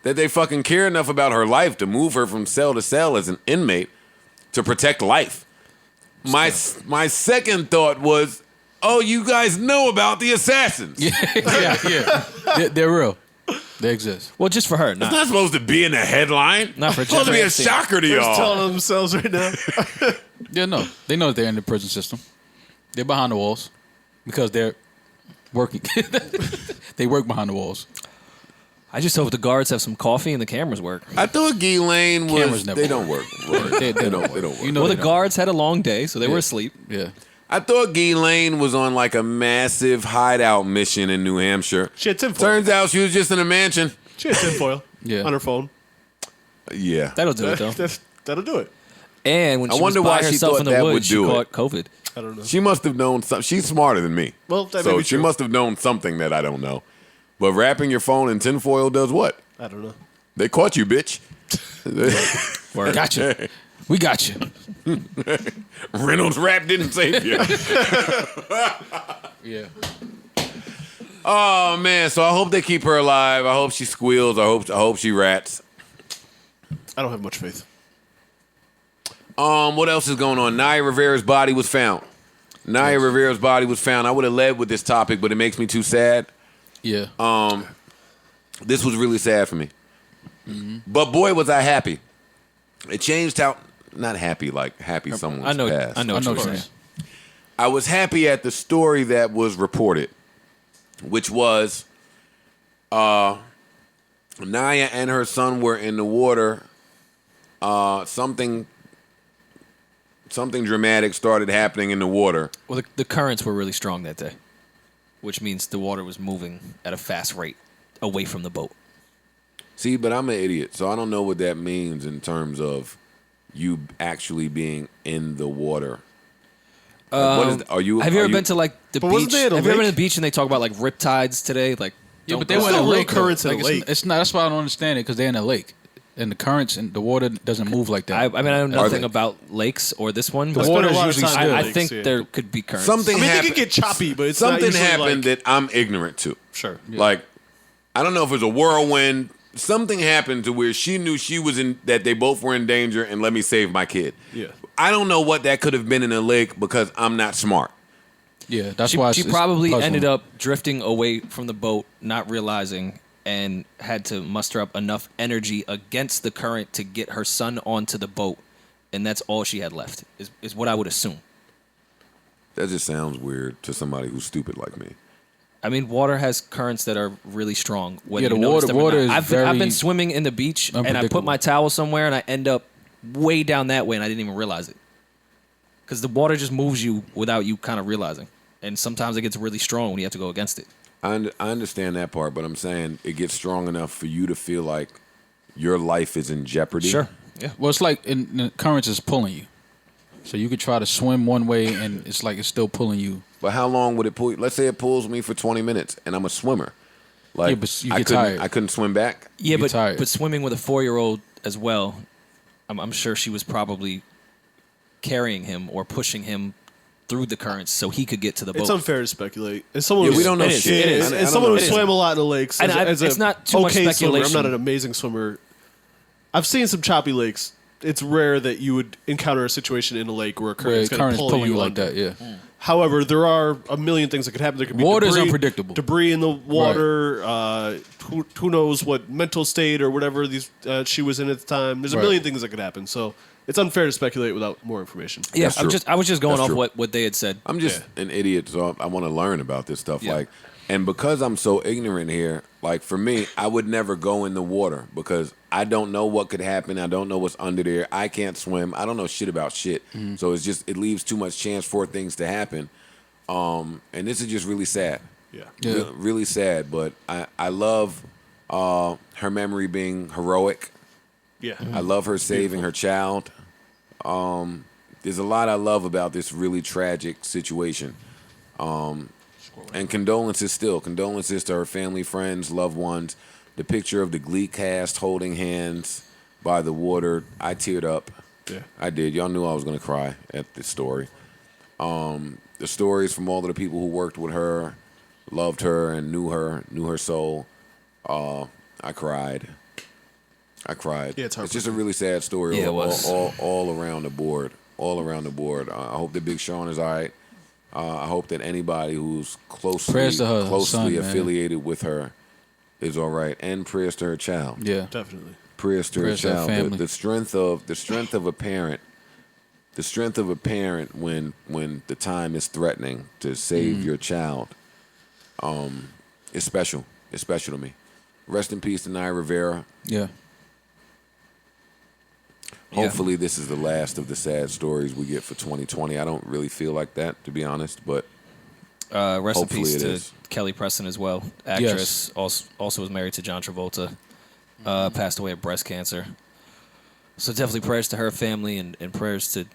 that they fucking care enough about her life to move her from cell to cell as an inmate to protect life. My second thought was, oh, you guys know about the assassins. Yeah. They're real. They exist. Well, just for her. It's not supposed to be in the headline. Not for It's supposed to be a Jeffrey shocker to They're y'all. telling themselves right now. Yeah, no. They know that they're in the prison system. They're behind the walls because they're working. They work behind the walls. I just hope the guards have some coffee and the cameras work. I thought Ghislaine was. Cameras never They don't work. They don't They don't work. You know Well, they the don't. guards had a long day, so they were asleep. Yeah. I thought Ghislaine was on like a massive hideout mission in New Hampshire. She had tinfoil. Turns out she was just in a mansion. She had tinfoil on her phone. Yeah. That'll do it, though. That'll do it. And when I she was wonder by why she herself thought in the that would woods, she do caught it. COVID. I don't know. She must have known something. She's smarter than me. Well, that may so be she true. must have known something that I don't know. But wrapping your phone in tinfoil does what? I don't know. They caught you, bitch. Got you. We got you. Reynolds rap didn't save you. Yeah. Oh man, so I hope they keep her alive. I hope she squeals. I hope she rats. I don't have much faith. What else is going on? Naya Rivera's body was found. Naya Rivera's body was found. I would have led with this topic, but it makes me too sad. Yeah. This was really sad for me. But boy, was I happy. It changed how, not happy like happy someone's passed. I know what you're saying. I was happy at the story that was reported, which was Naya and her son were in the water. Something dramatic started happening in the water. Well, the currents were really strong that day, which means the water was moving at a fast rate away from the boat. See, but I'm an idiot, so I don't know what that means in terms of you actually being in the water. Like, what is, are you? Have you are ever been to like the But wasn't beach? they Have at a you ever been lake? to the beach and they talk about like riptides today? Like, Yeah, don't but they go were in a still real lake. currents though. in a Like, lake. It's not. That's why I don't understand it because they're in a lake, and the currents and the water doesn't move like that. I mean, I know nothing they? about lakes or this one, The but water is a lot of usually time in still. I lakes, think yeah. there could be currents. Something I mean, happened. they could get choppy, but it's not Something usually happened like, that I'm ignorant to. Sure. Like, I don't know if it was a whirlwind. Something happened to where she knew she was in, that they both were in danger, and let me save my kid. Yeah. I don't know what that could have been in a lake because I'm not smart. Yeah, that's She, why she it's probably puzzling. ended up drifting away from the boat, not realizing, and had to muster up enough energy against the current to get her son onto the boat, and that's all she had left. Is what I would assume. That just sounds weird to somebody who's stupid like me. I mean, water has currents that are really strong. Whether Yeah, the you notice water- them or water not. is I've very been swimming in the beach, and I put unpredictable. my towel somewhere, and I end up way down that way, and I didn't even realize it. Because the water just moves you without you kind of realizing. And sometimes it gets really strong when you have to go against it. I understand that part, but I'm saying it gets strong enough for you to feel like your life is in jeopardy. Sure. Yeah. Well, it's like the currents is pulling you. So you could try to swim one way, and it's like it's still pulling you. But how long would it pull you? Let's say it pulls me for 20 minutes, and I'm a swimmer. Like, Yeah, but you I get couldn't, tired. I couldn't swim back. Yeah, You're tired. but swimming with a 4-year-old as well, I'm sure she was probably carrying him or pushing him through the currents so he could get to the boat. It's unfair to speculate. As someone Yeah, who's, we don't know It is, shit. it is. As someone who It is. swam a lot in the lakes, And as it's a not too much swimmer, I'm speculation. not an amazing swimmer. I've seen some choppy lakes. It's rare that you would encounter a situation in a lake where a current Where is the going to current's pull pulling you you like under. that, yeah. However, there are a million things that could happen. There could be Water is debris, unpredictable. Debris in the water. Who knows what mental state or whatever she was in at the time. There's a Right. million things that could happen. So it's unfair to speculate without more information. Yeah, That's true. I was just going That's off true. what they had said. I'm just an idiot, so I want to learn about this stuff. Yeah. Like, and because I'm so ignorant here, like for me, I would never go in the water because I don't know what could happen. I don't know what's under there. I can't swim. I don't know shit about shit. So it leaves too much chance for things to happen. And this is just really sad. Yeah. Really sad. But I love her memory being heroic. Yeah. I love her saving her child. There's a lot I love about this really tragic situation. And condolences to her family, friends, loved ones. The picture of the Glee cast holding hands by the water. I teared up. Yeah. I did. Y'all knew I was going to cry at this story. The stories from all of the people who worked with her, loved her and knew her soul. I cried. Yeah, it's just a really sad story. Yeah, it was. All around the board. I hope that Big Sean is all right. I hope that anybody who's Prayers to her son, closely man. affiliated with her is all right, and prayers to her child. Yeah. Definitely. Prayers to her Prayers to her child. family. The strength of a parent. The strength of a parent when the time is threatening to save your child. Is special. It's special to me. Rest in peace to Naya Rivera. Yeah. Hopefully this is the last of the sad stories we get for 2020. I don't really feel like that, to be honest, but Rest in hopefully peace it to is. Kelly Preston as well. Actress, also was married to John Travolta. Passed away of breast cancer. So definitely prayers to her family and prayers to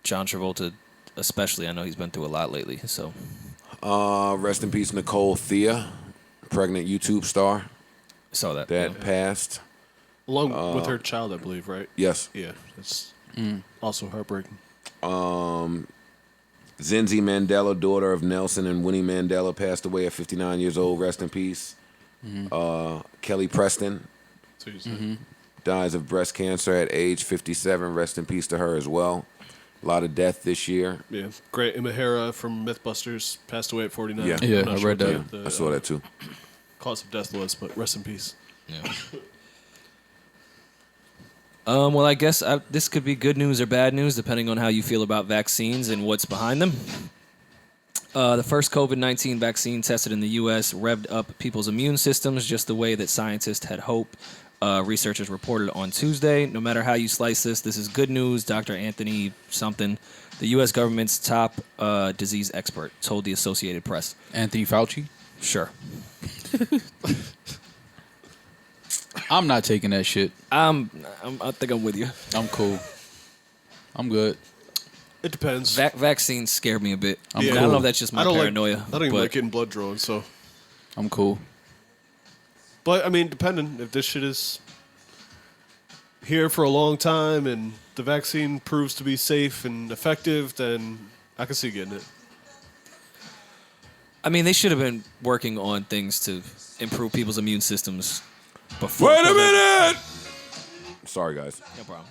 John Travolta especially. I know he's been through a lot lately. So Rest in peace, Nicole Thea, pregnant YouTube star saw that. that passed. Along with her child, I believe, right? Yes. Yeah. That's also heartbreaking. Zinzi Mandela, daughter of Nelson and Winnie Mandela, passed away at 59 years old. Rest in peace. Kelly Preston dies of breast cancer at age 57. Rest in peace to her as well. A lot of death this year. Yeah. Great Imahara from Mythbusters passed away at 49. Yeah. Yeah, I'm not I sure read what that. I saw that too. Cause of death was, but rest in peace. Yeah. Well, I guess this could be good news or bad news, depending on how you feel about vaccines and what's behind them. The first COVID-19 vaccine tested in the U.S. revved up people's immune systems just the way that scientists had hoped. Researchers reported on Tuesday. No matter how you slice this is good news. Dr. Anthony something, the U.S. government's top disease expert, told the Associated Press. Anthony Fauci? Sure. I'm not taking that shit. I think I'm with you. I'm cool. I'm good. It depends. Vaccines scare me a bit. I'm I cool. don't know if that's just my I don't paranoia. I don't even but like getting blood drawn, so. I'm cool. But, I mean, depending. If this shit is here for a long time and the vaccine proves to be safe and effective, then I can see getting it. I mean, they should have been working on things to improve people's immune systems before. Wait a COVID. minute! Sorry, guys. No problem.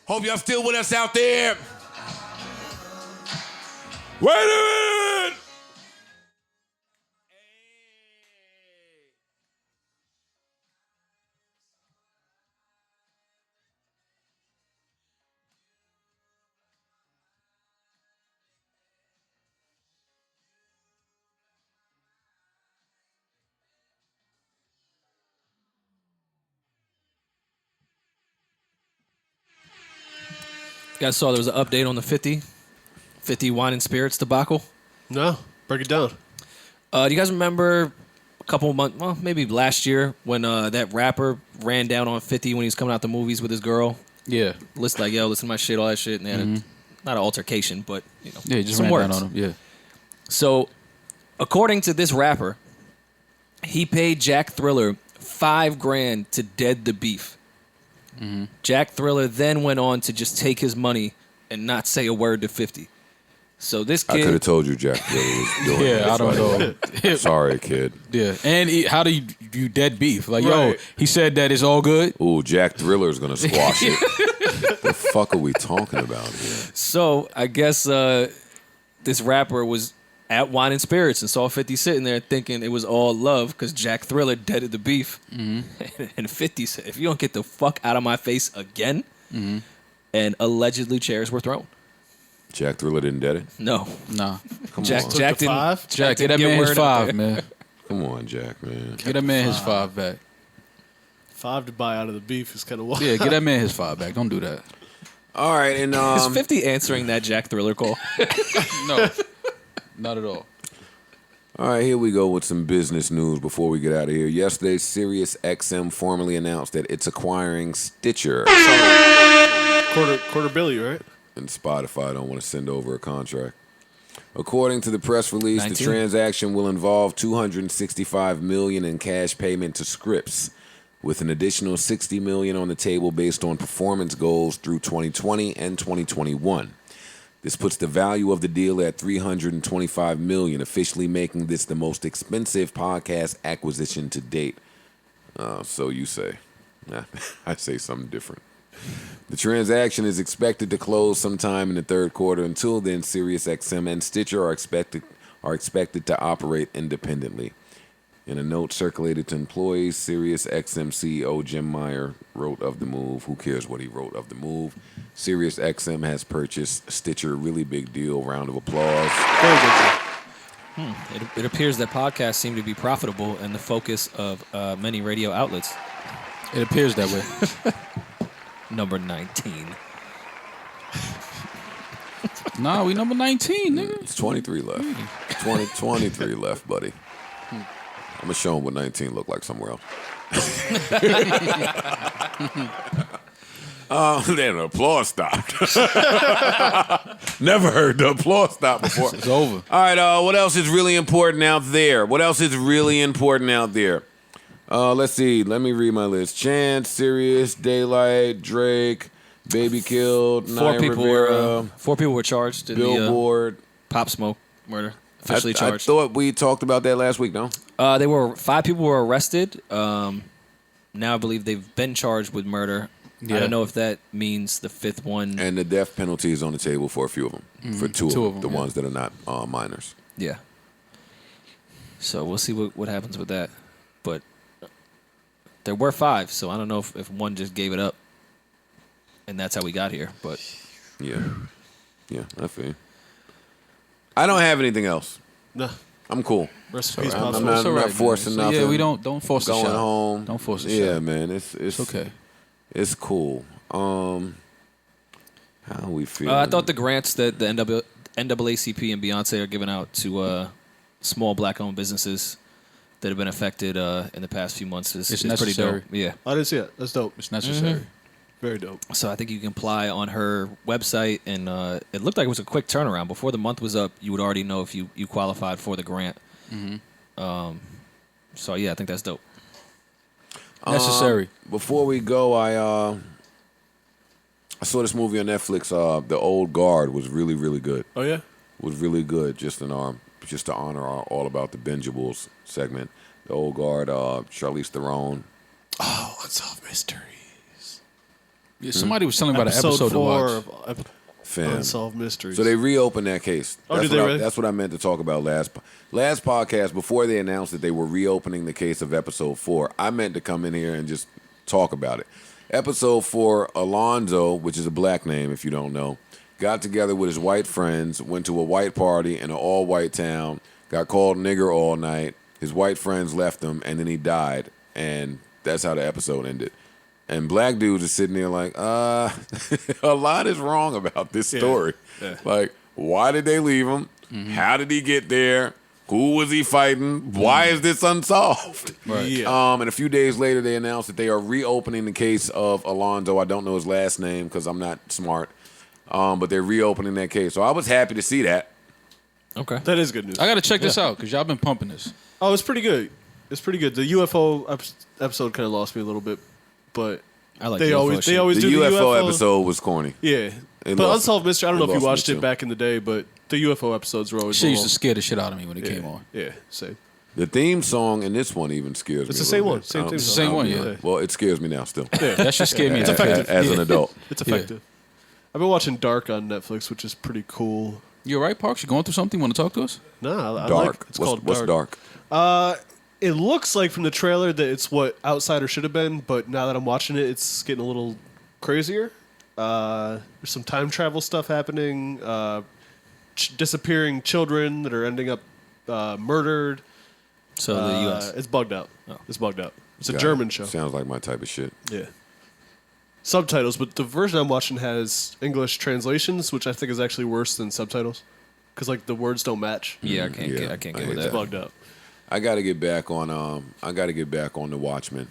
Hope y'all still with us out there. Wait a minute. You guys saw there was an update on the 50 wine and spirits debacle? No, break it down. Do you guys remember a couple of months, well, maybe last year, when that rapper ran down on 50 when he was coming out the movies with his girl? Yeah. Listen, like, yo, listen to my shit, all that shit. And they had not an altercation, but, you know, Yeah, he just some ran words. down on him. Yeah. So, according to this rapper, he paid Jack Thriller $5,000 to dead the beef. Jack Thriller then went on to just take his money and not say a word to 50. So this I kid, could have told you Jack Thriller was doing Yeah, this. I don't know. Sorry, kid. Yeah. And how do you dead beef? Like, yo, Right. he said that it's all good. Ooh, Jack Thriller's gonna squash it. The fuck are we talking about here? so I guess this rapper was at Wine and Spirits and saw 50 sitting there thinking it was all love because Jack Thriller deaded the beef. And 50 said, if you don't get the fuck out of my face again, and allegedly chairs were thrown. Jack Thriller didn't dead it? No. Nah. Come Jack, on. Jack didn't. $5? Jack, get that didn't man his word out $5, there. man. Come on, Jack, man. Get that man his $5 back. $5 to buy out of the beef is kind of wild. Yeah, get that man his $5 back. Don't do that. All right, and Is 50 answering that Jack Thriller call? No. Not at all. all right, here we go with some business news before we get out of here. Yesterday, SiriusXM formally announced that it's acquiring Stitcher. Quarter billy, right? And Spotify don't want to send over a contract. According to the press release, 19. the transaction will involve $265 million in cash payment to Scripps, with an additional $60 million on the table based on performance goals through 2020 and 2021. This puts the value of the deal at $325 million, officially making this the most expensive podcast acquisition to date. So you say. Nah, I say something different. The transaction is expected to close sometime in the third quarter. Until then, SiriusXM and Stitcher are expected to operate independently. In a note circulated to employees, SiriusXM CEO Jim Meyer wrote of the move. Who cares what he wrote of the move? SiriusXM has purchased Stitcher. Really big deal. Round of applause. Very good. It appears that podcasts seem to be profitable and the focus of many radio outlets. It appears that way. Number 19. Nah, we number 19, nigga. It's 23 left. 23 left, buddy. I'm going to show him what 19 look like somewhere else. Then the applause stopped. Never heard the applause stop before. It's over. All right, what else is really important out there? Let's see. Let me read my list. Chance, Sirius, Daylight, Drake, Baby Killed, Naya Rivera, Four people were charged in Billboard. the Pop Smoke murder. Officially I charged. thought we talked about that last week, no? 5 people were arrested. Now I believe they've been charged with murder. Yeah. I don't know if that means the 5th one. And the death penalty is on the table for a few of them. For two of them, the yeah. ones that are not minors. Yeah. So we'll see what happens with that. But there were 5, so I don't know if one just gave it up. And that's how we got here. But Yeah, I feel you. I don't have anything else. No. I'm cool. Rest in peace, I'm Pop not, Smoke. I'm not forcing nothing. Yeah, we don't force the Going shot. home. Don't force the shot. Yeah, man, it's okay. It's cool. How are we feeling? I thought the grants that the NAACP and Beyonce are giving out to small black-owned businesses that have been affected in the past few months is pretty necessary. dope. Yeah. I didn't see it. That's dope. It's necessary. Very dope. So I think you can apply on her website, and it looked like it was a quick turnaround. Before the month was up, you would already know if you qualified for the grant. So yeah, I think that's dope. Necessary. Before we go, I saw this movie on Netflix. The Old Guard was really, really good. Oh yeah. Was really good. Just to honor our All About the Bingeables segment. The Old Guard. Charlize Theron. Oh, Unsolved Mysteries. Yeah, somebody was telling me about an episode to watch. of Fam. Unsolved Mysteries. So they reopened that case. Oh, That's did they what really? That's what I meant to talk about last podcast. Before they announced that they were reopening the case of episode 4, I meant to come in here and just talk about it. Episode 4, Alonzo, which is a black name if you don't know, got together with his white friends, went to a white party in an all-white town, got called nigger all night. His white friends left him, and then he died. And that's how the episode ended. And black dudes are sitting there like, a lot is wrong about this story. Yeah. Like, why did they leave him? How did he get there? Who was he fighting? Why is this unsolved? Right. Yeah. And a few days later, they announced that they are reopening the case of Alonzo. I don't know his last name because I'm not smart. But they're reopening that case. So I was happy to see that. Okay. That is good news. I got to check this out because y'all been pumping this. Oh, it's pretty good. It's pretty good. The UFO episode kind of lost me a little bit, but I like they UFO always shit. do The the UFO episode was corny. Yeah, It but lost- Unsolved Mystery. I don't it know if you lost me watched too. it back in the day, but the UFO episodes were always Shit used little- to scare the shit out of me when it came on. Yeah, same. The theme song in this one even scares me. It's a the same little one. bit. Same theme It's the song. same one, yeah. Well, it scares me now still. Yeah. That shit scared me. It's effective. As an adult. It's effective. I've been watching Dark on Netflix, which is pretty cool. You all right, Parks? You going through something? Want to talk to us? No, I Dark. like. It's called What's Dark. dark? It looks like from the trailer that it's what Outsider should have been, but now that I'm watching it, it's getting a little crazier. There's some time travel stuff happening, disappearing children that are ending up murdered. So the U.S. It's bugged out. Oh. It's bugged out. It's a Got German it. show. Sounds like my type of shit. Yeah. Subtitles, but the version I'm watching has English translations, which I think is actually worse than subtitles, because like the words don't match. Yeah, I can't Yeah, get I with hate It's that. bugged out. I got to get back on. I got to get back on The Watchmen.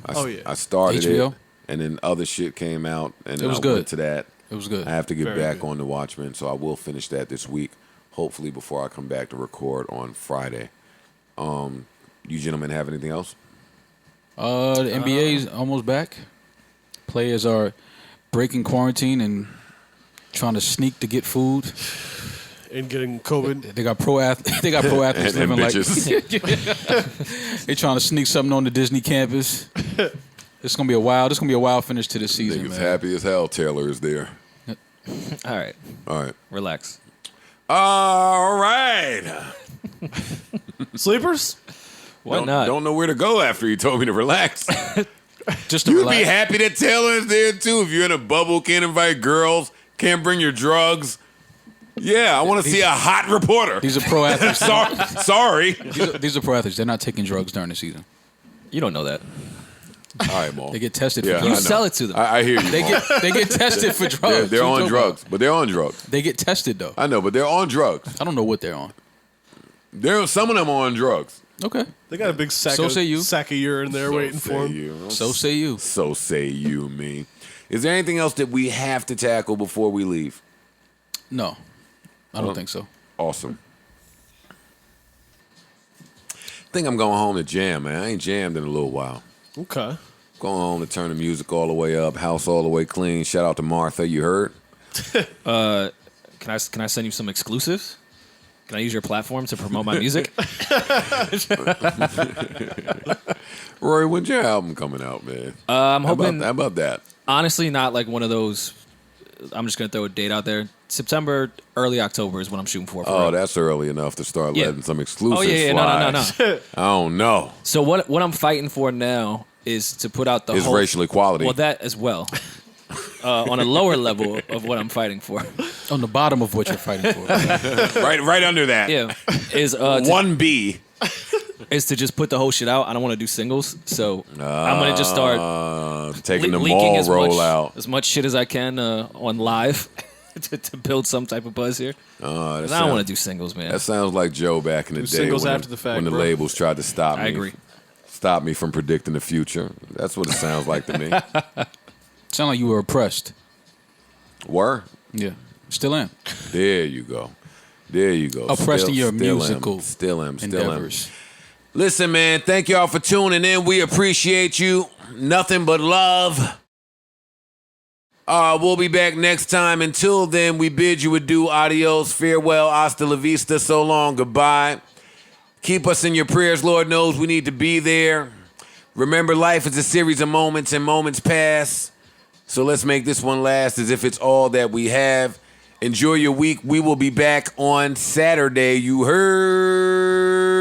Oh, yeah. I started HBO? it, and then other shit came out, and then was I good. went to that. It was good. I have to get Very back good. on The Watchmen, so I will finish that this week, hopefully before I come back to record on Friday. You gentlemen have anything else? The NBA's almost back. Players are breaking quarantine and trying to sneak to get food. And getting COVID. They got pro athletes. They got pro athletes And living like bitches. they trying to sneak something on the Disney campus. It's gonna be a wild finish to the season, Niggas man. happy as hell. Taylor is there. All right, All right. relax. All right. Sleepers? Why don't, not? Don't know where to go after you told me to relax. Just to You'd relax. be happy that Taylor is there too. If you're in a bubble, can't invite girls, can't bring your drugs. Yeah, I want to see a hot reporter. These are pro athletes. Sorry. These are pro athletes. They're not taking drugs during the season. You don't know that. All right, Mo. They get tested Yeah, for You I drugs. know. sell it to them. I hear you. They Mo. get tested for drugs. They're What you on talking drugs, about? but they're on drugs. They get tested though. I know, but they're on drugs. I don't know what they're on. Some of them are on drugs. Okay. They got a big sack, So of, say you. sack of urine there waiting say for them. you. So say you. So say you, me. Is there anything else that we have to tackle before we leave? No, I don't think so. Awesome. Think I'm going home to jam, man. I ain't jammed in a little while. Okay. Going home to turn the music all the way up, house all the way clean. Shout out to Martha, you heard? Can I send you some exclusives? Can I use your platform to promote my music? Rory, when's your album coming out, man? I'm hoping. How about that? Honestly, not like one of those. I'm just gonna throw a date out there. September, early October is what I'm shooting for. Oh, real. that's early enough to start Yeah. letting some exclusives Oh yeah, fly. no. I don't know. So what I'm fighting for now is to put out the It's whole racial equality. Well, that as well. On a lower level of what I'm fighting for. On the bottom of what you're fighting for. right under that. Yeah, is 1B. is to just put the whole shit out. I don't want to do singles, so I'm gonna just start taking the leaking mall as roll out. as much shit as I can on live to build some type of buzz here. That I don't sounds- want to do singles, man. That sounds like Joe back in the Do day singles when, after the fact, when the bro. labels tried to stop me. I agree. Stop me from predicting the future. That's what it sounds like to me. Sound like you were oppressed. Were? Yeah. Still am. There you go. There you go. Oppressed in your still musical am. Still am. endeavors. Listen, man, thank y'all for tuning in. We appreciate you. Nothing but love. We'll be back next time. Until then, we bid you adieu, adios, farewell, hasta la vista, so long, goodbye. Keep us in your prayers. Lord knows we need to be there. Remember, life is a series of moments, and moments pass. So let's make this one last as if it's all that we have. Enjoy your week. We will be back on Saturday. You heard?